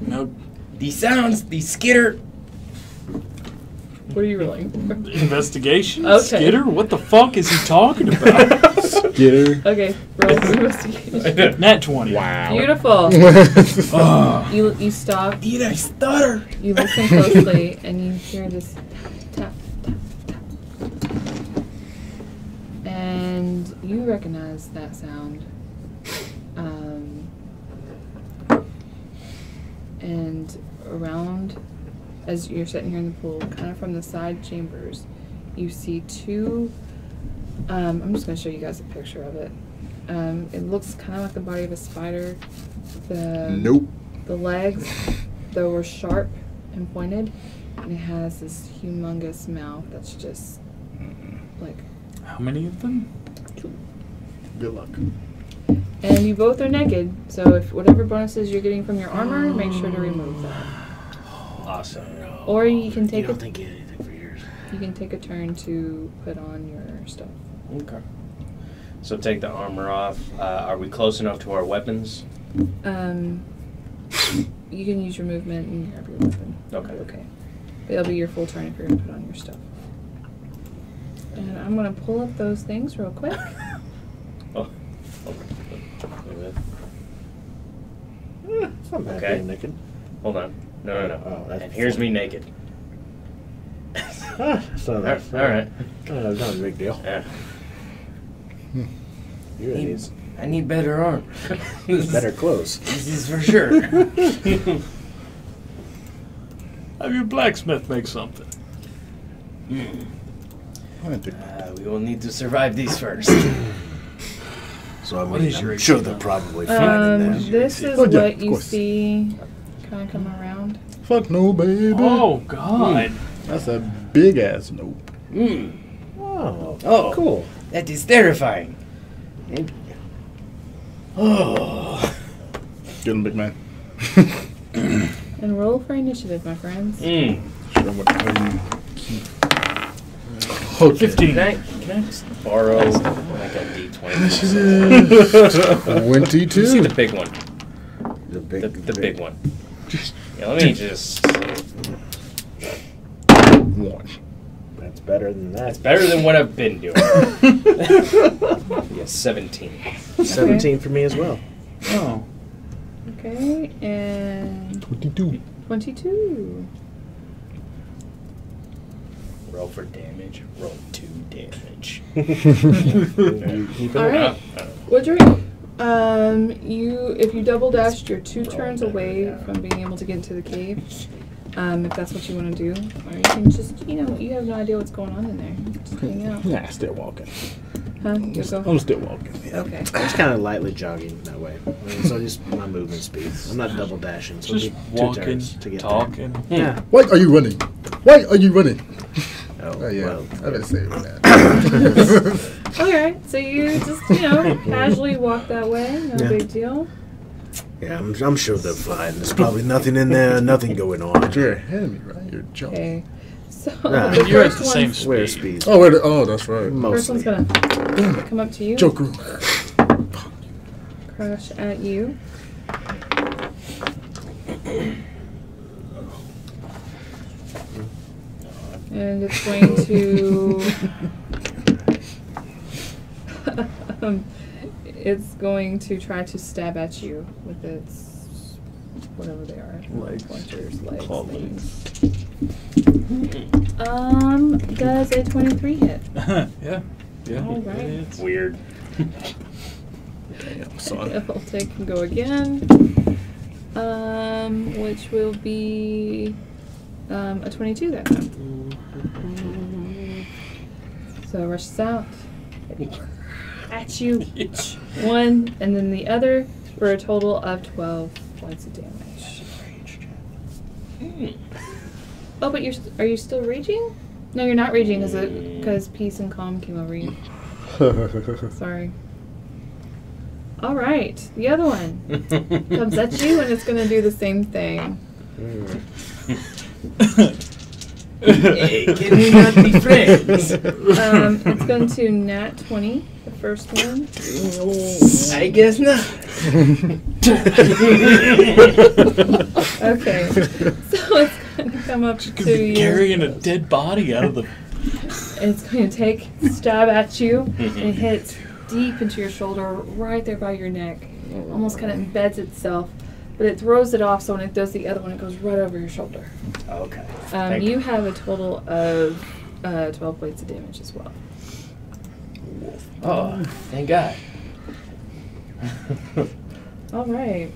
E: No.
G: The sounds. The skitter.
A: What are you rolling?
E: Investigation?
A: Okay.
E: Skitter? What the fuck is he talking about?
D: Skitter.
A: Okay, roll for investigation.
E: Nat 20.
B: Wow.
A: Beautiful.
E: Oh.
A: You stop.
G: Did I stutter?
A: You listen closely, and you hear this tap, tap, tap. And you recognize that sound. And around, as you're sitting here in the pool, kind of from the side chambers, you see 2. I'm just going to show you guys a picture of it. It looks kind of like the body of a spider.
D: Nope.
A: The legs, though, were sharp and pointed, and it has this humongous mouth that's just like.
E: How many of them?
D: Good luck.
A: And you both are naked, so if whatever bonuses you're getting from your armor, make sure to remove that.
C: Awesome.
A: Or you can take
B: You don't think you get anything for yours.
A: You can take a turn to put on your stuff.
C: Okay. So take the armor off. Are we close enough to our weapons?
A: You can use your movement and grab your weapon. Okay. But it'll be your full turn if you're going to put on your stuff. And I'm going to pull up those things real quick.
C: Oh.
B: It's not bad
C: Okay.
B: being naked.
C: Hold on. No.
B: Oh, that's
C: And here's me naked.
B: It's not that.
C: All right.
B: It's not a big deal.
C: Yeah.
B: You need
G: I need better arm.
B: better clothes.
G: This is for sure.
E: Have your blacksmith make something.
G: We will need to survive these first.
B: So I
E: What
B: mean,
E: is your
B: I'm sure
E: AC,
B: they're
E: though?
B: probably finding them.
A: This is
D: Oh, yeah,
A: what
D: of
A: you
D: course.
A: see kind of come around.
D: Fuck no, baby.
E: Oh, God.
D: That's a big ass nope.
B: Oh,
G: Oh.
B: cool.
G: That is terrifying.
B: Oh.
D: Get him, big man.
A: And roll for initiative, my friends.
D: Show him what to Okay.
E: 15.
C: Can I just borrow like a D20?
D: 22.
C: You see the big one.
B: The big,
C: The big one. Yeah, let me just.
D: One.
B: That's better than that.
C: It's better than what I've been doing. Yeah, 17.
B: 17 for me as well.
E: Oh.
A: Okay, and
D: 22.
A: 22.
C: Roll for damage. Roll 2 damage.
A: All right, Woodrick, if you double dashed, you're 2 turns away from being able to get into the cave. If that's what you want to do, or you can just, you have no idea what's going on in there. Just hang out.
D: Nah, still walking.
A: Huh? You go.
D: I'm still walking. Yeah.
A: Okay.
B: I'm just kind of lightly jogging that way. So just my movement speed. I'm not double dashing. So
E: Just
B: it'll be 2
E: walking,
B: turns to get
E: talking.
B: there. Yeah.
D: Why are you running? Why are you running?
B: Oh,
D: Oh yeah,
B: well.
D: I better say that.
A: Alright, so you just, casually walk that way. No
B: Yeah.
A: big deal.
B: Yeah, I'm sure they're fine. There's probably nothing in there, nothing going on.
D: You're ahead of me, right? You're jumping.
A: Okay. So
B: Nah.
A: the
E: You're at
A: first
E: the same
A: one's,
B: Where
E: speed.
B: speed?
D: Oh, that's right.
A: first one's
B: Mostly.
A: gonna come up to you.
D: Joker.
A: Crash at you. And it's going to it's going to try to stab at you with its whatever they are.
E: Legs.
A: Pointers, legs,
E: Claw
A: things. Does a 23 hit?
E: Yeah. Yeah.
A: All right.
E: It's
C: Weird.
D: Damn, son.
A: I'll take and go again. Which will be a 22 that time. So rushes out at you. 1, and then the other for a total of 12 points of damage. Oh, but are you still raging? No, you're not raging because peace and calm came over you. Sorry. All right, the other one comes at you and it's gonna do the same thing.
G: Hey, can we not be friends?
A: It's going to nat 20, the first one.
G: I guess not.
A: Okay, so it's going to come up to you.
E: carrying a dead body out of the.
A: And it's going to stab at you, and it hits deep into your shoulder, right there by your neck. Almost kind of embeds itself, but it throws it off, so when it does the other one, it goes right over your shoulder.
C: Okay.
A: You have a total of 12 points of damage as well.
G: Oh, thank God.
A: All right.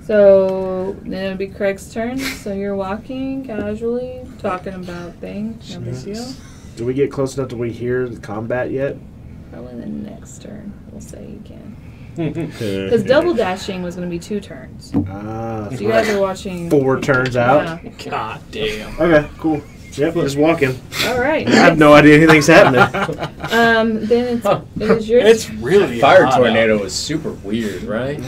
A: So then it'll be Craig's turn. So you're walking casually, talking about things. No big deal.
B: Do we get close enough to we hear the combat yet?
A: Probably the next turn. We'll say you can. Because double dashing was going to be 2 turns. So you guys are watching
B: 4 turns out.
A: Yeah.
E: God damn.
B: Okay, cool. Yep, just walking.
A: All right.
B: I have no idea anything's happening.
A: Then it is your
E: It's really
G: Fire
E: hot
G: tornado
E: out.
G: is super weird, right?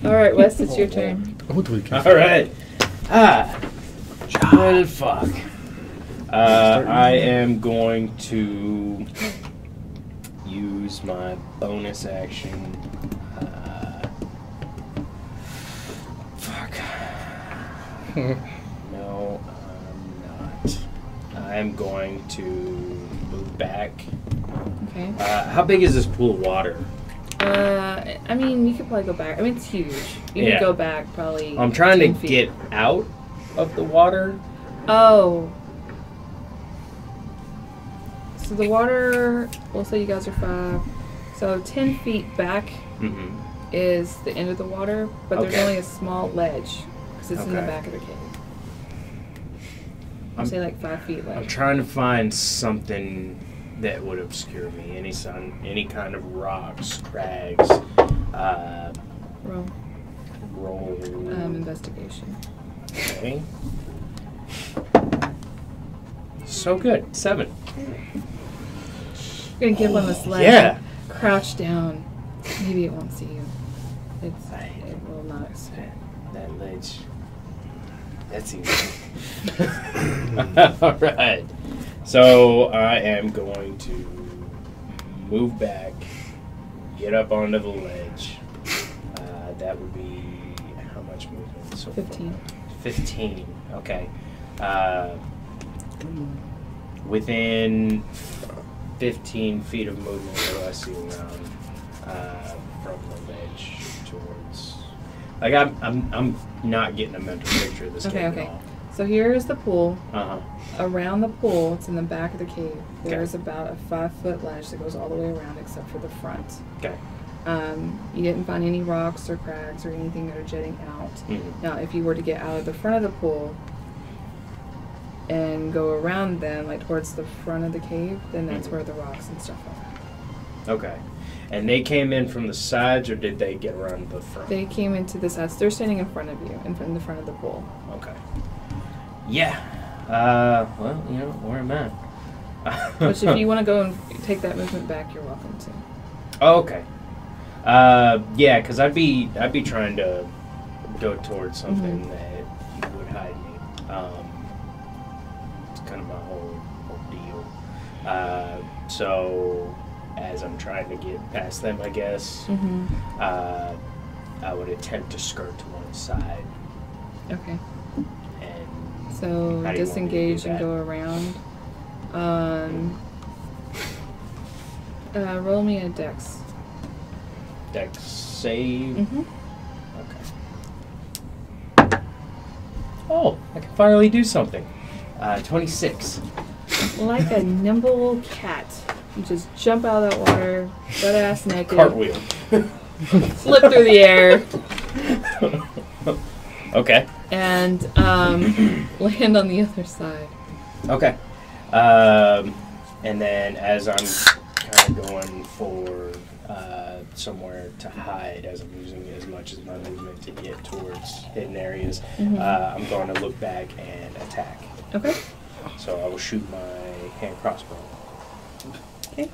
A: All right, Wes, it's your turn.
D: What do we keep?
G: All right. Well, fuck. I am going to use my bonus action. Fuck. No, I'm not. I'm going to move back.
A: Okay.
G: How big is this pool of water?
A: I mean, you could probably go back. I mean, it's huge. You
G: Yeah.
A: could go back probably.
G: I'm trying to
A: 10 feet.
G: get out of the water.
A: Oh. So the water, we'll say you guys are 5. So 10 feet back
G: Mm-hmm.
A: is the end of the water, but there's
G: Okay.
A: only a small ledge because it's in the
G: Okay.
A: back of the cave. I'll
G: I'm-
A: say like 5 feet
G: I'm
A: ledge.
G: trying to find something that would obscure me. Any kind of rocks, crags,
A: Roll
G: roll.
A: investigation.
G: Okay. So good. 7.
A: You're gonna get up on this ledge.
G: Yeah.
A: Crouch down. Maybe it won't see you. It will not.
G: That ledge. That's easy. All right. So I am going to move back, get up onto the ledge. That would be how much movement? So
A: 15.
G: 15. Okay. Within 15 feet of movement, what do I see around from the ledge towards? Like I'm not getting a mental picture of this
A: Okay,
G: cave
A: okay.
G: at all.
A: So here is the pool.
G: Uh-huh.
A: Around the pool, it's in the back of the cave.
G: Okay.
A: There's about a 5-foot ledge that goes all the way around except for the front.
G: Okay.
A: You didn't find any rocks or crags or anything that are jetting out.
G: Mhm.
A: Now, if you were to get out of the front of the pool, and go around them, like towards the front of the cave, then that's where the rocks and stuff are.
G: Okay. And they came in from the sides, or did they get around the front?
A: They came into the sides. They're standing in front of you, in the front of the pool.
G: Okay. Yeah. Well, where am I?
A: Which, if you want to go and take that movement back, you're welcome to.
G: Oh, okay. Yeah, because I'd be trying to go towards something that would hide me. It's kind of my whole deal. So as I'm trying to get past them, I guess, I would attempt to skirt to one side.
A: Okay.
G: And
A: So
G: how do you want me to do
A: disengage and
G: that?
A: go around. Roll me a dex.
G: Dex save. Okay. Oh, I can finally do something. 26.
A: Like a nimble cat, you just jump out of that water, butt ass naked,
G: Cartwheel.
A: flip through the air,
G: Okay.
A: and land on the other side.
G: Okay. And then as I'm kind of going for somewhere to hide, as I'm using as much as my movement to get towards hidden areas, I'm going to look back and attack.
A: Okay.
G: So I will shoot my hand crossbow.
A: Okay.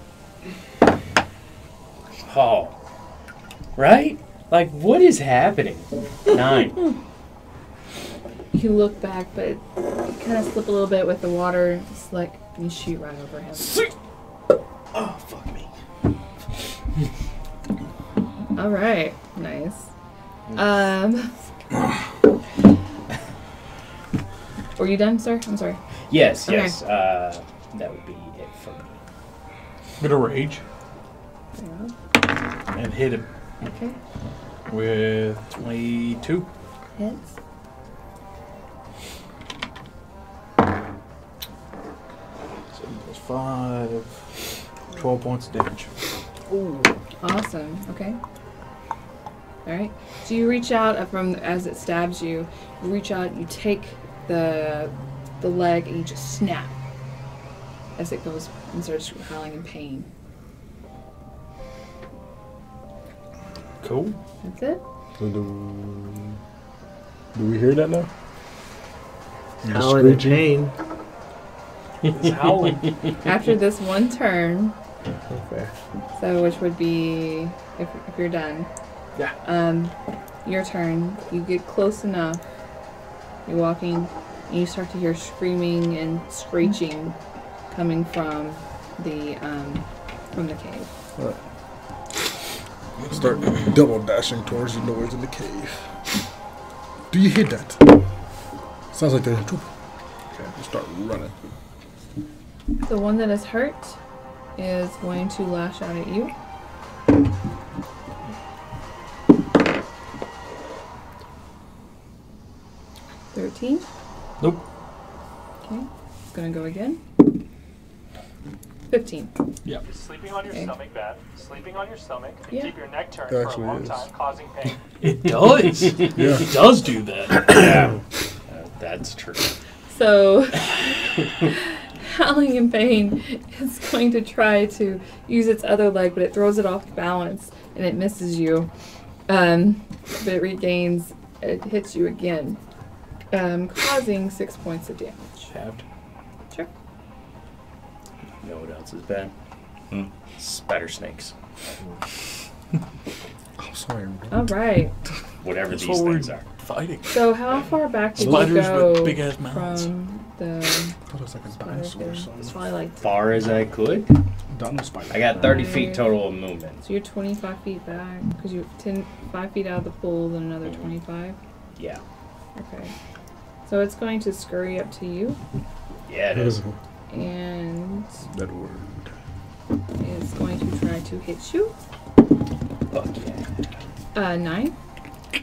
G: Oh. Right? Like, what is happening? 9.
A: You look back, but you kind of slip a little bit with the water slick, and you shoot right over him.
B: Oh, fuck me.
A: All right. Nice. Were you done, sir? I'm sorry.
G: Yes,
A: Okay.
G: yes. That would be it for me.
E: I'm gonna rage
A: Yeah.
E: and hit him
A: Okay.
E: with 22.
A: Hits.
E: So plus 5, 12 points of damage.
A: Ooh. Awesome. Okay. All right. So you reach out as it stabs you. You reach out. You take the leg and you just snap as it goes and starts howling in pain.
E: Cool.
A: That's it.
D: So do we hear that now?
B: Howling in pain.
E: It's howling.
A: After this one turn,
B: Okay.
A: so which would be if you're done.
E: Yeah.
A: Your turn. You get close enough. You're walking, and you start to hear screaming and screeching coming from the cave.
D: Alright. Start double dashing towards the noise in the cave. Do you hear that? Sounds like they're in trouble. Okay, we'll start running.
A: The one that is hurt is going to lash out at you. $13.
E: Nope.
A: Okay. It's gonna go again. 15.
E: Yeah.
F: Is sleeping on your
A: Okay.
F: stomach bad? Sleeping on your stomach can
A: Yeah.
F: keep your neck turned
D: It
F: for a
D: actually
F: long
D: is.
F: time, causing pain.
E: It does.
D: Yeah.
E: It does do that.
G: That's true.
A: So, howling in pain is going to try to use its other leg, but it throws it off balance and it misses you. But it regains, it hits you again, causing 6 points of damage.
E: Halved.
A: Sure.
G: You know what else is bad? Spider snakes.
D: I'm sorry, bro.
A: All right.
G: Whatever
E: That's
G: these
E: what we're
G: things are.
E: fighting.
A: So, how far back did you
E: Spiders
A: go
E: with big-ass mouths.
A: from the
D: I thought it was like a
A: spider
D: dinosaur or
A: thing? It's
D: something.
A: probably like
G: Far as I could.
D: Dino spider.
G: I got 30 feet total of movement.
A: so. You're 25 feet back because you're 5 feet out of the pool, then another 25.
G: Yeah.
A: Okay. So it's going to scurry up to you,
G: Yeah, it is.
A: and
D: That word.
A: it's going to try to hit you.
G: Fuck yeah.
A: 9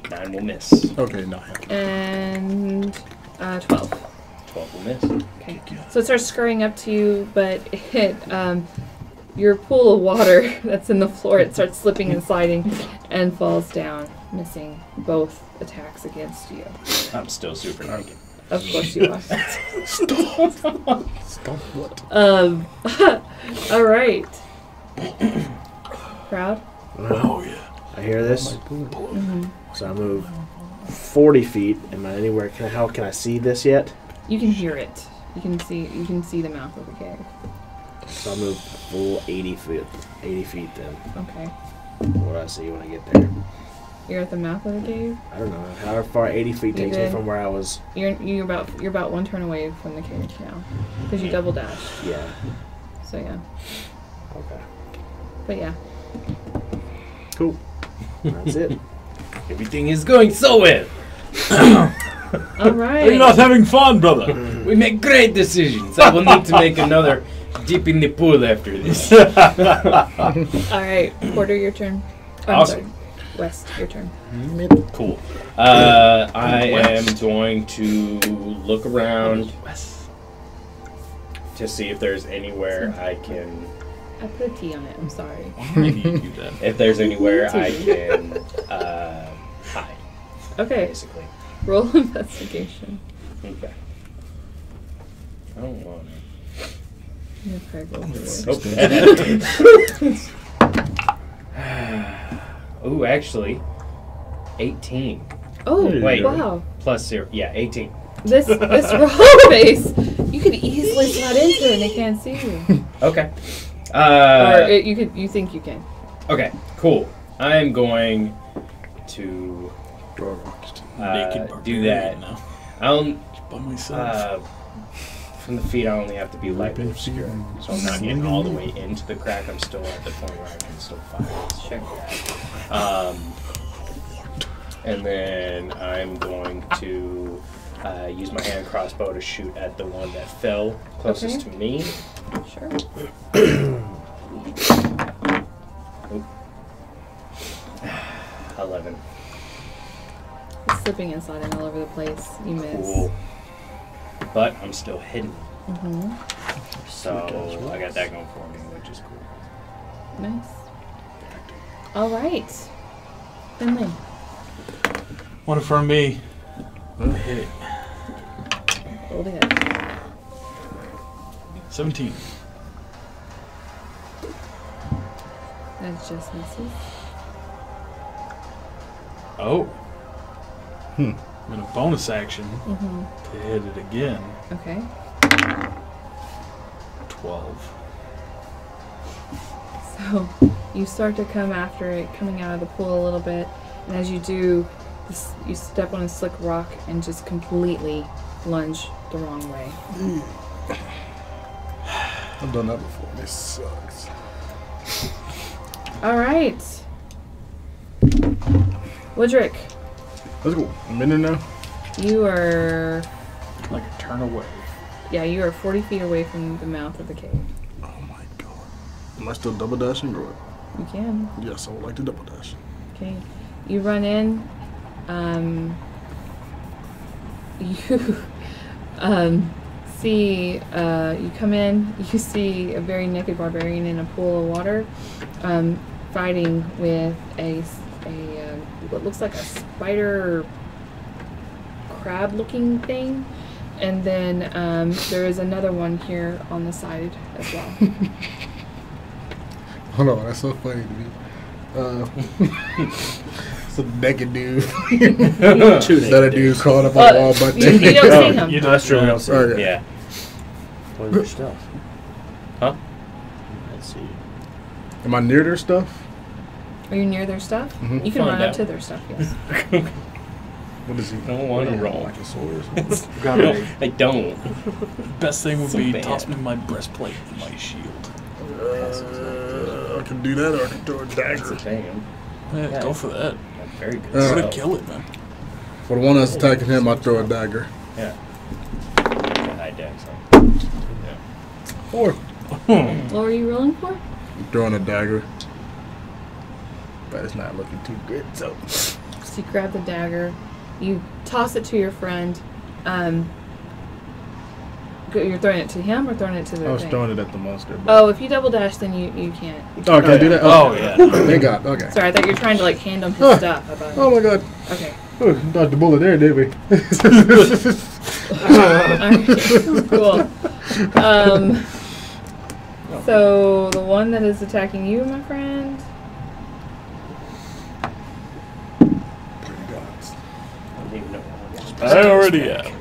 G: 9 will miss.
D: Okay, no.
A: and 12.
G: 12 will miss.
A: Okay. So it starts scurrying up to you, but it your pool of water that's in the floor, it starts slipping and sliding and falls down, missing both attacks against you.
G: I'm still super naked.
A: Of course you are.
D: Stop what?
A: All right. Proud?
E: Oh yeah.
B: I hear this,
A: Mm-hmm.
B: so I move 40 feet. Am I anywhere? How can I see this yet?
A: You can hear it. You can see the mouth of the cave.
B: So I move full 80 feet. 80 feet then.
A: Okay.
B: What do I see when I get there?
A: You're at the mouth of the cave.
B: I don't know how far 80 feet
A: You
B: takes
A: good?
B: me from where I was.
A: You're about one turn away from the cave now, because you double dashed.
B: Yeah.
A: So yeah.
B: Okay.
A: But yeah.
B: Cool. That's it.
G: Everything is going so well.
A: All right.
E: Are you not having fun, brother?
G: We make great decisions. I will need to make another dip in the pool after this.
A: All right. Porter, your turn. Oh, I'm
G: Awesome.
A: sorry. West, your turn.
G: Cool. I am going to look around to see if there's anywhere I can.
A: I put a T on it. I'm sorry.
E: Maybe you do that.
G: If there's anywhere I can hide,
A: Okay.
G: basically.
A: Roll investigation.
G: Okay. I don't want
A: Yeah, Craig rolls
G: it. Oh, actually, 18
A: Oh,
G: Wait.
A: wow.
G: plus 0. Yeah, 18.
A: This roll face, you could easily slide into it and they can't see you.
G: Okay.
A: You think you can.
G: Okay. Cool. I'm going to
E: Naked
G: do that.
E: now.
G: I'll
E: By myself.
G: from the feet. I only have to be lightly obscure, so I'm not getting all the way into the crack. I'm still at the point where I can still fire.
A: Sure.
G: And then I'm going to use my hand crossbow to shoot at the one that fell closest to me.
A: Sure.
G: Oop. 11.
A: It's slipping and sliding all over the place. You miss.
G: Cool. But I'm still hidden,
A: Mm-hmm.
G: so I got that going for me, which is cool.
A: Nice. All right. Finley.
E: One from me. Hit it.
A: Roll the hit.
E: 17.
A: That just misses.
E: Oh. In a bonus action
A: Mm-hmm.
E: to hit it again.
A: Okay.
E: 12.
A: So you start to come after it, coming out of the pool a little bit, and as you do, you step on a slick rock and just completely lunge the wrong way.
D: I've done that before. This sucks.
A: All right. Woodrick,
D: Let's go. I'm in there now.
A: you are,
E: Like a turn away.
A: yeah, you are 40 feet away from the mouth of the cave.
D: Oh my god. Am I still double dashing or what?
A: You can.
D: Yes, I would like to double dash.
A: Okay. You run in. You see, you come in, you see a very naked barbarian in a pool of water, fighting with a what looks like a spider crab looking thing. And then there is another one here on the side as well.
D: Hold on, that's so funny to me. It's a naked dude. That a dude crawled up on the wall, but
A: you don't see him.
E: You
B: That's true. We don't see.
D: Okay.
G: Yeah.
B: What is your stuff?
G: Huh?
B: Let's see.
D: Am I near their stuff?
A: Are you near their stuff?
D: Mhm.
A: You can
G: Find
A: run up
G: out.
A: to their stuff, yes.
D: What is he?
G: I don't want to roll.
D: Like a sword or something?
E: Got
G: No,
E: it.
G: I don't.
E: Best thing would
G: So
E: be
G: bad.
E: toss me my breastplate and my shield.
D: I can do that, or I can throw a
G: That's a
D: dagger.
G: thing.
E: Yeah,
G: Yeah.
E: go for that.
G: That's very good.
D: Uh,
E: Gotta
G: stuff.
E: kill it, man.
D: For the one that's attacking him, I throw a dagger.
G: Yeah. High dex. So.
D: 4.
A: What were you rolling for?
D: I'm throwing a dagger. But it's not looking too good, so.
A: So you grab the dagger, you toss it to your friend. You're throwing it to him or throwing it to the
D: I was
A: thing?
D: throwing it at the monster. But
A: Oh, if you double dash, then you can't.
D: Oh, can I do that?
E: Oh, yeah.
D: Thank God. Okay.
A: Sorry, I thought you were trying to like hand him his stuff.
D: Oh my God.
A: Okay.
D: Oh, dodged the bullet there, did we?
A: Alright, cool. So the one that is attacking you, my friend.
C: I don't even know what
E: I already have.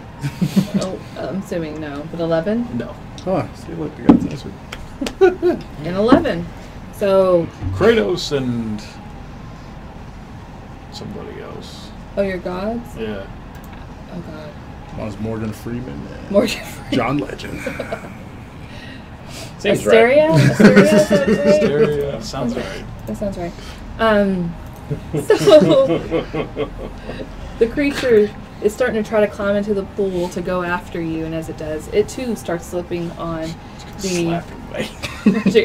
A: Oh, I'm assuming no, but 11
E: No.
D: Oh, see what the God's answered.
A: and 11. So
E: Kratos and somebody else.
A: oh, your gods.
E: Yeah.
A: Oh God,
D: One's Morgan Freeman. And
A: Morgan.
D: John Legend.
C: Seems
A: Asteria.
C: right.
A: Asteria, is that right?
E: Stereo. Sounds right.
A: That sounds right. So the creature is starting to try to climb into the pool to go after you, and as it does, it too starts slipping on the.
E: Slap him, mate.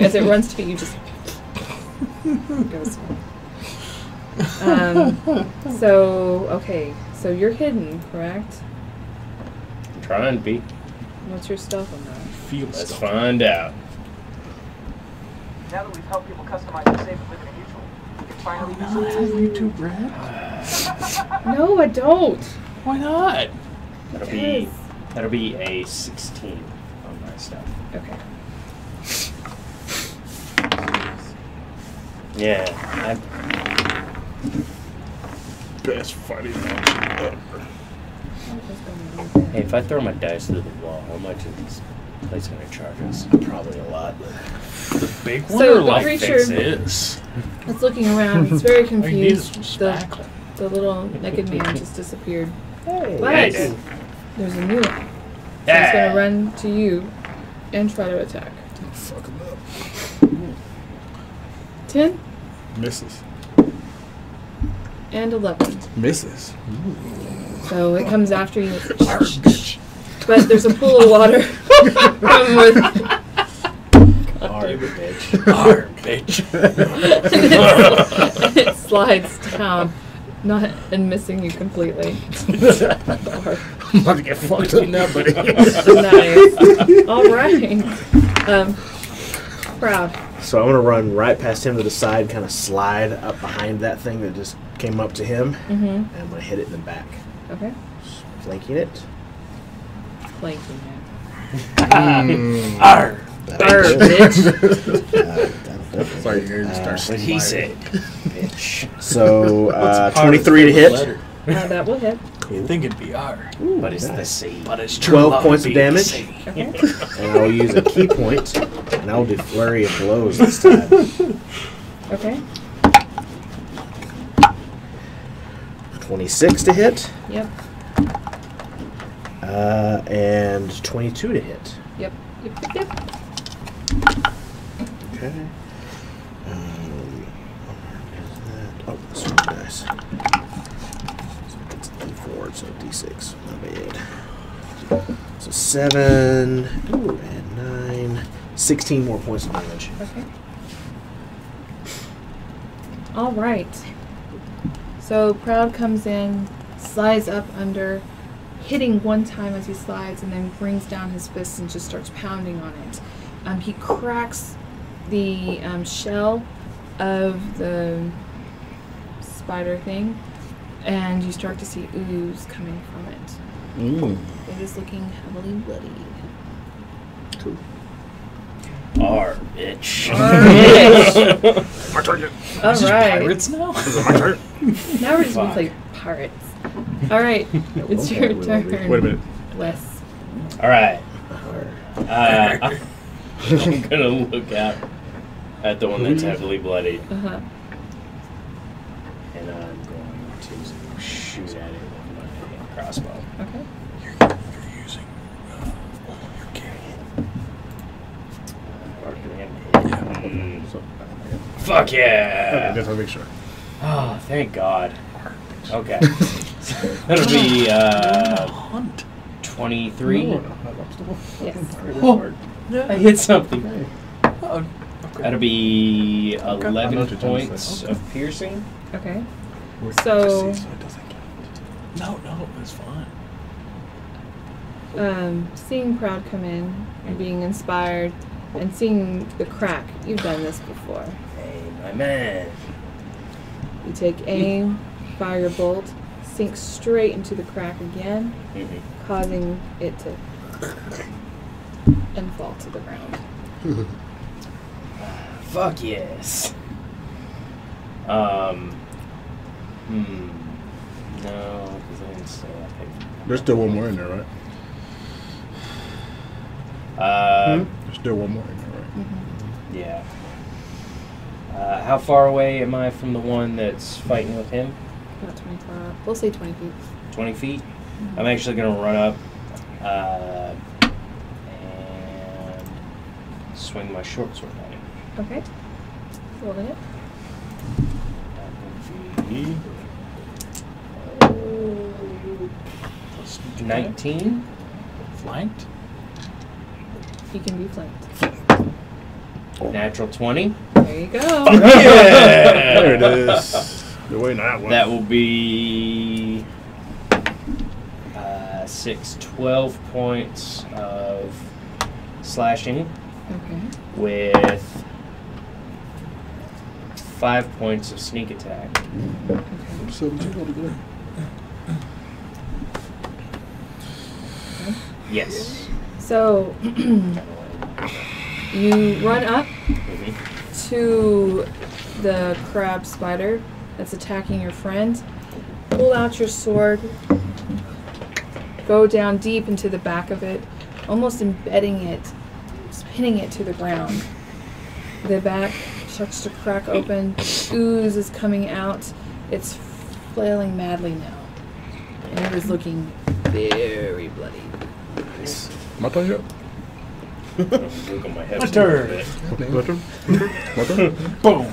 A: As it runs to you, just goes. So okay, so you're hidden, correct?
C: I'm trying to be.
A: What's your stealth on that?
E: Feel
C: Let's
E: stuff.
C: find out.
F: Now that we've helped people customize the safe and live in a mutual, we can finally use it.
E: You too, Brad?
A: No, I don't.
E: Why not?
C: That'll be a 16 on my stuff.
A: Okay.
C: Yeah.
D: Best fighting monster ever.
C: Hey, if I throw my dice through the wall, how much is this place going to charge us? Probably a lot.
E: The big one
A: So
E: or
A: the
E: like
A: creature-
E: is?
A: It's looking around. It's very
E: I need
A: confused.
E: some
A: The,
E: spackle.
A: the little naked man just disappeared.
C: Hey,
A: But
C: nice.
A: there's a new one. So it's
C: Yeah.
A: going to run to you and try to attack.
D: Fuck him up.
A: 10
D: Misses.
A: and 11.
D: Misses.
A: So it comes after you. But there's a pool of water from where
C: Hard, bitch.
E: Arr, bitch.
A: it slides down, not and missing you completely.
D: I'm about to get fucked up now, buddy.
A: Nice. All right. Proud.
B: So I'm gonna run right past him to the side, kind of slide up behind that thing that just came up to him, and I'm gonna hit it in the back,
A: Okay.
B: flanking it.
A: Flanking
E: Arr.
A: Arr, bitch.
B: That'll definitely
D: Sorry,
B: hit.
D: you're gonna start
C: What he said,
B: Bitch.
C: bitch.
B: So
E: What's R
B: 23 to
E: for
B: hit.
E: letter?
A: That will hit.
E: You think it'd be R,
C: But it's the sea.
E: but it's true.
B: 12
E: love
B: points of
E: being the
B: damage.
E: sea.
A: Okay.
B: And I'll use a key point, and I'll do flurry of blows this time.
A: Okay.
B: 26 to hit,
A: Yep.
B: and 22 to hit.
A: Yep. Yep. Yep.
B: Okay. Oh, this one dice. So it's D4, so D6. My bad. So 7, and 9, 16 more points of damage.
A: Okay. All right. So Proud comes in, slides up under, hitting one time as he slides, and then brings down his fist and just starts pounding on it. He cracks the shell of the spider thing, and you start to see ooze coming from it. It is looking heavily bloodied.
D: Cool.
C: R, bitch.
D: My target.
A: All
E: This is
A: right.
E: pirates now?
D: This is my turn.
A: Now we're just gonna
C: Fuck.
A: play pirates. All right, it's your turn.
D: Wait a minute.
A: Wes.
C: All right. I'm gonna look out at the one that's heavily bloodied,
A: Uh-huh.
C: and I'm going to shoot at it with my crossbow.
A: Okay.
E: You're using your carrying.
D: So,
C: Fuck
D: okay,
C: yeah!
D: just want to make sure.
C: Oh, thank God. Okay. That'll be
E: Hunt.
C: 23.
A: Yes.
C: Oh, I hit something.
E: Oh, okay.
C: That'll be
D: I know
C: 11
D: what you're trying to
C: points
D: say.
C: of piercing.
A: Okay.
D: We're
A: So-
D: it doesn't count.
E: No, it's fine.
A: seeing crowd come in and being inspired and seeing the crack. You've done this before.
G: Hey, my man.
A: You take aim, fire your bolt, sink straight into the crack again, causing it to and fall to the ground.
G: Fuck yes. No, because I didn't say I picked.
D: There's still one more in there, right? There's still one more in there, right?
G: Yeah. How far away am I from the one that's fighting with him?
A: About 24. We'll say 20 feet.
G: 20 feet? I'm actually going to run up and swing my short sword at him.
A: Okay. Roll the hit.
G: That would be 19.
E: Flanked?
A: You can be flanked.
G: Natural 20.
A: There you go.
D: There it is. You're waiting on that one.
G: That will be 12 points of slashing
A: Okay.
G: with 5 points of sneak attack.
A: Okay.
D: So, what you want to do?
G: Yes.
A: So you run up to the crab spider that's attacking your friend. Pull out your sword. Go down deep into the back of it, almost embedding it, pinning it to the ground. The back starts to crack open. Ooze is coming out. It's flailing madly now. And it is looking very bloody.
D: My turn yet?
G: Wiggle my head
E: My
G: a
E: turn.
G: little bit.
D: My turn? My turn?
E: Boom.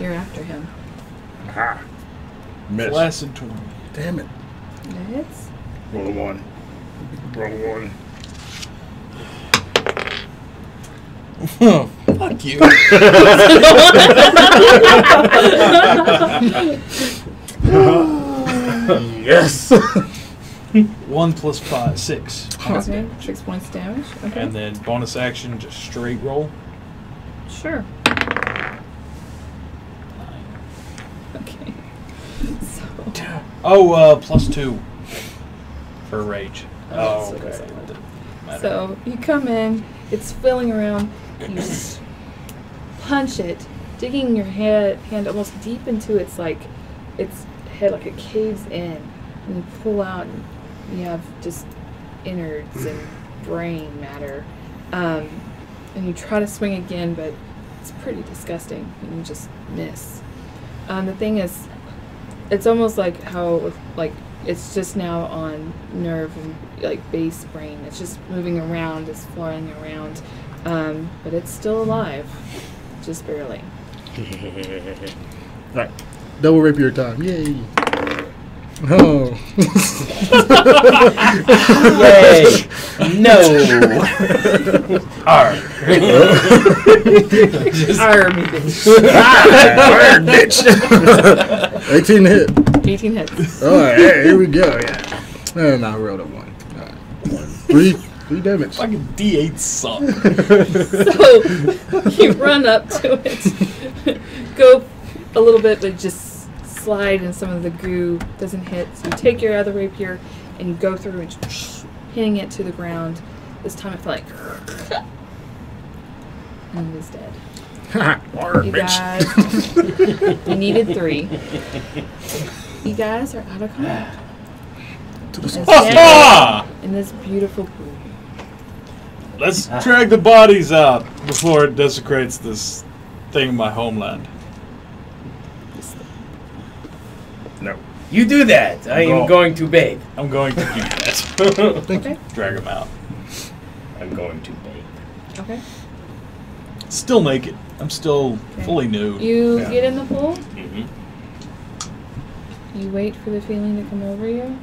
A: You're after him.
D: Ah. Miss.
E: Flaccid 20.
D: Damn it.
A: That hits.
D: Roll a 1. Roll a 1.
E: Fuck you.
D: Yes.
E: 1 plus 5, 6.
A: Okay, 6 points damage. Okay.
E: And then bonus action, just straight roll.
A: Sure. Okay. So.
E: Oh, plus 2 for rage.
G: Oh,
A: so
G: okay.
A: it doesn't
E: Matter.
A: So you come in, it's filling around, you punch it, digging your hand almost deep into its head, like it caves in, and you pull out, and you have just innards and brain matter, and you try to swing again, but it's pretty disgusting, and you just miss. The thing is, it's almost like how it's just now on nerve and base brain. It's just moving around, it's flying around, but it's still alive, just barely.
D: Right. Double rapier time. Yay. Oh.
G: Yay! No! Arr.
A: Arm.
D: Iron bitch. 18 hit.
A: 18 hits.
D: All right, here we go. Yeah. And I rolled a 1. All right. 3 damage.
E: Fucking D8 suck.
A: So you run up to it, go a little bit, but just slide, and some of the goo doesn't hit. So you take your other rapier and you go through and hitting it to the ground. This time it felt like, and it was dead. You guys, you needed 3. You guys are out of combat. In this beautiful pool.
E: Let's drag the bodies out before it desecrates this thing in my homeland.
D: No.
G: You do that. I am going to bathe.
E: I'm going to do that.
A: Okay.
E: Drag them out.
G: I'm going to bathe.
A: Okay.
E: Still naked. I'm still fully nude.
A: You get in the pool.
G: Mm-hmm.
A: You wait for the feeling to come over you,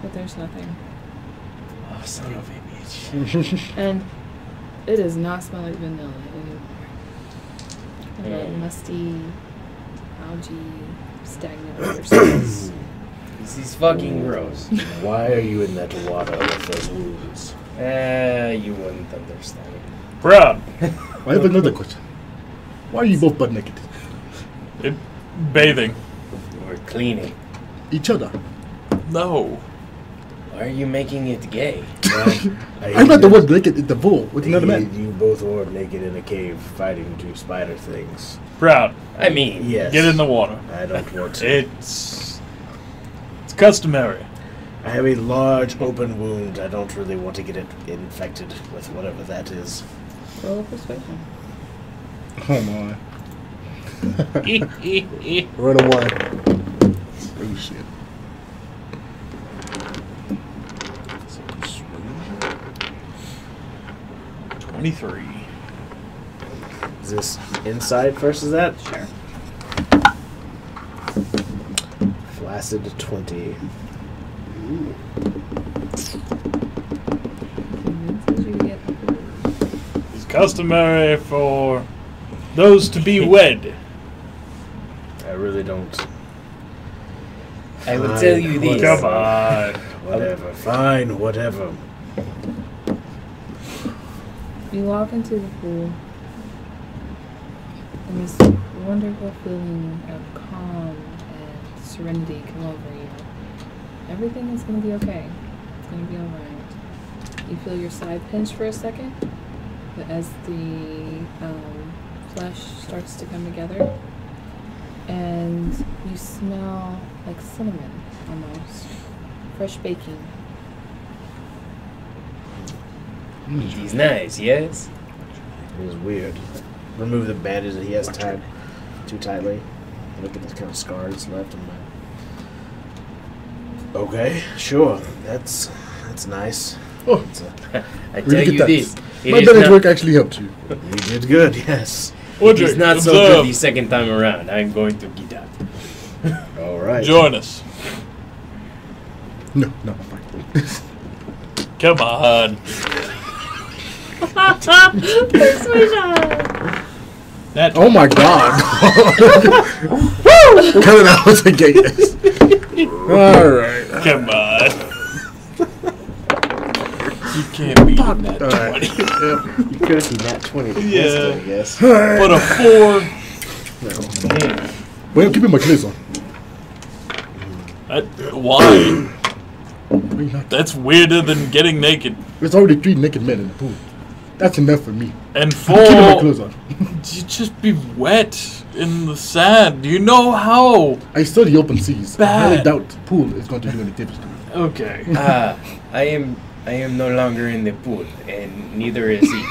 A: but there's nothing.
G: Oh, son of a bitch.
A: And it does not smell like vanilla anymore. Musty, algae, stagnant water smells.
G: This is fucking gross.
B: Why are you in that water with those wounds?
G: You wouldn't understand.
E: Proud.
D: I have another question. Why are you both butt naked?
E: Bathing.
G: We're cleaning.
D: Each other.
E: No.
G: Why are you making it gay?
D: I'm not the one naked in the pool with another man.
B: You both were naked in a cave fighting two spider things.
E: Proud.
G: I mean,
B: Yes.
E: Get in the water.
B: I don't want to.
E: It's customary.
B: I have a large open wound. I don't really want to get it infected with whatever that is.
A: Roll persuasion.
D: Oh my.
E: It's
D: We're at a 1. Oh shit.
E: 23.
B: Is this inside versus that?
A: Sure.
B: Flaccid 20.
A: Convinces you to get
E: It's customary for those to be wed.
B: I really don't.
G: I will tell you this.
E: Come on.
B: Whatever. Fine, whatever.
A: You walk into the pool, and this wonderful feeling of calm and serenity come over you. Everything is going to be okay. It's going to be alright. You feel your side pinch for a second, but as the flesh starts to come together, and you smell like cinnamon almost. Fresh baking.
G: It is nice, yes?
B: It was weird. Remove the bandage that he has tied too tightly. Look at the kind of scars left on my. Okay, sure. That's nice.
D: Oh,
B: It's
G: I
D: Where'd
G: tell
D: you
G: you
D: get
G: this.
D: that?
G: It
D: My
G: is
D: bandage
G: not,
D: work actually helped you.
B: you did good, yes.
G: it is not so good
E: observe.
G: the second time around. I'm going to get out.
B: All right.
E: Join us.
D: No, fine.
E: Come on.
A: Persuasion!
E: That
D: Oh my god. Woo! Cut it out with the gators. Alright.
E: Come on. You can't beat that
D: Alright.
E: 20.
D: Yep.
B: You could have that 20 to
E: Yeah.
B: I guess.
E: But a 4.
D: Wait, I'm keeping my clothes on.
E: Why?
D: Why not?
E: That's weirder than getting naked.
D: There's already 3 naked men in the pool. That's enough for me.
E: And
D: I'm keeping my
E: 4,
D: clothes on.
E: you just be wet in the sand. Do you know how?
D: I saw the open seas. I
E: Bad.
D: highly doubt the pool is going to do any damage to me.
E: Okay.
G: I am no longer in the pool, and neither is he.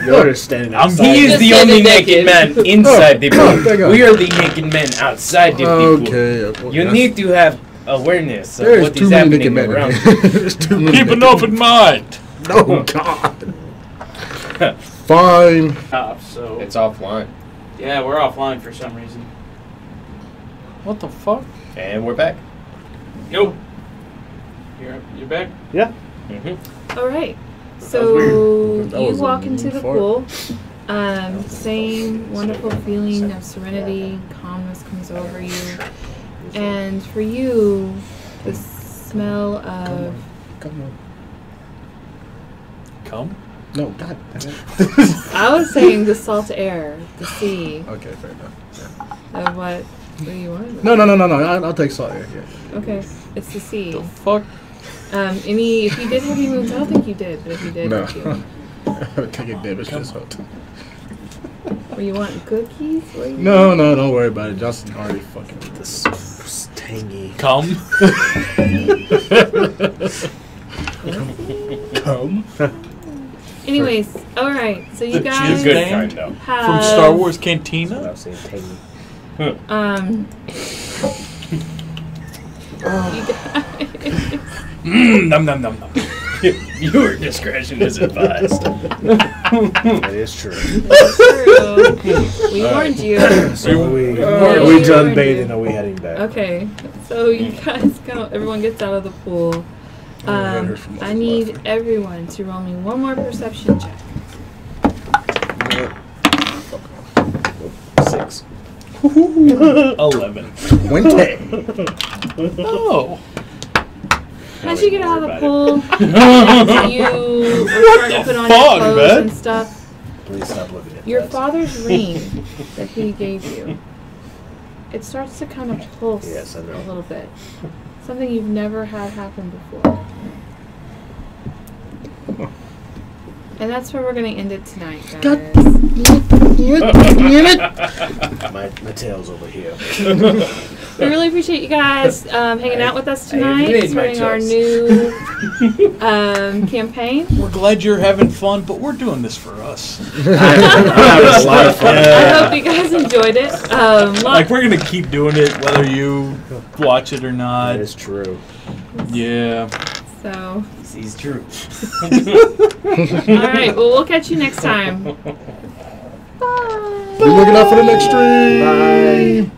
B: You're standing outside.
G: He is the only naked man inside the
D: thank
G: pool.
D: God.
G: We are the naked men outside the pool.
D: Okay.
G: You need to have awareness of
D: There's
G: what
D: too
G: is
D: many
G: happening
D: naked men.
G: around.
D: There's too many
E: Keep an
D: naked
E: open mind.
D: No, God. Fine.
H: So
G: It's offline.
H: yeah, we're offline for some reason.
E: What the fuck?
G: And we're back.
H: Nope. You're back.
B: Yeah.
G: Mm-hmm.
A: Alright. So
D: That
A: you
D: was a
A: walk into the
D: fart.
A: pool. Same wonderful feeling of serenity, calmness comes over you. And for you, the smell of
D: Come on.
E: Come?
D: No, God.
A: I was saying the salt air, the sea,
D: Okay, fair enough.
A: of what do you want?
D: No. I'll take salt. Yeah.
A: Okay, it's the sea.
E: The fuck?
A: If you did have any moves, I don't think you did, but if you did,
D: No.
A: thank you.
D: I'm taking damage this hot.
A: Were you wanting cookies? What are you
D: No, don't worry about it. Justin already fucking.
B: This tangy.
E: Come?
D: Come.
A: Anyways, alright, so you
E: The
A: guys
E: cheese
G: Good
E: Stand?
G: time though.
A: have
E: From Star Wars
B: I
E: Cantina?
B: was saying tangy.
A: You guys
E: Nom nom nom nom.
G: Your discretion is advised.
B: That is true.
A: True. We warned you.
B: So we
A: we
B: done
A: warned
B: bathing.
A: you.
B: Are we heading back?
A: Okay, so you guys go. Everyone gets out of the pool. I need everyone to roll me one more perception check.
B: 6.
E: 11.
D: 20.
E: Oh.
A: As you get out of the pool, you
E: What
A: start to
E: the
A: put on
E: fuck,
A: your clothes
E: man?
A: and stuff.
B: Please stop looking at
A: Your
B: that.
A: father's ring that he gave you, it starts to kind of pulse
B: Yes, I know.
A: a little bit. Something you've never had happen before. And that's where we're going to end it tonight, guys.
B: My tail's over here.
A: We really appreciate you guys hanging out with us
C: I
A: tonight,
C: made my
A: starting our
C: choice.
A: new campaign.
E: We're glad you're having fun, but we're doing this for us.
B: I'm having a lot of fun.
A: I hope you guys enjoyed it.
E: Like, we're going to keep doing it whether you watch it or not.
B: That is true.
E: Yeah.
A: So,
C: He's true.
A: all right. Well, we'll catch you next time. Bye.
D: Be looking out for the next stream.
B: Bye.